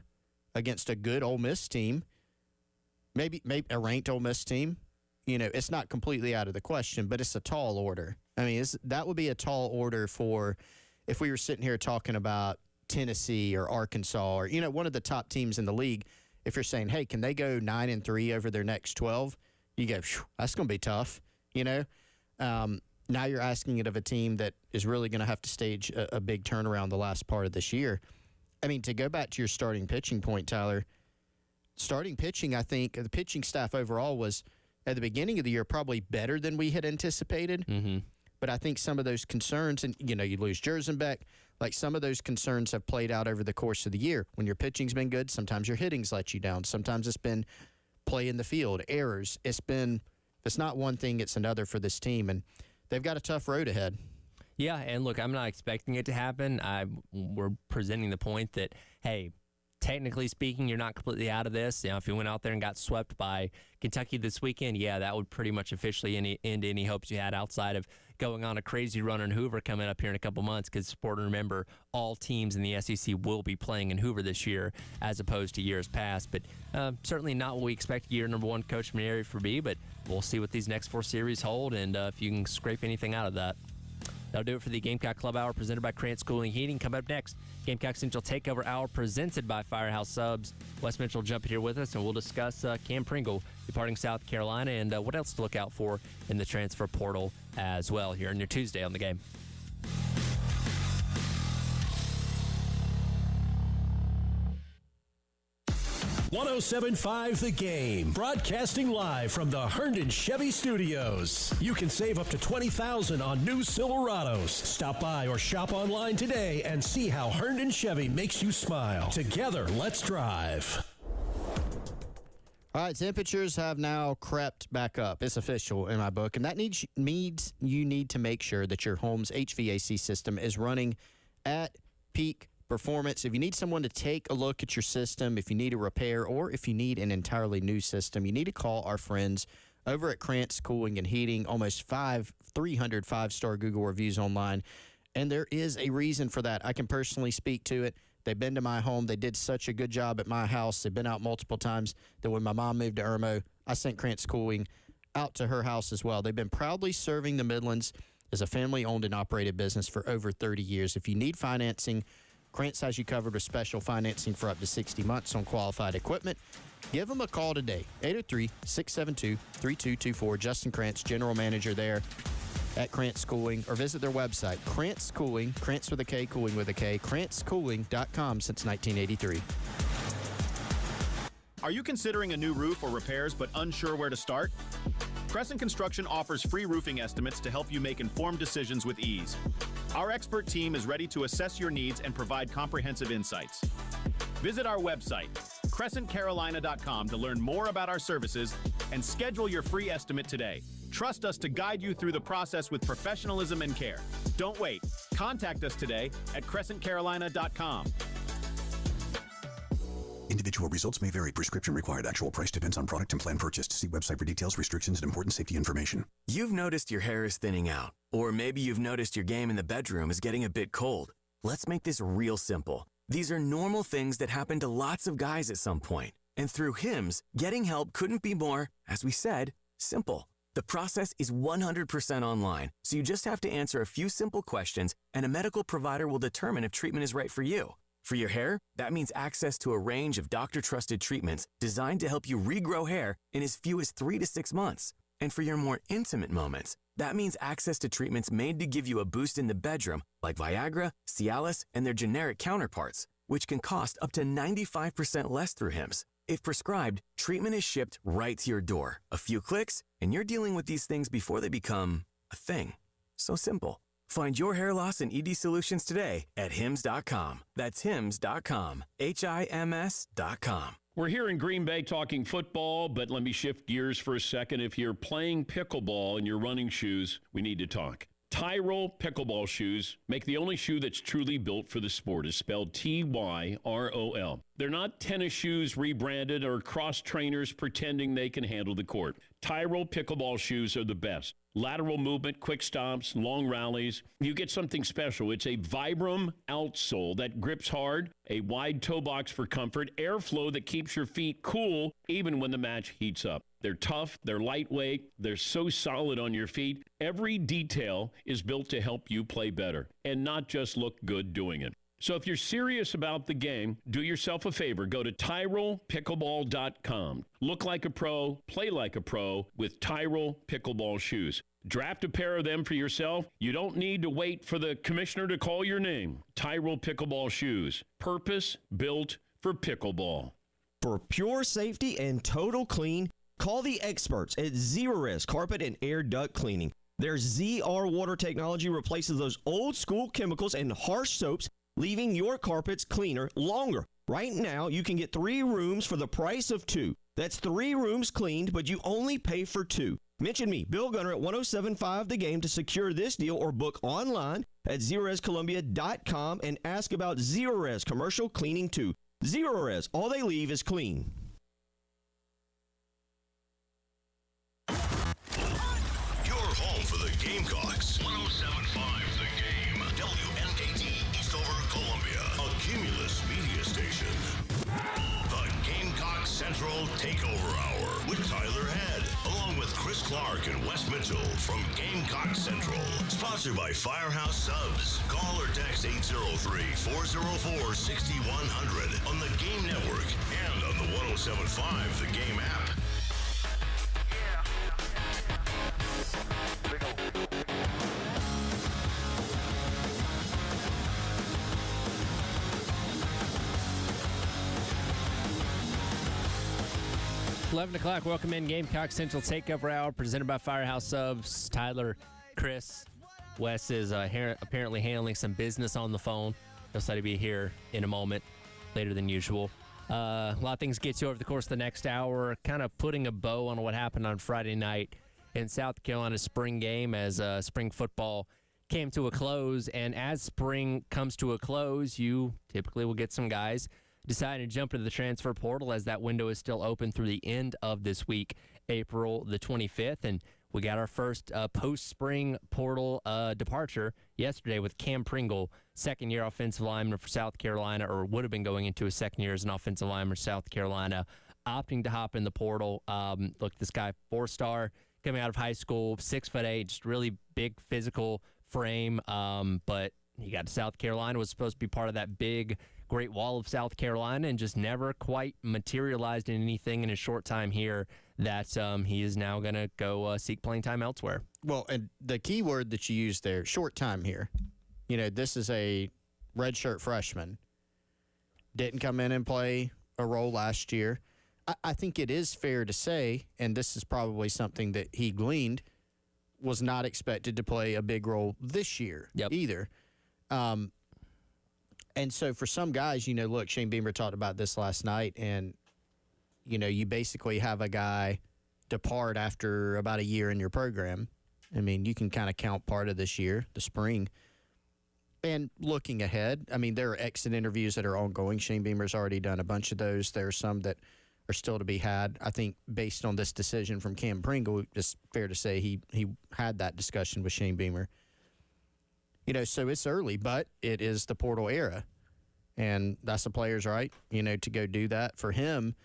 against a good Ole Miss team, maybe a ranked Ole Miss team, it's not completely out of the question, but it's a tall order. I mean, that would be a tall order for if we were sitting here talking about Tennessee or Arkansas or, one of the top teams in the league. If you're saying, hey, can they go 9-3 over their next 12? You go, that's going to be tough, Now you're asking it of a team that is really going to have to stage a big turnaround the last part of this year. I mean, to go back to your starting pitching point, Tyler, starting pitching, I think the pitching staff overall was, at the beginning of the year, probably better than we had anticipated. Mm-hmm. But I think some of those concerns, and, you lose Jerzenbeck, some of those concerns have played out over the course of the year. When your pitching's been good, sometimes your hitting's let you down. Sometimes it's been play in the field, errors. If it's not one thing, it's another for this team. And they've got a tough road ahead. Yeah, and look, I'm not expecting it to happen. We're presenting the point that, hey, technically speaking, you're not completely out of this. If you went out there and got swept by Kentucky this weekend, yeah, that would pretty much officially end any hopes you had outside of going on a crazy run in Hoover coming up here in a couple months, because support and remember, all teams in the SEC will be playing in Hoover this year as opposed to years past. But certainly not what we expect year number 1 Coach Maneri for be, but we'll see what these next 4 series hold and if you can scrape anything out of that. That'll do it for the Gamecock Club Hour presented by Krantz Cooling Heating. Coming up next, Gamecock Central Takeover Hour presented by Firehouse Subs. Wes Mitchell will jump in here with us, and we'll discuss Cam Pringle departing South Carolina and what else to look out for in the transfer portal as well here on your Tuesday on the Game. .1075 The Game, broadcasting live from the Herndon Chevy Studios. You can save up to $20,000 on new Silverados. Stop by or shop online today and see how Herndon Chevy makes you smile. Together, let's drive. All right, temperatures have now crept back up. It's official in my book, and that means you need to make sure that your home's HVAC system is running at peak performance. If you need someone to take a look at your system, if you need a repair, or if you need an entirely new system, you need to call our friends over at Krantz Cooling and Heating. Almost 300 5-star Google reviews online, and there is a reason for that. I can personally speak to it. They've been to my home. They did such a good job at my house. They've been out multiple times that when my mom moved to Irmo, I sent Krantz Cooling out to her house as well. They've been proudly serving the Midlands as a family-owned and operated business for over 30 years. If you need financing, Krantz has you covered with special financing for up to 60 months on qualified equipment. Give them a call today, 803-672-3224. Justin Krantz, general manager there at Krantz Cooling, or visit their website, Krantz Cooling, Krantz with a K, Cooling with a K, KrantzCooling.com since 1983. Are you considering a new roof or repairs but unsure where to start? Crescent Construction offers free roofing estimates to help you make informed decisions with ease. Our expert team is ready to assess your needs and provide comprehensive insights. Visit our website, CrescentCarolina.com, to learn more about our services and schedule your free estimate today. Trust us to guide you through the process with professionalism and care. Don't wait. Contact us today at CrescentCarolina.com. Individual results may vary. Prescription required. Actual price depends on product and plan purchased. See website for details, restrictions, and important safety information. You've noticed your hair is thinning out. Or maybe you've noticed your game in the bedroom is getting a bit cold. Let's make this real simple. These are normal things that happen to lots of guys at some point. And through HIMS, getting help couldn't be more, as we said, simple. The process is 100% online, so you just have to answer a few simple questions, and a medical provider will determine if treatment is right for you. For your hair, that means access to a range of doctor-trusted treatments designed to help you regrow hair in as few as 3 to 6 months. And for your more intimate moments, that means access to treatments made to give you a boost in the bedroom, like Viagra, Cialis, and their generic counterparts, which can cost up to 95% less through Hims. If prescribed, treatment is shipped right to your door. A few clicks, and you're dealing with these things before they become a thing. So simple. Find your hair loss and ED solutions today at Hims.com. That's Hims.com. HIMS.com. We're here in Green Bay talking football, but let me shift gears for a second. If you're playing pickleball in your running shoes, we need to talk. Tyrol pickleball shoes make the only shoe that's truly built for the sport. It's spelled Tyrol. They're not tennis shoes rebranded or cross trainers pretending they can handle the court. Tyrol pickleball shoes are the best. Lateral movement, quick stops, long rallies. You get something special. It's a Vibram outsole that grips hard, a wide toe box for comfort, airflow that keeps your feet cool even when the match heats up. They're tough, they're lightweight, they're so solid on your feet. Every detail is built to help you play better and not just look good doing it. So if you're serious about the game, do yourself a favor. Go to TyrolPickleball.com. Look like a pro, play like a pro with Tyrol pickleball shoes. Draft a pair of them for yourself. You don't need to wait for the commissioner to call your name. Tyrol pickleball shoes. Purpose built for pickleball. For pure safety and total clean, call the experts at Zerorez Carpet and Air Duct Cleaning. Their ZR water technology replaces those old school chemicals and harsh soaps, leaving your carpets cleaner longer. Right now, you can get 3 rooms for the price of 2. That's 3 rooms cleaned, but you only pay for 2. Mention me, Bill Gunner, at 1075 The Game to secure this deal, or book online at ZerorezColumbia.com and ask about Zerorez Commercial Cleaning too. Zerorez, all they leave is clean. Your home for the Gamecocks. 1075 The Game. WNKT Eastover, Columbia. A Cumulus media station. The Gamecock Central Takeover Hour with Tyler Head, along with Chris Clark and Wes Mitchell from Gamecock Central. Sponsored by Firehouse Subs. Call or text 803-404-6100 on the Game Network and on the 1075 The Game app. 11 o'clock, welcome in Gamecock Central Takeover Hour, presented by Firehouse Subs. Tyler, Chris, Wes is apparently handling some business on the phone. He'll say to be here in a moment, later than usual. A lot of things to get to over the course of the next hour, kind of putting a bow on what happened on Friday night in South Carolina's spring game as spring football came to a close. And as spring comes to a close, you typically will get some guys deciding to jump into the transfer portal, as that window is still open through the end of this week, April the 25th. And we got our first post-spring portal departure yesterday with Cam Pringle, second-year offensive lineman for South Carolina, or would have been going into his second year as an offensive lineman for South Carolina, opting to hop in the portal. Look, this guy, 4-star, coming out of high school, 6'8", just really big physical frame. But he got to South Carolina, was supposed to be part of that big Great Wall of South Carolina, and just never quite materialized in anything in his short time here, that he is now going to go seek playing time elsewhere. Well, and the key word that you used there, short time here. You know, this is a redshirt freshman. Didn't come in and play a role last year. I think it is fair to say, and this is probably something that he gleaned, was not expected to play a big role this year either. And so for some guys, you know, look, Shane Beamer talked about this last night, and, you know, you basically have a guy depart after about a year in your program. I mean, you can kind of count part of this year, the spring. And looking ahead, I mean, there are exit interviews that are ongoing. Shane Beamer's already done a bunch of those. There are some that are still to be had. I think based on this decision from Cam Pringle, it's fair to say he had that discussion with Shane Beamer. You know, so it's early, but it is the portal era, and that's the player's right, you know, to go do that for him.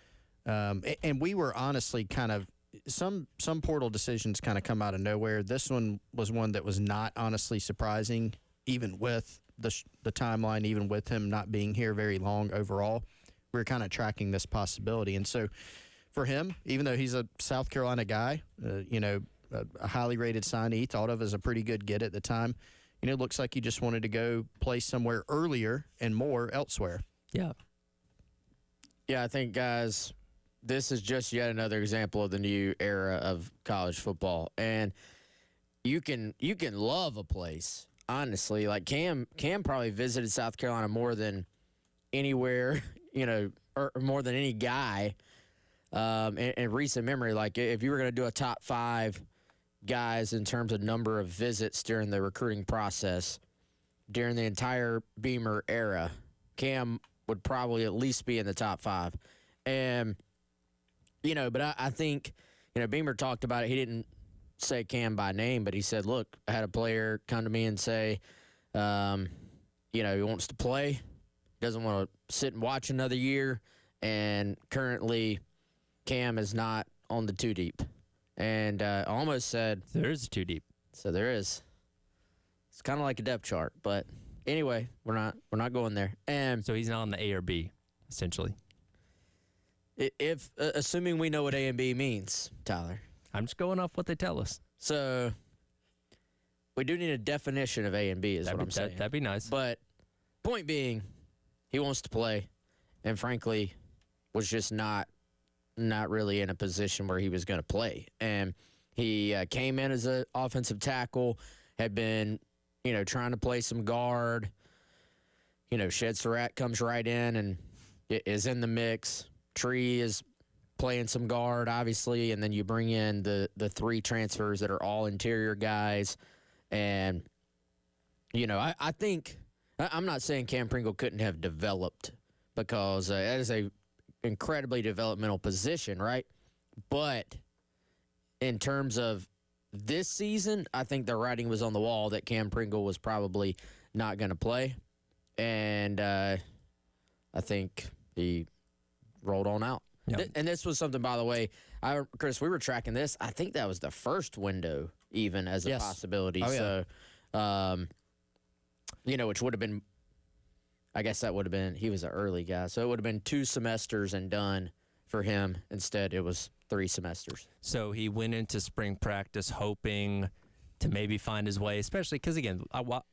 And we were honestly kind of some portal decisions kind of come out of nowhere. This one was one that was not honestly surprising, even with the timeline, even with him not being here very long overall. We were kind of tracking this possibility. And so for him, even though he's a South Carolina guy, a highly rated signee, thought of as a pretty good get at the time, it looks like he just wanted to go play somewhere earlier and more elsewhere. Yeah. Yeah, I think, guys, this is just yet another example of the new era of college football. And you can love a place, honestly. Like Cam probably visited South Carolina more than anywhere, or more than any guy in recent memory. Like if you were going to do a top 5 guys in terms of number of visits during the recruiting process during the entire Beamer era, Cam would probably at least be in the top 5. And, but I think, Beamer talked about it. He didn't say Cam by name, but he said, look, I had a player come to me and say, he wants to play, doesn't want to sit and watch another year, and currently Cam is not on the 2 deep. And I almost said there is a 2 deep. So there is. It's kind of like a depth chart, but anyway, we're not going there. And so he's not on the A or B, essentially. If assuming we know what A and B means, Tyler. I'm just going off what they tell us. So we do need a definition of A and B, is what I'm saying. That'd be nice. But point being, he wants to play, and frankly, was just not really in a position where he was going to play. And he came in as an offensive tackle, had been, trying to play some guard. Shed Surratt comes right in and is in the mix. Tree is playing some guard, obviously, and then you bring in the 3 transfers that are all interior guys. And, I think – I'm not saying Cam Pringle couldn't have developed, because that is a incredibly developmental position, right? But in terms of this season, I think the writing was on the wall that Cam Pringle was probably not going to play. And I think he rolled on out. Yep. And this was something, by the way, Chris, we were tracking this. I think that was the first window even as a possibility. Oh, yeah. So, which would have been, I guess that would have been, he was an early guy. So it would have been 2 semesters and done for him. Instead, it was 3 semesters. So he went into spring practice hoping to maybe find his way, especially because, again,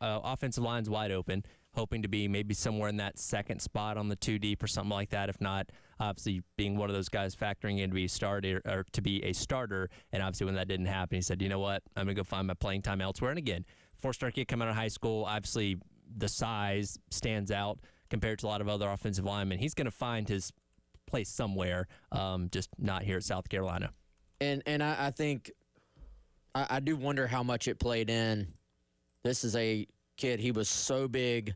offensive line's wide open, hoping to be maybe somewhere in that second spot on the 2 deep or something like that. If not, obviously being one of those guys factoring in to be a starter. And obviously when that didn't happen, he said, you know what, I'm going to go find my playing time elsewhere. And again, 4-star kid coming out of high school, obviously the size stands out compared to a lot of other offensive linemen. He's going to find his place somewhere, just not here at South Carolina. And I think I do wonder how much it played in. This is a kid, he was so big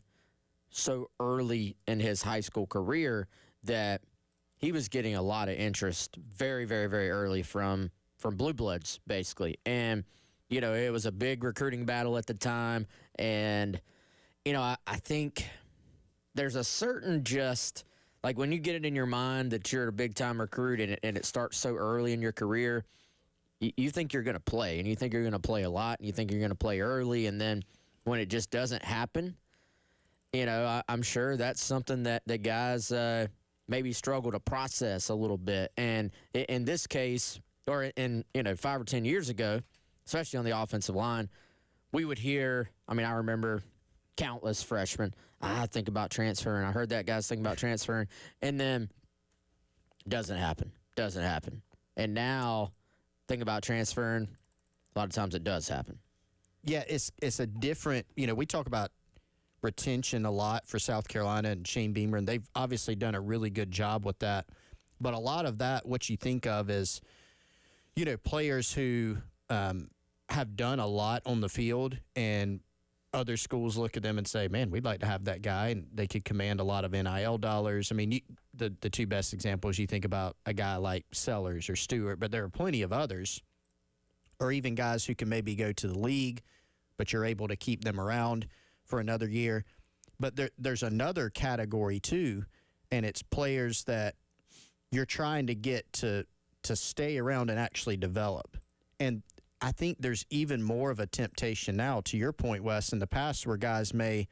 so early in his high school career that he was getting a lot of interest very, very, very early from Blue Bloods, basically. And, it was a big recruiting battle at the time. And, I think there's a certain just, like when you get it in your mind that you're a big-time recruit and it starts so early in your career, you think you're going to play, and you think you're going to play a lot, and you think you're going to play early, and then when it just doesn't happen, I'm sure that's something that the guys maybe struggle to process a little bit. And in this case, or in 5 or 10 years ago, especially on the offensive line, we would hear, I remember countless freshmen, I think about transferring. I heard that guys think about transferring, and then doesn't happen. And now, think about transferring, a lot of times it does happen. Yeah, it's a different, we talk about retention a lot for South Carolina and Shane Beamer, and they've obviously done a really good job with that. But a lot of that, what you think of is, players who have done a lot on the field, and other schools look at them and say, man, we'd like to have that guy, and they could command a lot of NIL dollars. The 2 best examples, you think about a guy like Sellers or Stewart, but there are plenty of others, or even guys who can maybe go to the league, but you're able to keep them around for another year. But there's another category too, and it's players that you're trying to get to to stay around and actually develop. And I think there's even more of a temptation now, to your point, Wes, in the past where guys may,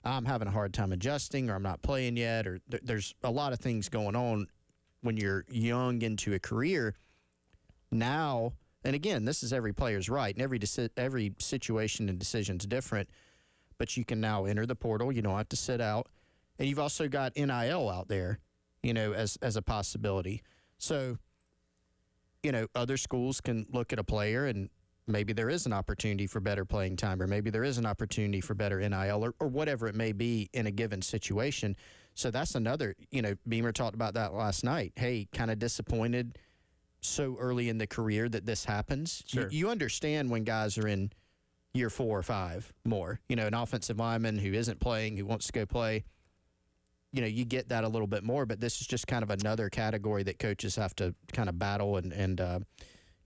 I'm having a hard time adjusting, or I'm not playing yet, or there's a lot of things going on when you're young into a career. Now, and again, this is every player's right, and every situation and decision's different, but you can now enter the portal. You don't have to sit out. And you've also got NIL out there, as a possibility. So, other schools can look at a player and maybe there is an opportunity for better playing time, or maybe there is an opportunity for better NIL, or whatever it may be in a given situation. So that's another, Beamer talked about that last night. Hey, kind of disappointed so early in the career that this happens. Sure. You understand when guys are in year 4 or 5 more, an offensive lineman who isn't playing, who wants to go play. You get that a little bit more, but this is just kind of another category that coaches have to kind of battle and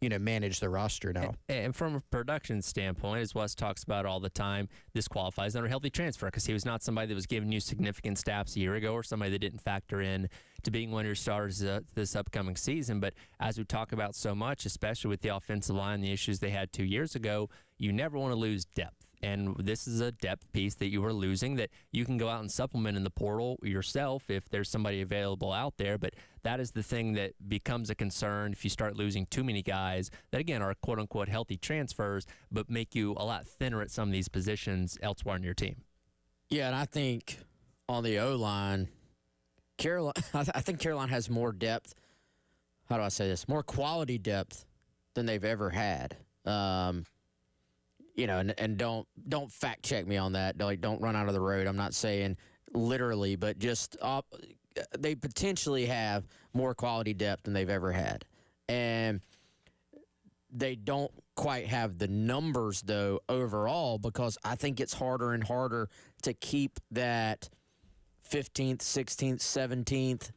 manage the roster now. And from a production standpoint, as Wes talks about all the time, this qualifies under healthy transfer because he was not somebody that was giving you significant snaps a year ago, or somebody that didn't factor in to being one of your starters this upcoming season. But as we talk about so much, especially with the offensive line, the issues they had 2 years ago, you never want to lose depth. And this is a depth piece that you are losing that you can go out and supplement in the portal yourself if there's somebody available out there. But that is the thing that becomes a concern if you start losing too many guys that, again, are quote-unquote healthy transfers, but make you a lot thinner at some of these positions elsewhere in your team. Yeah, and I think on the O-line, I think Carolina has more depth. How do I say this? More quality depth than they've ever had. And don't fact check me on that. Don't run out of the road. I'm not saying literally, but just they potentially have more quality depth than they've ever had. And they don't quite have the numbers, though, overall, because I think it's harder and harder to keep that 15th, 16th, 17th,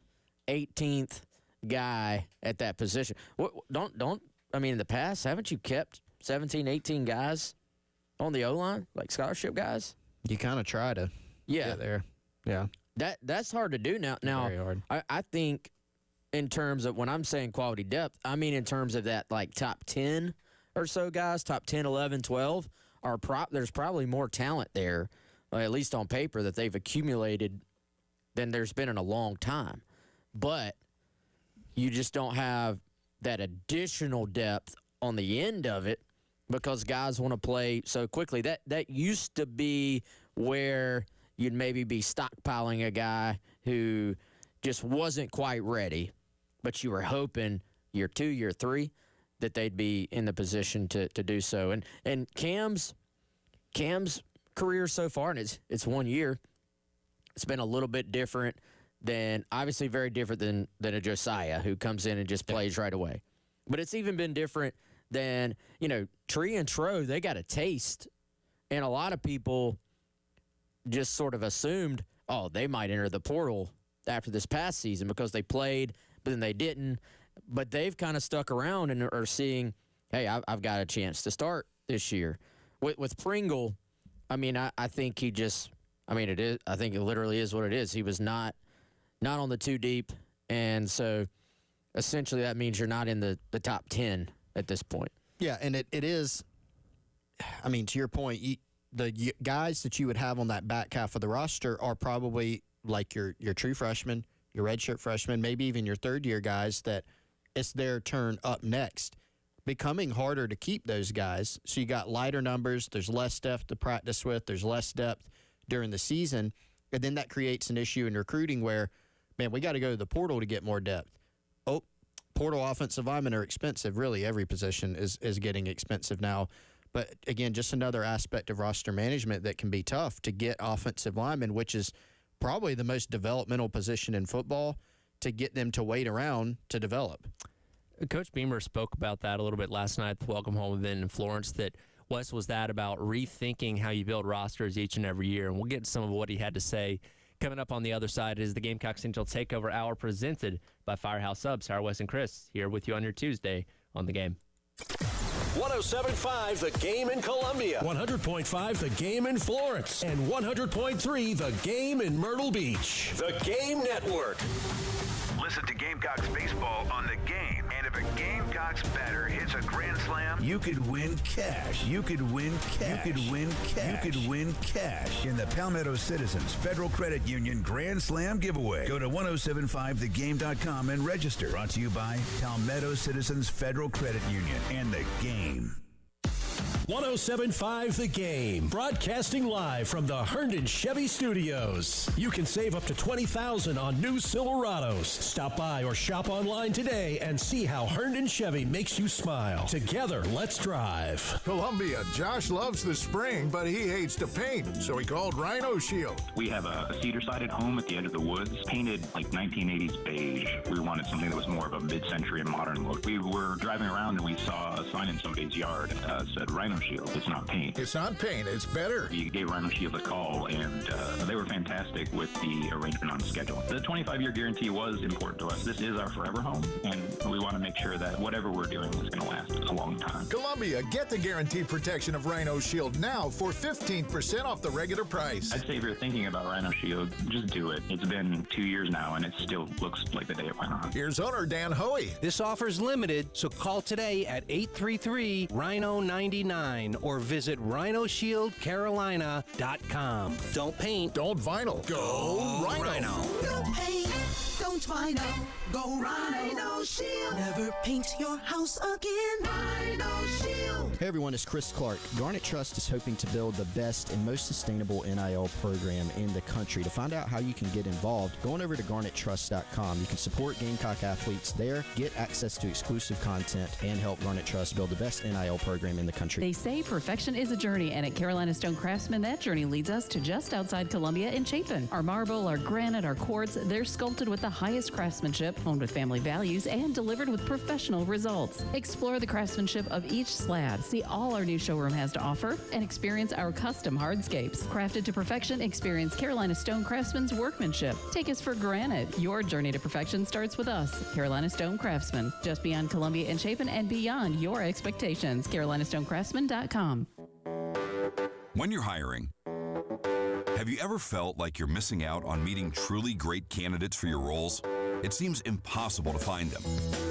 18th guy at that position. In the past, haven't you kept 17, 18 guys on the O-line, like scholarship guys? You kind of try to get there. Yeah. That's hard to do now. Very hard. I think in terms of when I'm saying quality depth, I mean in terms of that like top 10 or so guys, top 10, 11, 12, there's probably more talent there, at least on paper, that they've accumulated than there's been in a long time. But you just don't have that additional depth on the end of it because guys want to play so quickly. That used to be where you'd maybe be stockpiling a guy who just wasn't quite ready, but you were hoping year 2, year 3 that they'd be in the position to do so. And Cam's career so far, and it's 1 year, it's been a little bit different than, obviously very different than a Josiah who comes in and just plays right away. But it's even been different than, Tree and Tro, they got a taste. And a lot of people just sort of assumed, they might enter the portal after this past season because they played, but then they didn't. But they've kind of stuck around and are seeing, hey, I've got a chance to start this year. With Pringle, I think he just, it is. I think it literally is what it is. He was not on the 2 deep, and so essentially that means you're not in the top 10 at this point. Yeah, and it is, to your point, the guys that you would have on that back half of the roster are probably like your true freshmen, your redshirt freshmen, maybe even your third-year guys that it's their turn up next. Becoming harder to keep those guys. So you got lighter numbers, there's less depth to practice with, there's less depth during the season, and then that creates an issue in recruiting where, man, we got to go to the portal to get more depth. Portal offensive linemen are expensive. Really, every position is getting expensive now. But, again, just another aspect of roster management that can be tough to get offensive linemen, which is probably the most developmental position in football, to get them to wait around to develop. Coach Beamer spoke about that a little bit last night at the Welcome Home event in Florence, that Wes was that about rethinking how you build rosters each and every year. And we'll get to some of what he had to say. Coming up on the other side is the Gamecock Central Takeover Hour presented by Firehouse Subs. Sarah, Wes, and Chris here with you on your Tuesday on The Game. 107.5 The Game in Columbia, 100.5 The Game in Florence, and 100.3 The Game in Myrtle Beach. The Game Network. Listen to Gamecocks baseball on The Game. And if it Gamecocks batter hits a grand slam, you could win cash. You could win cash. You could win cash. You could win cash in the Palmetto Citizens Federal Credit Union Grand Slam giveaway. Go to 1075thegame.com and register. Brought to you by Palmetto Citizens Federal Credit Union and The Game. 1075 The Game, broadcasting live from the Herndon Chevy Studios. You can save up to $20,000 on new Silverados. Stop by or shop online today and see how Herndon Chevy makes you smile. Together, let's drive. Columbia, Josh loves the spring, but he hates to paint, so he called Rhino Shield. We have a cedar-sided home at the edge of the woods, painted like 1980s beige. We wanted something that was more of a mid-century and modern look. We were driving around and we saw a sign in somebody's yard that said Rhino Shield. It's not paint. It's not paint. It's better. We gave Rhino Shield a call, and they were fantastic with the arrangement on the schedule. The 25-year guarantee was important to us. This is our forever home, and we want to make sure that whatever we're doing is going to last a long time. Columbia, get the guaranteed protection of Rhino Shield now for 15% off the regular price. I'd say if you're thinking about Rhino Shield, just do it. It's been 2 years now, and it still looks like the day it went on. Here's owner Dan Hoey. This offer's limited, so call today at 833-RHINO-99 or visit RhinoShieldCarolina.com. Don't paint. Don't vinyl. Go Rhino. Don't paint. Don't vinyl. Go Rhino Shield. Never paint your house again. Rhino Shield. Hey everyone, it's Chris Clark. Garnet Trust is hoping to build the best and most sustainable NIL program in the country. To find out how you can get involved, go on over to GarnetTrust.com. You can support Gamecock athletes there, get access to exclusive content, and help Garnet Trust build the best NIL program in the country. They say perfection is a journey, and at Carolina Stone Craftsman, that journey leads us to just outside Columbia in Chapin. Our marble, our granite, our quartz, they're sculpted with the highest craftsmanship, honed with family values, and delivered with professional results. Explore the craftsmanship of each slab, see all our new showroom has to offer, and experience our custom hardscapes. Crafted to perfection, experience Carolina Stone Craftsman's workmanship. Take us for granted. Your journey to perfection starts with us. Carolina Stone Craftsman, just beyond Columbia and Chapin and beyond your expectations. CarolinaStoneCraftsman.com. When you're hiring, have you ever felt like you're missing out on meeting truly great candidates for your roles? It seems impossible to find them,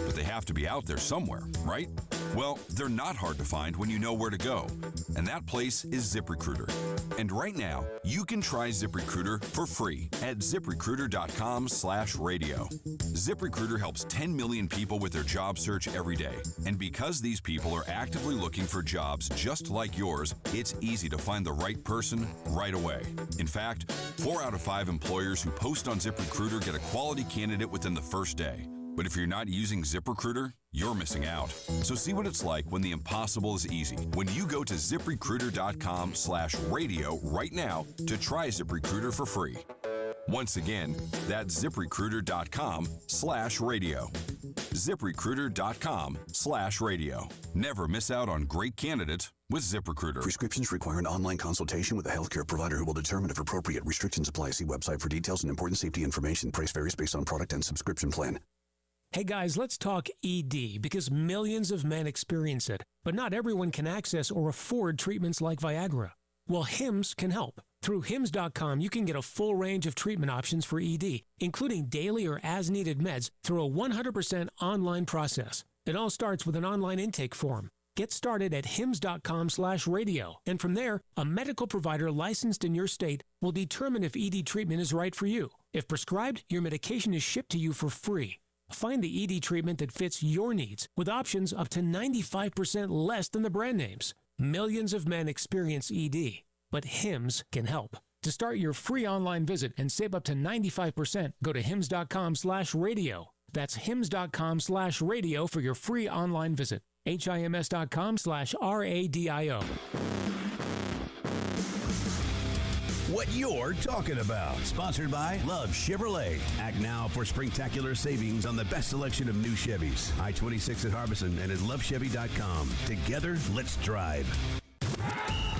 but they have to be out there somewhere, right? Well, they're not hard to find when you know where to go, and that place is ZipRecruiter. And right now, you can try ZipRecruiter for free at ZipRecruiter.com/radio. ZipRecruiter helps 10 million people with their job search every day, and because these people are actively looking for jobs just like yours, it's easy to find the right person right away. In fact, 4 out of 5 employers who post on ZipRecruiter get a quality candidate within the first day. But if you're not using ZipRecruiter, you're missing out. So see what it's like when the impossible is easy. When you go to ZipRecruiter.com/radio right now to try ZipRecruiter for free. Once again, that's ZipRecruiter.com/radio. ZipRecruiter.com/radio. Never miss out on great candidates with ZipRecruiter. Prescriptions require an online consultation with a healthcare provider who will determine if appropriate. Restrictions apply. See website for details and important safety information. Price varies based on product and subscription plan. Hey guys, let's talk ED because millions of men experience it, but not everyone can access or afford treatments like Viagra. Well, HIMS can help. Through HIMS.com, you can get a full range of treatment options for ED, including daily or as-needed meds through a 100% online process. It all starts with an online intake form. Get started at HIMS.com/radio, and from there, a medical provider licensed in your state will determine if ED treatment is right for you. If prescribed, your medication is shipped to you for free. Find the ED treatment that fits your needs with options up to 95% less than the brand names. Millions of men experience ED, but HIMS can help. To start your free online visit and save up to 95%, go to HIMS.com/radio. That's HIMS.com/radio for your free online visit. HIMS.com/RADIO. What you're talking about. Sponsored by Love Chevrolet. Act now for springtacular savings on the best selection of new Chevys. I-26 at Harbison and at lovechevy.com. Together, let's drive.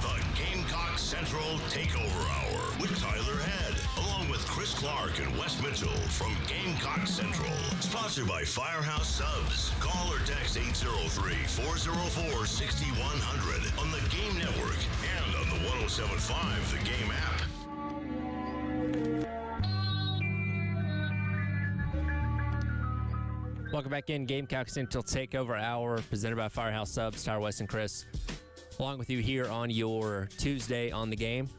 The Gamecock Central Takeover Hour with Tyler Head, along with Chris Clark and Wes Mitchell from Gamecock Central. Sponsored by Firehouse Subs. Call or text 803-404-6100 on the Game Network and on the 1075 The Game app. Welcome back in. Gamecock Central Takeover Hour, presented by Firehouse Subs. Tyler West and Chris, along with you here on your Tuesday on the Game.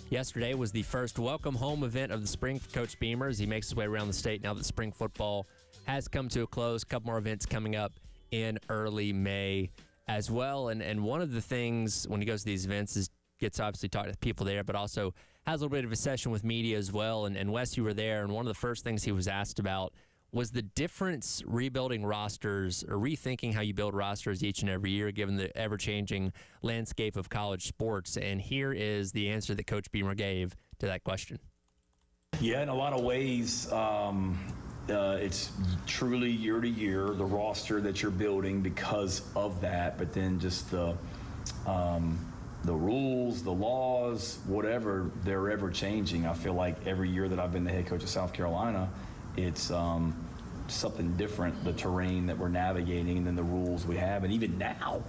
Yesterday was the first welcome home event of the spring for Coach Beamer as he makes his way around the state now that spring football has come to a close. A couple more events coming up in early May as well. And one of the things when he goes to these events is gets obviously talking to people there, but also has a little bit of a session with media as well. And Wes, you were there, and one of the first things he was asked about was the difference rebuilding rosters or rethinking how you build rosters each and every year, given the ever-changing landscape of college sports. And here is the answer that Coach Beamer gave to that question. Yeah, in a lot of ways, it's truly year to year, the roster that you're building because of that, but then just the rules, the laws, whatever, they're ever changing. I feel like every year that I've been the head coach of South Carolina, it's something different, the terrain that we're navigating and then the rules we have. And even now,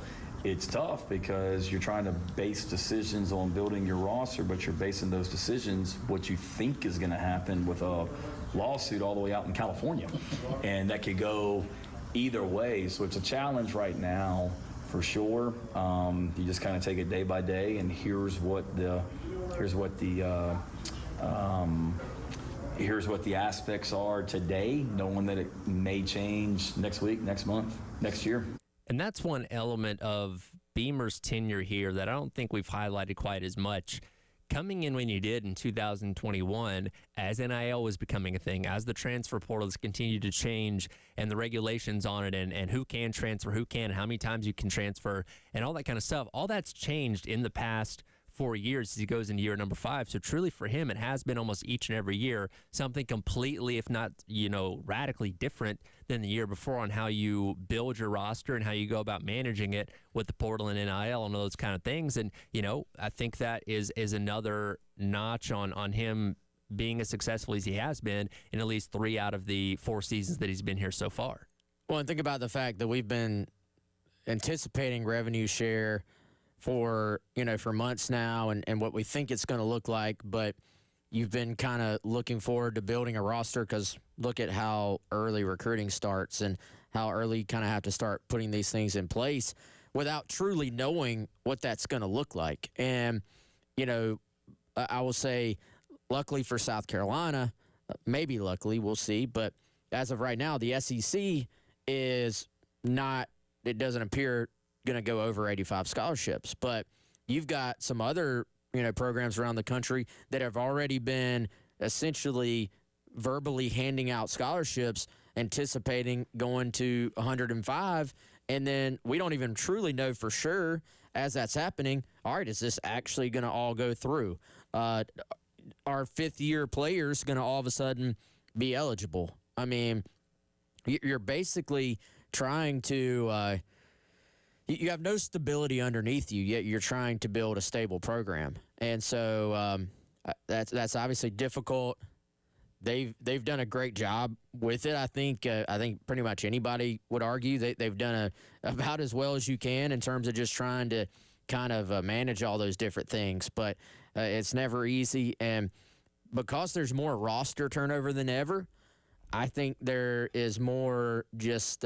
it's tough because you're trying to base decisions on building your roster, but you're basing those decisions what you think is going to happen with a lawsuit all the way out in California. And that could go either way. So it's a challenge right now for sure. You just kind of take it day by day, and here's what the aspects are today, knowing that it may change next week, next month, next year. And that's one element of Beamer's tenure here that I don't think we've highlighted quite as much. Coming in when you did in 2021, as NIL was becoming a thing, as the transfer portals continued to change and the regulations on it and who can transfer, who can, how many times you can transfer, and all that kind of stuff, all that's changed in the past 4 years as he goes into year number 5. So truly for him, it has been almost each and every year something completely, if not, radically different than the year before on how you build your roster and how you go about managing it with the portal and NIL and those kind of things. And, I think that is another notch on him being as successful as he has been in at least 3 out of the 4 seasons that he's been here so far. Well, and think about the fact that we've been anticipating revenue share for months now and what we think it's going to look like, but you've been kind of looking forward to building a roster because look at how early recruiting starts and how early you kind of have to start putting these things in place without truly knowing what that's going to look like. And, I will say, luckily for South Carolina, maybe luckily, we'll see, but as of right now, the SEC is not, it doesn't appear going to go over 85 scholarships, but you've got some other programs around the country that have already been essentially verbally handing out scholarships anticipating going to 105, and then we don't even truly know for sure as that's happening, all right, is this actually going to all go through? Our fifth-year players going to all of a sudden be eligible? I mean, you're basically trying to you have no stability underneath you, yet you're trying to build a stable program. And so that's obviously difficult. They've done a great job with it. I think pretty much anybody would argue they've done about as well as you can in terms of just trying to kind of manage all those different things. But it's never easy. And because there's more roster turnover than ever, I think there is more just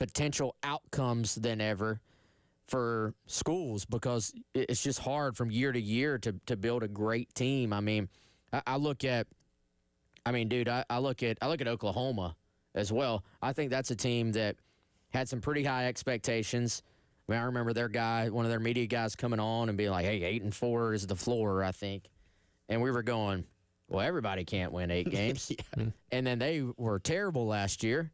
potential outcomes than ever for schools because it's just hard from year to year to build a great team. I mean, I look at Oklahoma as well. I think that's a team that had some pretty high expectations. I mean, I remember one of their media guys coming on and being like, hey, 8-4 is the floor, I think. And we were going, well, everybody can't win 8 games. Yeah. And then they were terrible last year.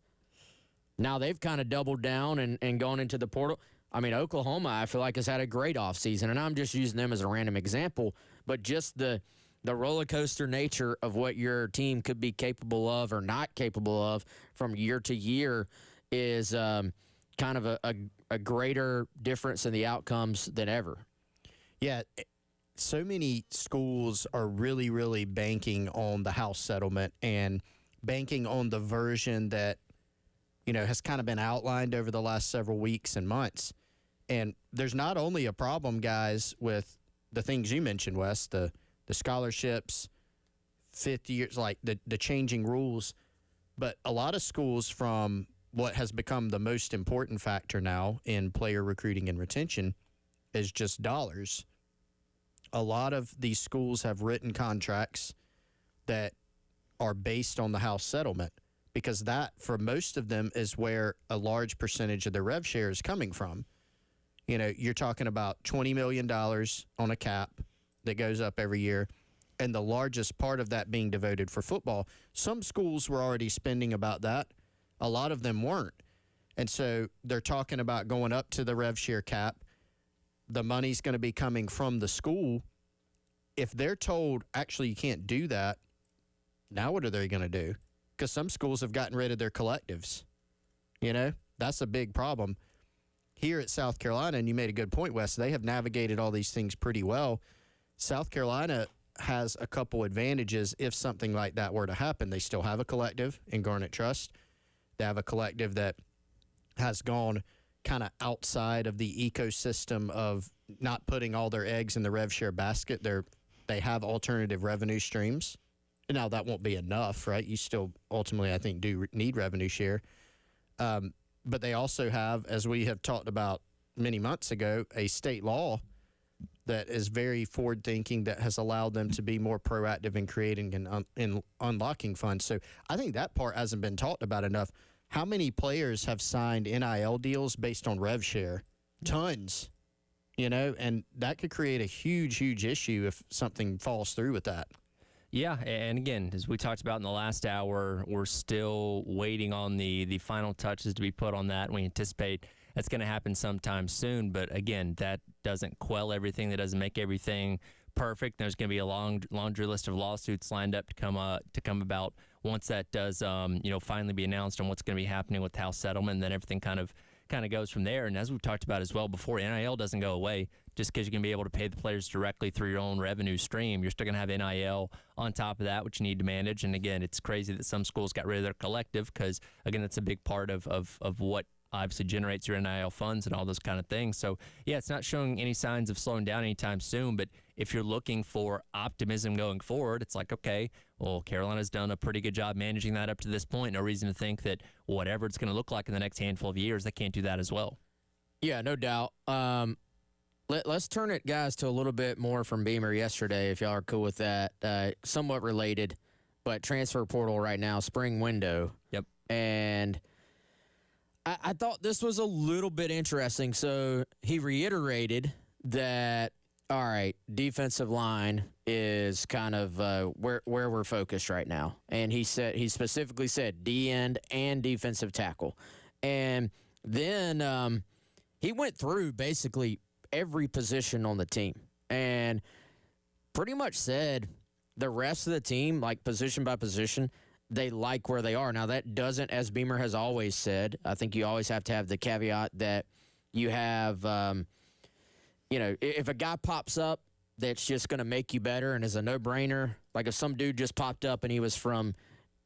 Now they've kind of doubled down and gone into the portal. I mean, Oklahoma, I feel like, has had a great offseason, and I'm just using them as a random example, but just the roller coaster nature of what your team could be capable of or not capable of from year to year is kind of a greater difference in the outcomes than ever. Yeah, so many schools are really, really banking on the house settlement and banking on the version that has kind of been outlined over the last several weeks and months. And there's not only a problem, guys, with the things you mentioned, Wes, the scholarships, fifth years, like the changing rules, But a lot of schools, from what has become the most important factor now in player recruiting and retention, is just dollars. A lot of these schools have written contracts that are based on the house settlement, because that, for most of them, is where a large percentage of the rev share is coming from. You know, you're talking about $20 million on a cap that goes up every year, and the largest part of that being devoted for football. Some schools were already spending about that. A lot of them weren't. And so they're talking about going up to the rev share cap. The money's going to be coming from the school. If they're told, actually, you can't do that, now what are they going to do? Because some schools have gotten rid of their collectives. You know, that's a big problem. Here at South Carolina, and you made a good point, Wes, they have navigated all these things pretty well. South Carolina has a couple advantages if something like that were to happen. They still have a collective in Garnet Trust. They have a collective that has gone kind of outside of the ecosystem of not putting all their eggs in the rev share basket. They have alternative revenue streams. And now that won't be enough, right? You still ultimately, I think, do need revenue share. But they also have, as we have talked about many months ago, a state law that is very forward-thinking, that has allowed them to be more proactive in creating and in unlocking funds. So I think that part hasn't been talked about enough. How many players have signed NIL deals based on rev share? Tons, you know, and that could create a huge, huge issue if something falls through with that. Yeah, and again, as we talked about in the last hour, we're still waiting on the final touches to be put on that. We anticipate that's going to happen sometime soon. But again, that doesn't quell everything. That doesn't make everything perfect. There's going to be a laundry list of lawsuits lined up to come about once that does, finally be announced on what's going to be happening with house settlement. And then everything kind of goes from there. And as we've talked about as well before, NIL doesn't go away. Just because you're going to be able to pay the players directly through your own revenue stream, you're still going to have NIL on top of that, which you need to manage. And again, it's crazy that some schools got rid of their collective because, again, that's a big part of what obviously generates your NIL funds and all those kind of things. So, yeah, it's not showing any signs of slowing down anytime soon. But if you're looking for optimism going forward, it's like, okay, well, Carolina's done a pretty good job managing that up to this point. No reason to think that whatever it's going to look like in the next handful of years, they can't do that as well. Yeah, no doubt. Let's turn it, guys, to a little bit more from Beamer yesterday, if y'all are cool with that. Somewhat related, but transfer portal right now, spring window. Yep. And I thought this was a little bit interesting. So he reiterated that, all right, defensive line is kind of where we're focused right now. And he specifically said D-end and defensive tackle. And then he went through basically every position on the team and pretty much said the rest of the team, like position by position, they like where they are. Now, that doesn't, as Beamer has always said, I think you always have to have the caveat that you have, if a guy pops up that's just going to make you better and is a no-brainer, like if some dude just popped up and he was from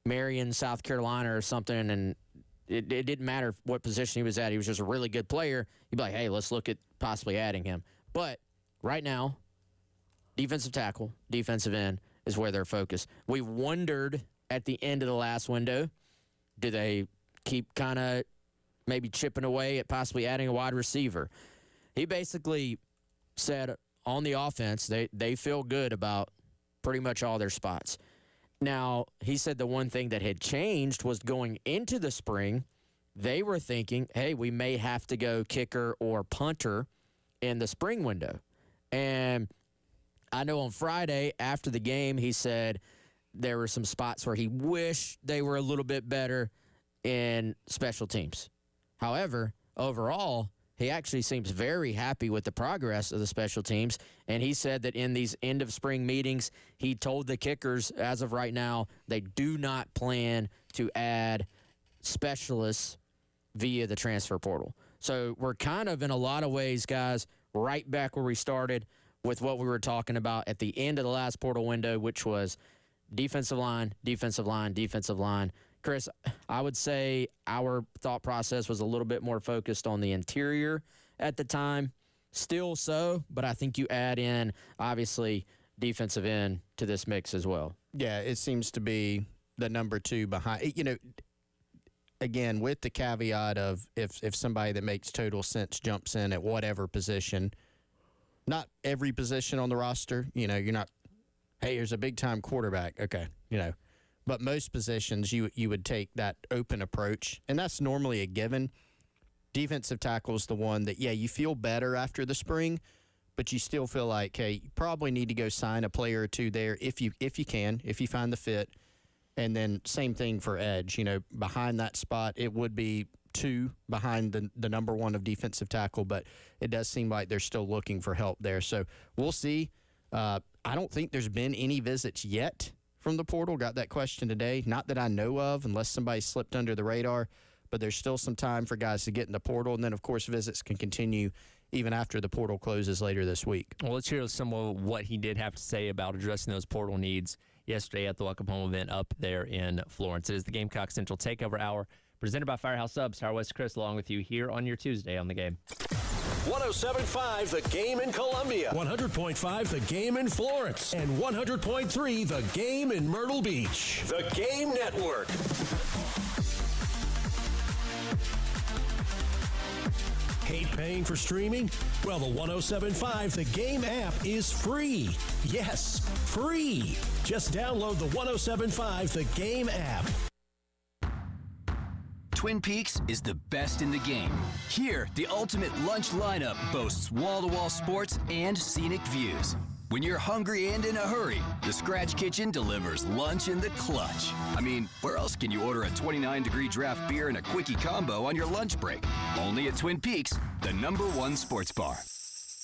Marion, South Carolina or something, and it didn't matter what position he was at. He was just a really good player. You'd be like, hey, let's look at possibly adding him. But right now, defensive tackle, defensive end is where they're focused. We wondered at the end of the last window, do they keep kind of maybe chipping away at possibly adding a wide receiver? He basically said on the offense, they feel good about pretty much all their spots. Now, he said the one thing that had changed was going into the spring, they were thinking, hey, we may have to go kicker or punter in the spring window. And I know on Friday after the game, he said there were some spots where he wished they were a little bit better in special teams. However, overall, he actually seems very happy with the progress of the special teams, and he said that in these end-of-spring meetings, he told the kickers, as of right now, they do not plan to add specialists via the transfer portal. So we're kind of, in a lot of ways, guys, right back where we started with what we were talking about at the end of the last portal window, which was defensive line, defensive line, defensive line. Chris, I would say our thought process was a little bit more focused on the interior at the time. Still so, but I think you add in, obviously, defensive end to this mix as well. Yeah, it seems to be the number two behind. again, with the caveat of if somebody that makes total sense jumps in at whatever position, not every position on the roster, you're not, hey, here's a big-time quarterback. Okay, But most positions, you would take that open approach, and that's normally a given. Defensive tackle is the one that, you feel better after the spring, but you still feel like, hey, you probably need to go sign a player or two there if you can, if you find the fit. And then same thing for edge. Behind that spot, it would be 2 behind the number 1 of defensive tackle, but it does seem like they're still looking for help there. So we'll see. I don't think there's been any visits yet from the portal. Got that question today. Not that I know of, unless somebody slipped under the radar, but there's still some time for guys to get in the portal. And then, of course, visits can continue even after the portal closes later this week. Well, let's hear some of what he did have to say about addressing those portal needs yesterday at the Welcome Home event up there in Florence. It is the Gamecock Central Takeover Hour, presented by Firehouse Subs. Howard West Chris along with you here on your Tuesday on The Game. 107.5 The Game in Columbia, 100.5 The Game in Florence, and 100.3 The Game in Myrtle Beach. The Game Network. Hate paying for streaming? Well, the 107.5 The Game app is free. Yes, free. Just download the 107.5 The Game app. Twin Peaks is the best in the game. Here, the ultimate lunch lineup boasts wall-to-wall sports and scenic views. When you're hungry and in a hurry, the Scratch Kitchen delivers lunch in the clutch. I mean, where else can you order a 29-degree draft beer and a quickie combo on your lunch break? Only at Twin Peaks, the #1 sports bar.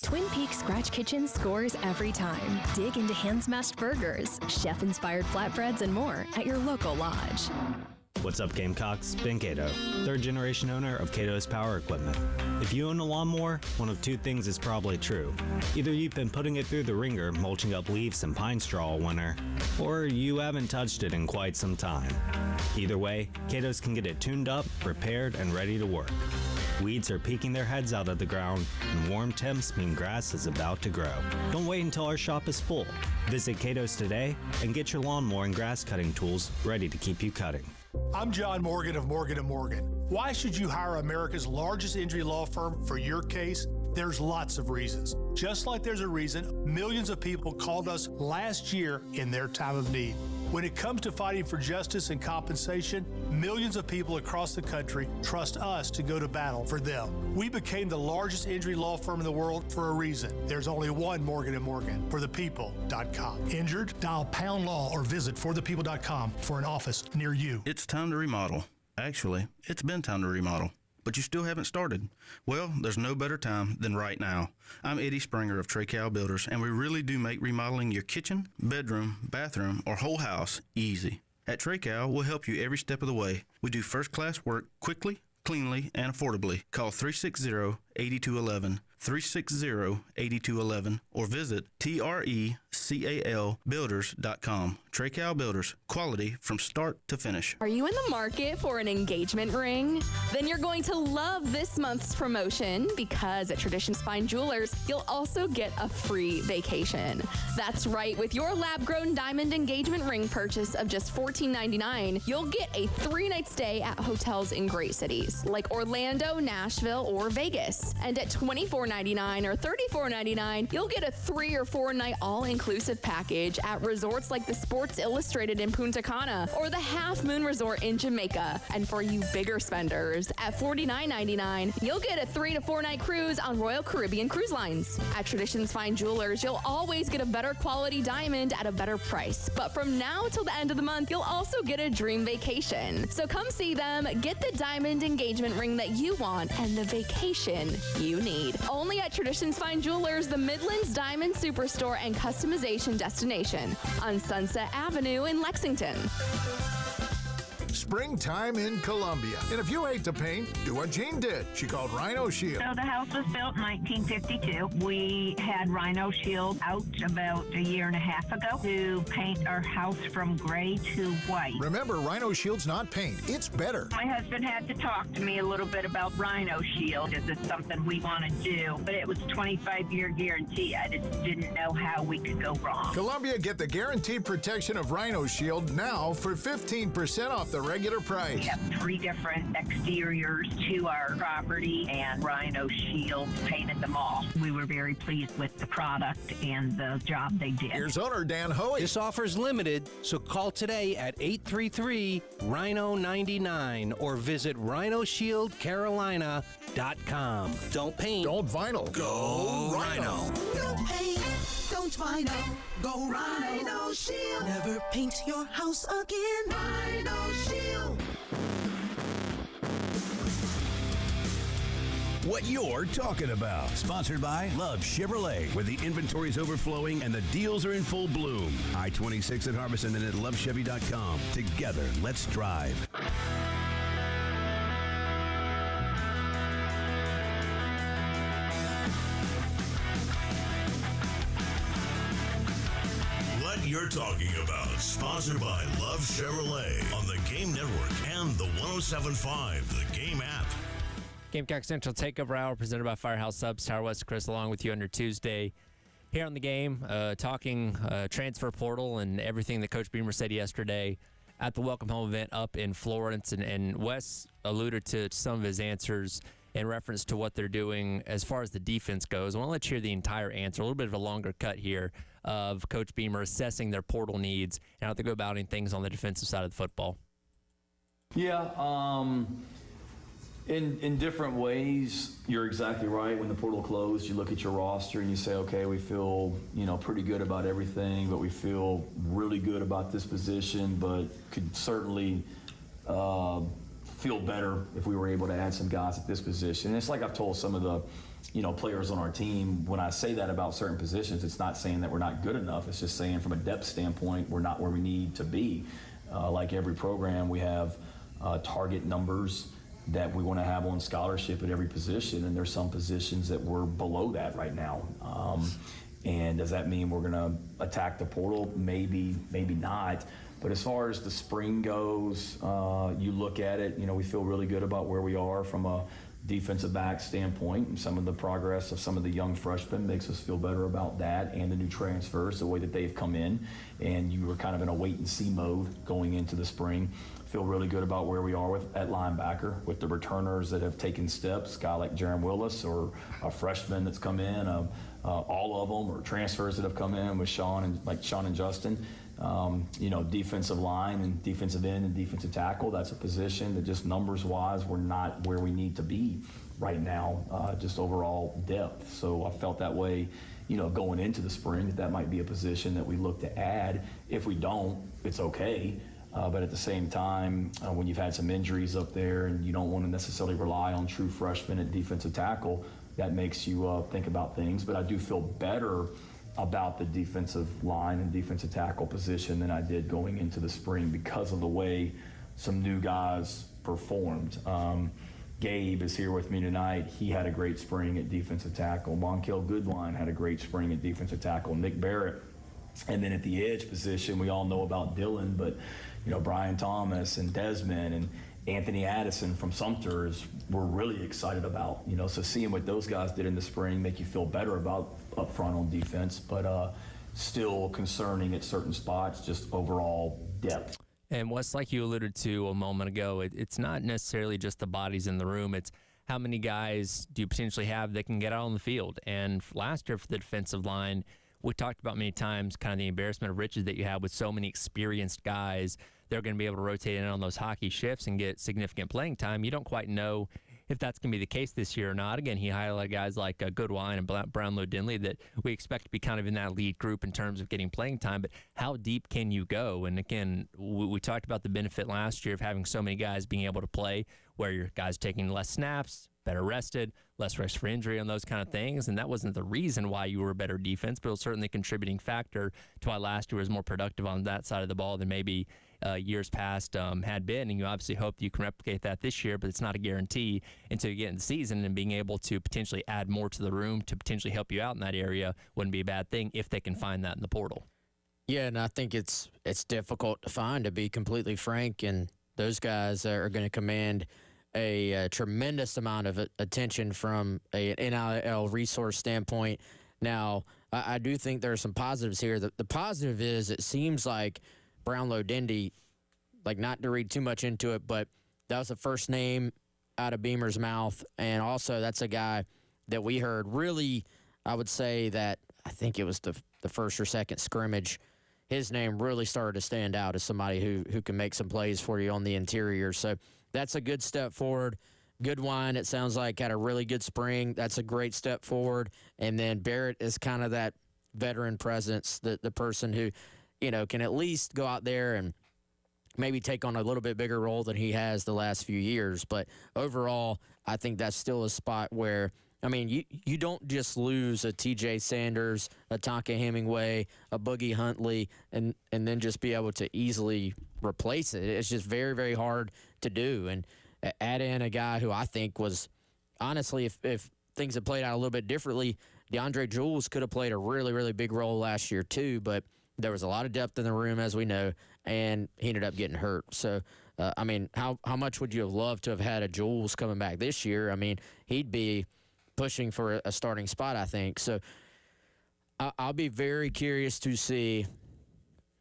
Twin Peaks Scratch Kitchen scores every time. Dig into hand-smashed burgers, chef-inspired flatbreads, and more at your local lodge. What's up, Gamecocks? Ben Cato, third-generation owner of Cato's Power Equipment. If you own a lawnmower, one of 2 things is probably true. Either you've been putting it through the ringer, mulching up leaves and pine straw all winter, or you haven't touched it in quite some time. Either way, Cato's can get it tuned up, repaired, and ready to work. Weeds are peeking their heads out of the ground, and warm temps mean grass is about to grow. Don't wait until our shop is full. Visit Cato's today and get your lawnmower and grass cutting tools ready to keep you cutting. I'm John Morgan of Morgan & Morgan. Why should you hire America's largest injury law firm for your case? There's lots of reasons. Just like there's a reason millions of people called us last year in their time of need. When it comes to fighting for justice and compensation, millions of people across the country trust us to go to battle for them. We became the largest injury law firm in the world for a reason. There's only one Morgan & Morgan, forthepeople.com. Injured? Dial #law or visit forthepeople.com for an office near you. It's time to remodel. Actually, it's been time to remodel, but you still haven't started. Well, there's no better time than right now. I'm Eddie Springer of Trey Cow Builders, and we really do make remodeling your kitchen, bedroom, bathroom, or whole house easy. At Trey Cow, we'll help you every step of the way. We do first-class work quickly, cleanly, and affordably. Call 360-8211, 360-8211, or visit TRECALbuilders.com. Trey Cow Builders, quality from start to finish. Are you in the market for an engagement ring? Then you're going to love this month's promotion, because at Traditions Fine Jewelers, you'll also get a free vacation. That's right, with your lab-grown diamond engagement ring purchase of just $14.99, you'll get a 3-night stay at hotels in great cities like Orlando, Nashville, or Vegas. And at $24.99 or $34.99, you'll get a 3 or 4 night all-inclusive package at resorts like the Sports Illustrated in Punta Cana or the Half Moon Resort in Jamaica. And for you bigger spenders, at $49.99, you'll get a 3 to 4 night cruise on Royal Caribbean Cruise Lines. At Traditions Fine Jewelers, you'll always get a better quality diamond at a better price. But from now till the end of the month, you'll also get a dream vacation. So come see them, get the diamond engagement ring that you want, and the vacation you need. Only at Traditions Fine Jewelers, the Midlands Diamond Superstore and Customization Destination on Sunset Avenue in Lexington. Springtime in Columbia. And if you hate to paint, do what Jean did. She called Rhino Shield. So the house was built in 1952. We had Rhino Shield out about a year and a half ago to paint our house from gray to white. Remember, Rhino Shield's not paint. It's better. My husband had to talk to me a little bit about Rhino Shield. Is this something we want to do? But it was a 25-year guarantee. I just didn't know how we could go wrong. Columbia, get the guaranteed protection of Rhino Shield now for 15% off the regular price. We have 3 different exteriors to our property, and Rhino Shield painted them all. We were very pleased with the product and the job they did. Here's owner Dan Hoey. This offer is limited, so call today at 833-RHINO-99 or visit RhinoShieldCarolina.com. Don't paint. Don't vinyl. Go Rhino. Don't paint, don't vinyl. Go Rhino Shield. Never paint your house again. Rhino Shield. What you're talking about. Sponsored by Love Chevrolet, where the inventory's overflowing and the deals are in full bloom. I-26 at Harbison and at lovechevy.com. Together, let's drive. What you're talking about. Sponsored by Love Chevrolet on the Game Network and the 107.5 The Game app. Gamecock Central Takeover Hour presented by Firehouse Subs. Tower West Chris along with you on your Tuesday here on the game, talking transfer portal and everything that Coach Beamer said yesterday at the Welcome Home event up in Florence. And Wes alluded to some of his answers in reference to what they're doing as far as the defense goes. I want to let you hear the entire answer, a little bit of a longer cut here of Coach Beamer assessing their portal needs and how they go about things on the defensive side of the football. Yeah, in different ways, you're exactly right. When the portal closed, you look at your roster and you say, okay, we feel, pretty good about everything, but we feel really good about this position, but could certainly feel better if we were able to add some guys at this position. And it's like I've told some of the, players on our team, when I say that about certain positions, it's not saying that we're not good enough. It's just saying from a depth standpoint, we're not where we need to be. Like every program, we have target numbers that we want to have on scholarship at every position, and there's some positions that we're below that right now. And does that mean we're going to attack the portal? Maybe, maybe not. But as far as the spring goes, you look at it, we feel really good about where we are from a defensive back standpoint, and some of the progress of some of the young freshmen makes us feel better about that, and the new transfers, the way that they've come in, and you were kind of in a wait-and-see mode going into the spring. Feel really good about where we are at linebacker with the returners that have taken steps, a guy like Jaron Willis or a freshman that's come in, all of them, or transfers that have come in with Sean and Justin. Defensive line and defensive end and defensive tackle, that's a position that just numbers-wise, we're not where we need to be right now, just overall depth. So I felt that way, going into the spring, that might be a position that we look to add. If we don't, it's okay. But at the same time, when you've had some injuries up there and you don't want to necessarily rely on true freshmen at defensive tackle, that makes you think about things. But I do feel better about the defensive line and defensive tackle position than I did going into the spring because of the way some new guys performed. Gabe is here with me tonight. He had a great spring at defensive tackle. Monkel Goodwine had a great spring at defensive tackle. Nick Barrett. And then at the edge position, we all know about Dylan, but Brian Thomas and Desmond and Anthony Addison from Sumter we're really excited about. So seeing what those guys did in the spring make you feel better about up front on defense, but still concerning at certain spots, just overall depth. And Wes, like you alluded to a moment ago, it's not necessarily just the bodies in the room. It's how many guys do you potentially have that can get out on the field. And last year for the defensive line, we talked about many times kind of the embarrassment of riches that you have with so many experienced guys. They're going to be able to rotate in on those hockey shifts and get significant playing time. You don't quite know if that's going to be the case this year or not. Again, he highlighted guys like Goodwine and Brownlow Dinley that we expect to be kind of in that lead group in terms of getting playing time, but how deep can you go? And again, we talked about the benefit last year of having so many guys being able to play, where your guys taking less snaps, better rested, less risk for injury on those kind of things. And that wasn't the reason why you were a better defense, but it was certainly a contributing factor to why last year was more productive on that side of the ball than maybe years past had been. And you obviously hope you can replicate that this year, but it's not a guarantee until you get in the season, and being able to potentially add more to the room to potentially help you out in that area wouldn't be a bad thing if they can find that in the portal. Yeah, and I think it's difficult to find, to be completely frank, and those guys are going to command a tremendous amount of attention from an NIL resource standpoint. Now, I do think there are some positives here. The positive is it seems like Brownlow Dindy like not to read too much into it, but that was the first name out of Beamer's mouth. And also that's a guy that we heard really, I would say that I think it was the first or second scrimmage, his name really started to stand out as somebody who can make some plays for you on the interior. So that's a good step forward. Goodwine, it sounds like, had a really good spring. That's a great step forward. And then Barrett is kind of that veteran presence, the person who, can at least go out there and maybe take on a little bit bigger role than he has the last few years. But overall, I think that's still a spot where, you don't just lose a TJ Sanders, a Tonka Hemingway, a Boogie Huntley, and then just be able to easily replace it. It's just very, very hard to do. And add in a guy who I think was, honestly, if things had played out a little bit differently, DeAndre Jules could have played a really, really big role last year too, but there was a lot of depth in the room, as we know, and he ended up getting hurt. So, how much would you have loved to have had a Jules coming back this year? He'd be pushing for a starting spot, I think. So I'll be very curious to see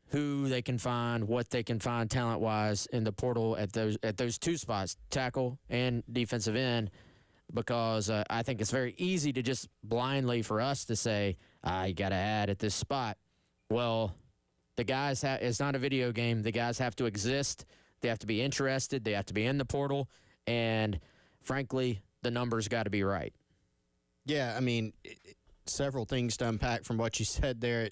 who they can find, what they can find talent-wise in the portal at those two spots, tackle and defensive end, because I think it's very easy to just blindly for us to say, you got to add at this spot. Well, the guys it's not a video game. The guys have to exist. They have to be interested. They have to be in the portal. And, frankly, the numbers got to be right. Yeah, several things to unpack from what you said there.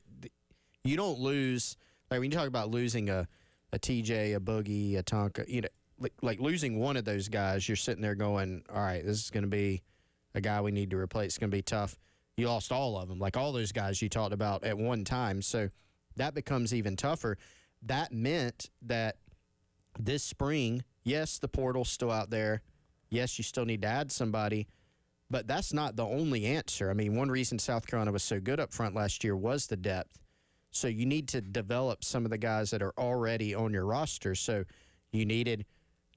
You don't lose – like when you talk about losing a TJ, a Boogie, a Tonka, like losing one of those guys, you're sitting there going, all right, this is going to be a guy we need to replace. It's going to be tough. You lost all of them, like all those guys you talked about at one time. So that becomes even tougher. That meant that this spring, yes, the portal's still out there. Yes, you still need to add somebody, but that's not the only answer. One reason South Carolina was so good up front last year was the depth. So you need to develop some of the guys that are already on your roster. So you needed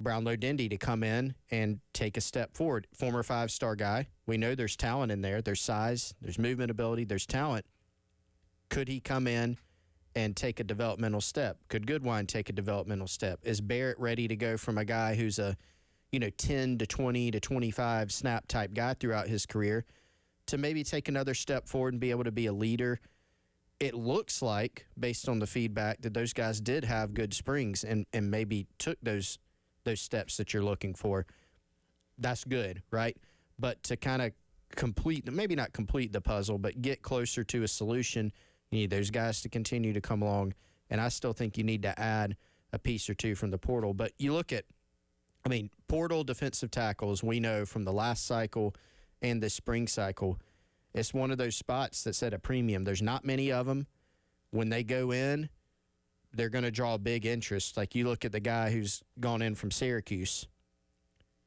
Brownlow Dindy to come in and take a step forward. Former 5-star guy. We know there's talent in there. There's size, there's movement ability, there's talent. Could he come in and take a developmental step? Could Goodwine take a developmental step? Is Barrett ready to go from a guy who's a 10 to 20 to 25 snap type guy throughout his career to maybe take another step forward and be able to be a leader? It looks like, based on the feedback, that those guys did have good springs and maybe took those steps that you're looking for. That's good, right? But to kind of maybe not complete the puzzle, but get closer to a solution, you need those guys to continue to come along. And I still think you need to add a piece or two from the portal. But you look at, portal defensive tackles, we know from the last cycle and the spring cycle, it's one of those spots that's at a premium. There's not many of them. When they go in, they're going to draw big interest. Like you look at the guy who's gone in from Syracuse.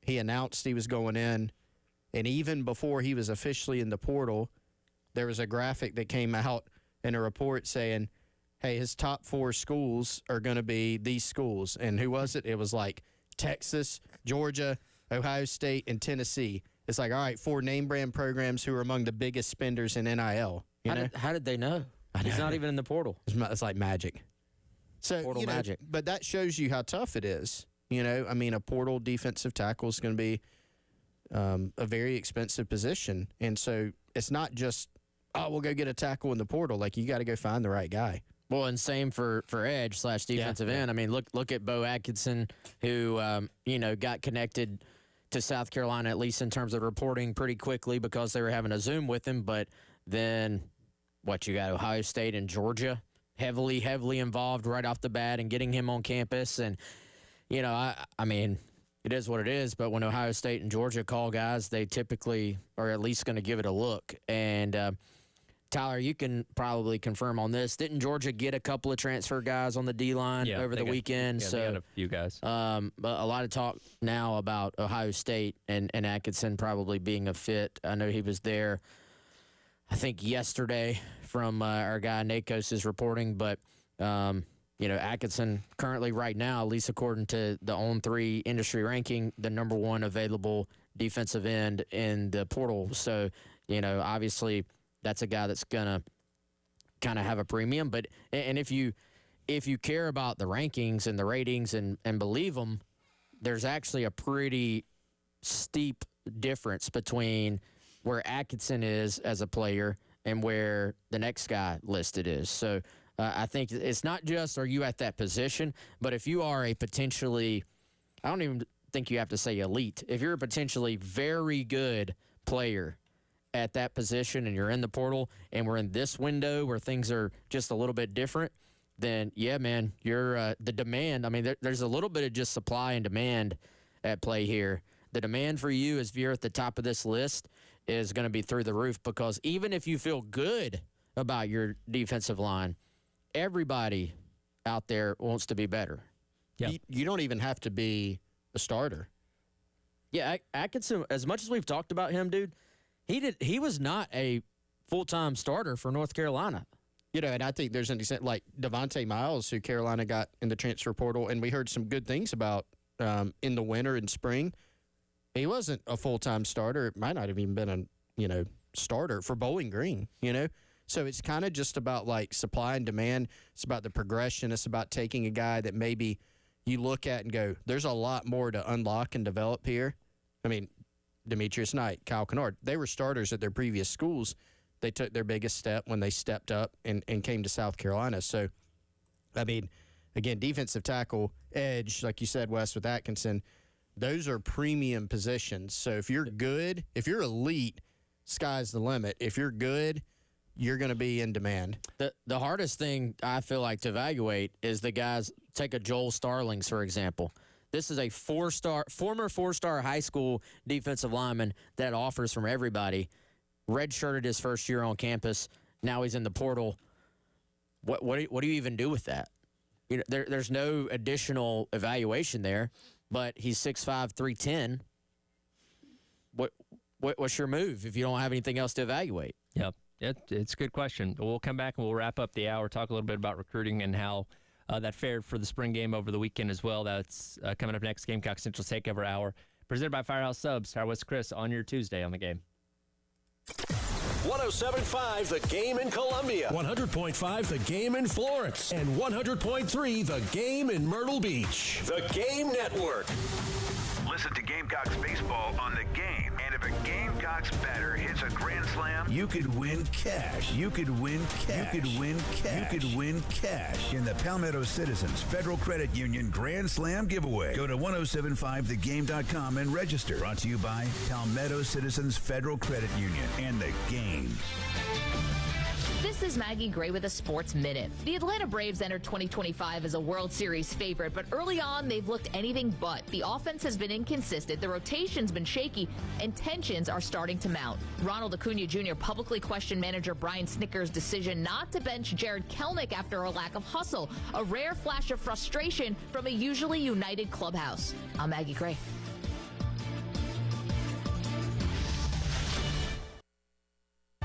He announced he was going in, and even before he was officially in the portal, there was a graphic that came out in a report saying, hey, his top 4 schools are going to be these schools. And who was it? It was like Texas, Georgia, Ohio State, and Tennessee. It's like, all right, 4 name brand programs who are among the biggest spenders in NIL. How did they know? He's not even in the portal. It's like magic. So, portal magic. But that shows you how tough it is. A portal defensive tackle is going to be a very expensive position. And so it's not just, we'll go get a tackle in the portal. Like, you got to go find the right guy. Well, and same for edge / defensive end. Look at Bo Atkinson, who, got connected to South Carolina, at least in terms of reporting, pretty quickly because they were having a Zoom with him. But then, you got Ohio State and Georgia heavily involved right off the bat and getting him on campus. And, it is what it is. But when Ohio State and Georgia call guys, they typically are at least going to give it a look. And, Tyler, you can probably confirm on this. Didn't Georgia get a couple of transfer guys on the D-line over the weekend? Yeah, they got a few guys. A lot of talk now about Ohio State and Atkinson probably being a fit. I know he was there, I think, yesterday from our guy Nakos is reporting. But, Atkinson currently right now, at least according to the On3 industry ranking, the number 1 available defensive end in the portal. So, obviously – that's a guy that's going to kind of have a premium. But if you if you care about the rankings and the ratings and believe them, there's actually a pretty steep difference between where Atkinson is as a player and where the next guy listed is. So I think it's not just are you at that position, but if you are a potentially, I don't even think you have to say elite. If you're a potentially very good player at that position and you're in the portal and we're in this window where things are just a little bit different, then, yeah, man, you're the demand. I mean, there's a little bit of just supply and demand at play here. The demand for you as if you're at the top of this list is going to be through the roof, because even if you feel good about your defensive line, everybody out there wants to be better. Yeah. You don't even have to be a starter. Yeah, Atkinson, as much as we've talked about him, dude, he was not a full-time starter for North Carolina. You know, and I think there's an extent like Devontae Miles, who Carolina got in the transfer portal, and we heard some good things about in the winter and spring. He wasn't a full-time starter. It might not have even been a, starter for Bowling Green, So it's kind of just about, like, supply and demand. It's about the progression. It's about taking a guy that maybe you look at and go, there's a lot more to unlock and develop here. I mean, Demetrius Knight, Kyle Kennard, they were starters at their previous schools. They took their biggest step when they stepped up and came to South Carolina. So, I mean, again, defensive tackle, edge, like you said, Wes, with Atkinson, those are premium positions. So if you're good, if you're elite, sky's the limit. If you're good, you're going to be in demand. The hardest thing I feel like to evaluate is the guys. Take a Joel Starlings, for example. This is a former four-star high school defensive lineman that offers from everybody. Redshirted his first year on campus. Now he's in the portal. What do you even do with that? There's no additional evaluation there, but he's 6'5", 310. What's your move if you don't have anything else to evaluate? Yep. It's a good question. We'll come back and we'll wrap up the hour, talk a little bit about recruiting and how that fared for the spring game over the weekend as well. That's coming up next, Gamecock Central Takeover Hour, presented by Firehouse Subs. Our West Chris on your Tuesday on the game. 107.5 The Game in Columbia, 100.5 The Game in Florence, and 100.3 The Game in Myrtle Beach. The Game Network. Listen to Gamecocks baseball on The Game. And if a Gamecocks batter hits a grand slam, you could win cash. You could win cash. You could win cash. You could win cash in the Palmetto Citizens Federal Credit Union Grand Slam giveaway. Go to 1075thegame.com and register. Brought to you by Palmetto Citizens Federal Credit Union and The Game. This is Maggie Gray with a Sports Minute. The Atlanta Braves entered 2025 as a World Series favorite, but early on they've looked anything but. The offense has been inconsistent, the rotation's been shaky, and tensions are starting to mount. Ronald Acuna Jr. publicly questioned manager Brian Snitker's decision not to bench Jared Kelnick after a lack of hustle, a rare flash of frustration from a usually united clubhouse. I'm Maggie Gray.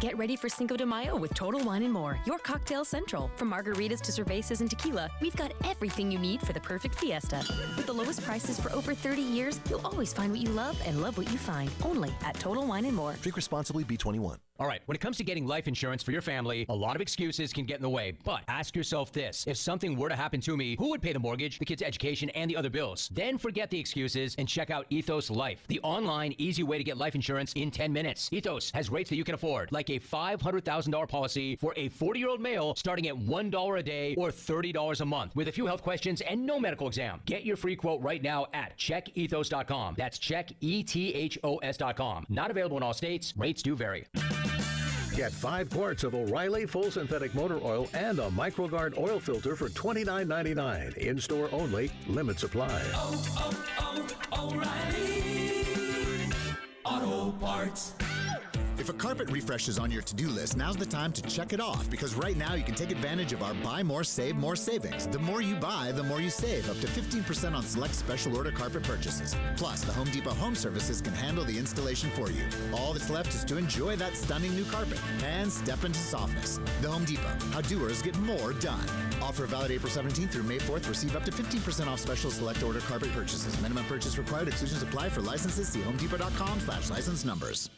Get ready for Cinco de Mayo with Total Wine & More, your cocktail central. From margaritas to cervezas and tequila, we've got everything you need for the perfect fiesta. With the lowest prices for over 30 years, you'll always find what you love and love what you find. Only at Total Wine & More. Drink responsibly, B21. All right, when it comes to getting life insurance for your family, a lot of excuses can get in the way. But ask yourself this. If something were to happen to me, who would pay the mortgage, the kids' education, and the other bills? Then forget the excuses and check out Ethos Life, the online, easy way to get life insurance in 10 minutes. Ethos has rates that you can afford, like a $500,000 policy for a 40-year-old male starting at $1 a day or $30 a month with a few health questions and no medical exam. Get your free quote right now at checkethos.com. That's checkethos.com. Not available in all states. Rates do vary. Get 5 quarts of O'Reilly Full Synthetic Motor Oil and a MicroGuard oil filter for $29.99. In-store only. Limit supply. O'Reilly Auto Parts. If a carpet refresh is on your to-do list, now's the time to check it off, because right now you can take advantage of our Buy More, Save More savings. The more you buy, the more you save, up to 15% on select special order carpet purchases. Plus, the Home Depot Home Services can handle the installation for you. All that's left is to enjoy that stunning new carpet and step into softness. The Home Depot, how doers get more done. Offer valid April 17th through May 4th. Receive up to 15% off special select order carpet purchases. Minimum purchase required. Exclusions apply. For licenses, see homedepot.com/license numbers.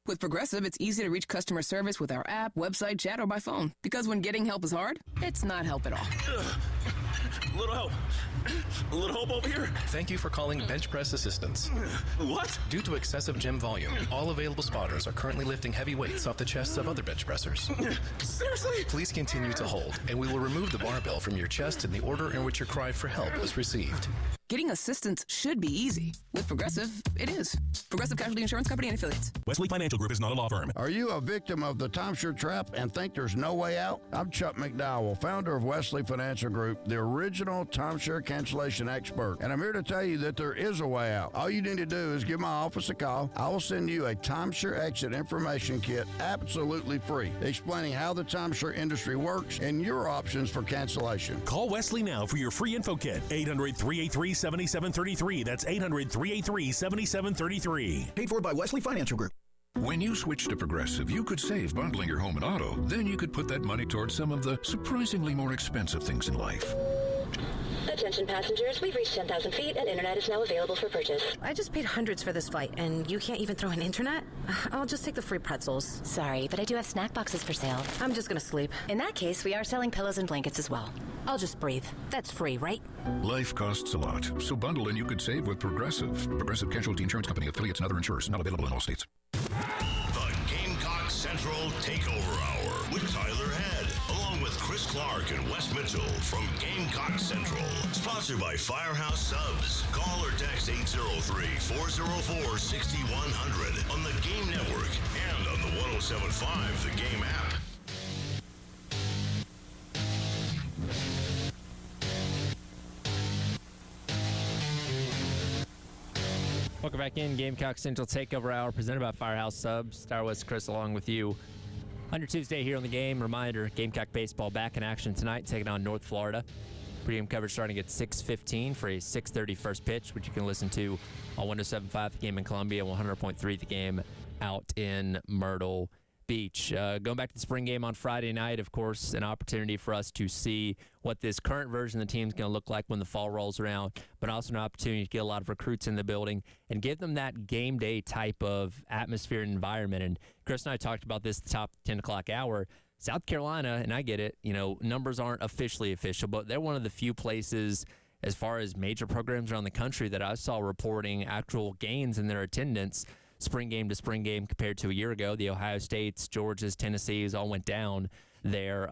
With Progressive, it's easy to reach customer service with our app, website, chat, or by phone. Because when getting help is hard, it's not help at all. Little help. A little help over here. Thank you for calling Bench Press Assistance. What? Due to excessive gym volume, all available spotters are currently lifting heavy weights off the chests of other bench pressers. Seriously? Please continue to hold, and we will remove the barbell from your chest in the order in which your cry for help was received. Getting assistance should be easy. With Progressive, it is. Progressive Casualty Insurance Company and Affiliates. Wesley Financial Group is not a law firm. Are you a victim of the timeshare trap and think there's no way out? I'm Chuck McDowell, founder of Wesley Financial Group, the original timeshare cancellation expert. And I'm here to tell you that there is a way out. All you need to do is give my office a call. I will send you a timeshare exit information kit absolutely free, explaining how the timeshare industry works and your options for cancellation. Call Wesley now for your free info kit. 800-383-7733. That's 800-383-7733. Paid for by Wesley Financial Group. When you switch to Progressive, you could save bundling your home and auto. Then you could put that money towards some of the surprisingly more expensive things in life. Attention passengers, we've reached 10,000 feet and internet is now available for purchase. I just paid hundreds for this flight, and you can't even throw in internet? I'll just take the free pretzels. Sorry, but I do have snack boxes for sale. I'm just gonna sleep. In that case, we are selling pillows and blankets as well. I'll just breathe. That's free, right? Life costs a lot, so bundle and you could save with Progressive. Progressive Casualty Insurance Company, affiliates, and other insurers. Not available in all states. The Gamecock Central Takeover Hour with Tyler Head, along with Chris Clark and Wes Mitchell from Gamecock Central. Sponsored by Firehouse Subs. Call or text 803-404-6100 on the Game Network and on the 107.5 The Game app. Welcome back in. Gamecock Central Takeover Hour presented by Firehouse Subs. Star West Chris along with you. On your Tuesday here on the game, reminder, Gamecock Baseball back in action tonight, taking on North Florida. Pregame coverage starting at 6:15 for a 6:30 first pitch, which you can listen to on 107.5 The Game in Columbia, 100.3 The Game out in Myrtle Beach. Going back to the spring game on Friday night, of course, an opportunity for us to see what this current version of the team is going to look like when the fall rolls around, but also an opportunity to get a lot of recruits in the building and give them that game day type of atmosphere and environment. And Chris and I talked about this at the top 10 o'clock hour. South Carolina, and I get it, numbers aren't officially official, but they're one of the few places as far as major programs around the country that I saw reporting actual gains in their attendance spring game to spring game compared to a year ago. The Ohio States, Georgias, Tennessees all went down there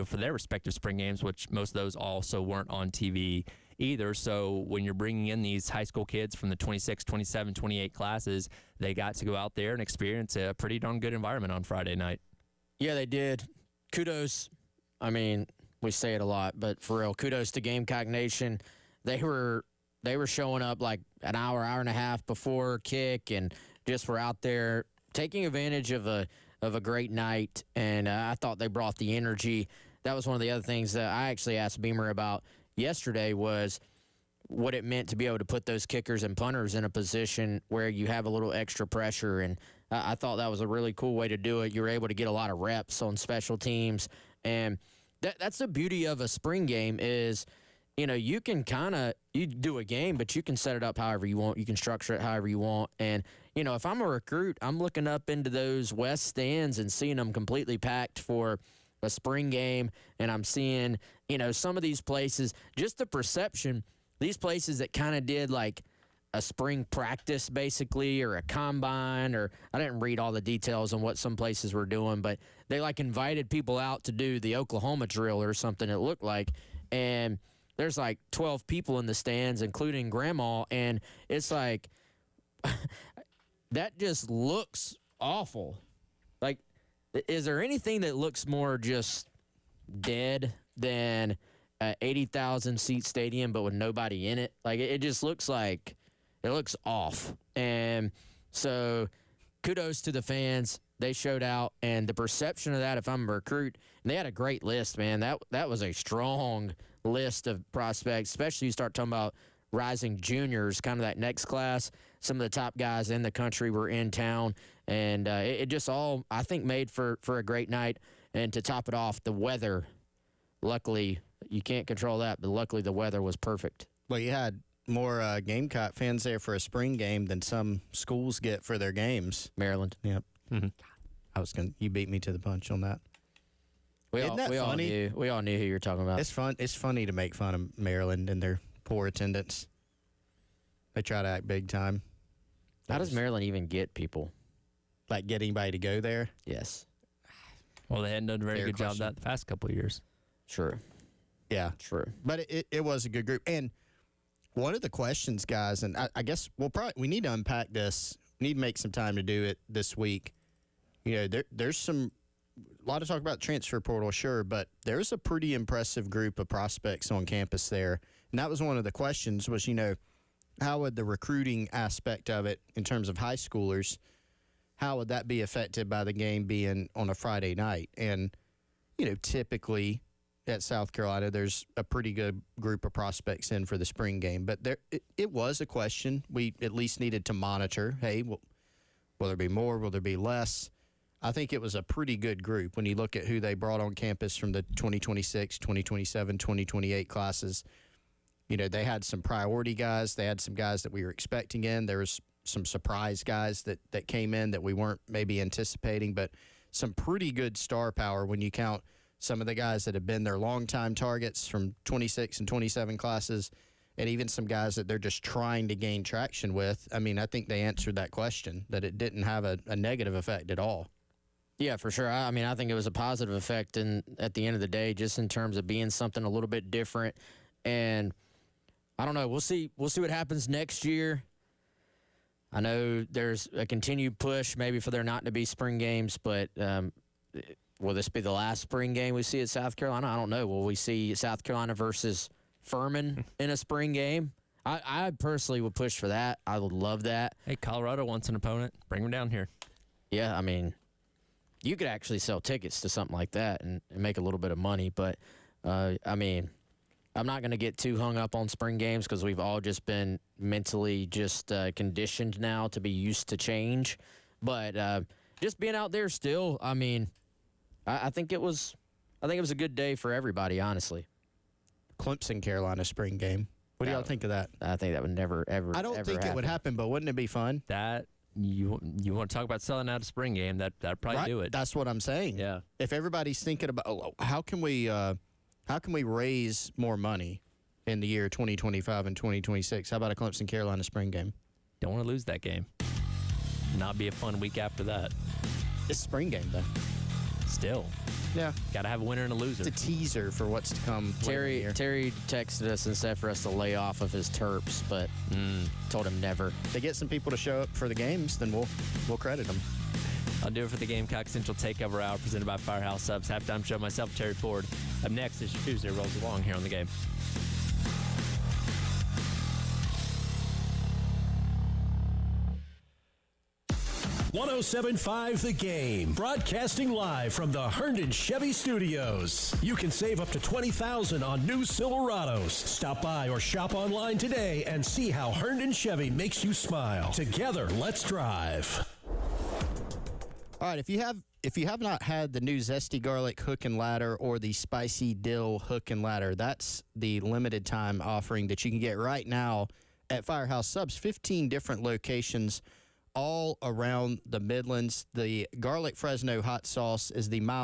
for their respective spring games, which most of those also weren't on TV either. So when you're bringing in these high school kids from the 26, 27, 28 classes, they got to go out there and experience a pretty darn good environment on Friday night. Yeah, they did. Kudos. I mean, we say it a lot, but for real, kudos to Gamecock Nation. They were showing up like an hour and a half before kick, and just were out there taking advantage of a great night. And I thought they brought the energy. That was one of the other things that I actually asked Beamer about yesterday was what it meant to be able to put those kickers and punters in a position where you have a little extra pressure. And I thought that was a really cool way to do it. You were able to get a lot of reps on special teams. And that's the beauty of a spring game is, you can you do a game, but you can set it up however you want. You can structure it however you want. And, if I'm a recruit, I'm looking up into those west stands and seeing them completely packed for a spring game. And I'm seeing, some of these places, just the perception, these places that kind of did like a spring practice basically or a combine, or I didn't read all the details on what some places were doing, but they like invited people out to do the Oklahoma drill or something it looked like. And there's like 12 people in the stands, including Grandma, and it's like that just looks awful. Like, is there anything that looks more just dead than an 80,000 seat stadium but with nobody in it? Like, it just looks like it looks off. And so kudos to the fans. They showed out, and the perception of that, if I'm a recruit, and they had a great list, man. That was a strong list of prospects, especially you start talking about rising juniors, kind of that next class. Some of the top guys in the country were in town, and it just all, I think, made for a great night. And to top it off, the weather, luckily, you can't control that, but luckily the weather was perfect. Well, you had more Gamecock fans there for a spring game than some schools get for their games. Maryland. Yep. You beat me to the punch on that. We all knew who you were talking about. It's fun. It's funny to make fun of Maryland and their poor attendance. They try to act big time. How does Maryland even get people? Like, get anybody to go there? Yes. Well, they hadn't done a very Fair good job question. that the past couple of years. True. Yeah. True. But it was a good group. And one of the questions, guys, and I guess we need to unpack this. We need to make some time to do it this week. You know, there's a lot of talk about transfer portal, sure, but there's a pretty impressive group of prospects on campus there. And that was one of the questions was, how would the recruiting aspect of it in terms of high schoolers, how would that be affected by the game being on a Friday night? And, typically at South Carolina, there's a pretty good group of prospects in for the spring game. But it was a question we at least needed to monitor. Hey, will there be more? Will there be less? I think it was a pretty good group when you look at who they brought on campus from the 2026, 2027, 2028 classes. They had some priority guys. They had some guys that we were expecting in. There was some surprise guys that came in that we weren't maybe anticipating, but some pretty good star power when you count some of the guys that have been their longtime targets from 26 and 27 classes, and even some guys that they're just trying to gain traction with. I mean, I think they answered that question, that it didn't have a negative effect at all. Yeah, for sure. I mean, I think it was a positive effect at the end of the day, just in terms of being something a little bit different. And I don't know. We'll see what happens next year. I know there's a continued push maybe for there not to be spring games, but will this be the last spring game we see at South Carolina? I don't know. Will we see South Carolina versus Furman in a spring game? I personally would push for that. I would love that. Hey, Colorado wants an opponent. Bring them down here. Yeah, I mean, you could actually sell tickets to something like that and make a little bit of money. But, I mean, I'm not going to get too hung up on spring games because we've all just been mentally just conditioned now to be used to change. But just being out there still, I mean, I think it was a good day for everybody, honestly. Clemson, Carolina spring game. What do y'all think of that? I think that would never, ever, I don't ever think happen. it would happen, but wouldn't it be fun? That you want to talk about selling out a spring game? That'd probably Right? do it. That's what I'm saying. Yeah. If everybody's thinking about how can we raise more money in the year 2025 and 2026, how about a Clemson Carolina spring game? Don't want to lose that game. Not be a fun week after that. It's a spring game though. Still. Yeah. Got to have a winner and a loser. It's a teaser for what's to come. Terry texted us and said for us to lay off of his Terps, but told him never. If they get some people to show up for the games, then we'll credit them. I'll do it for the Gamecock Central Takeover Hour presented by Firehouse Subs. Halftime show, myself, Terry Ford. Up next is your Tuesday Rolls Along here on The Game. .1075 The Game, broadcasting live from the Herndon Chevy Studios. You can save up to $20,000 on new Silverados. Stop by or shop online today and see how Herndon Chevy makes you smile. Together, let's drive. All right, if you have not had the new Zesty Garlic Hook and Ladder or the Spicy Dill Hook and Ladder, that's the limited time offering that you can get right now at Firehouse Subs. 15 different locations all around the Midlands. The garlic Fresno hot sauce is the mild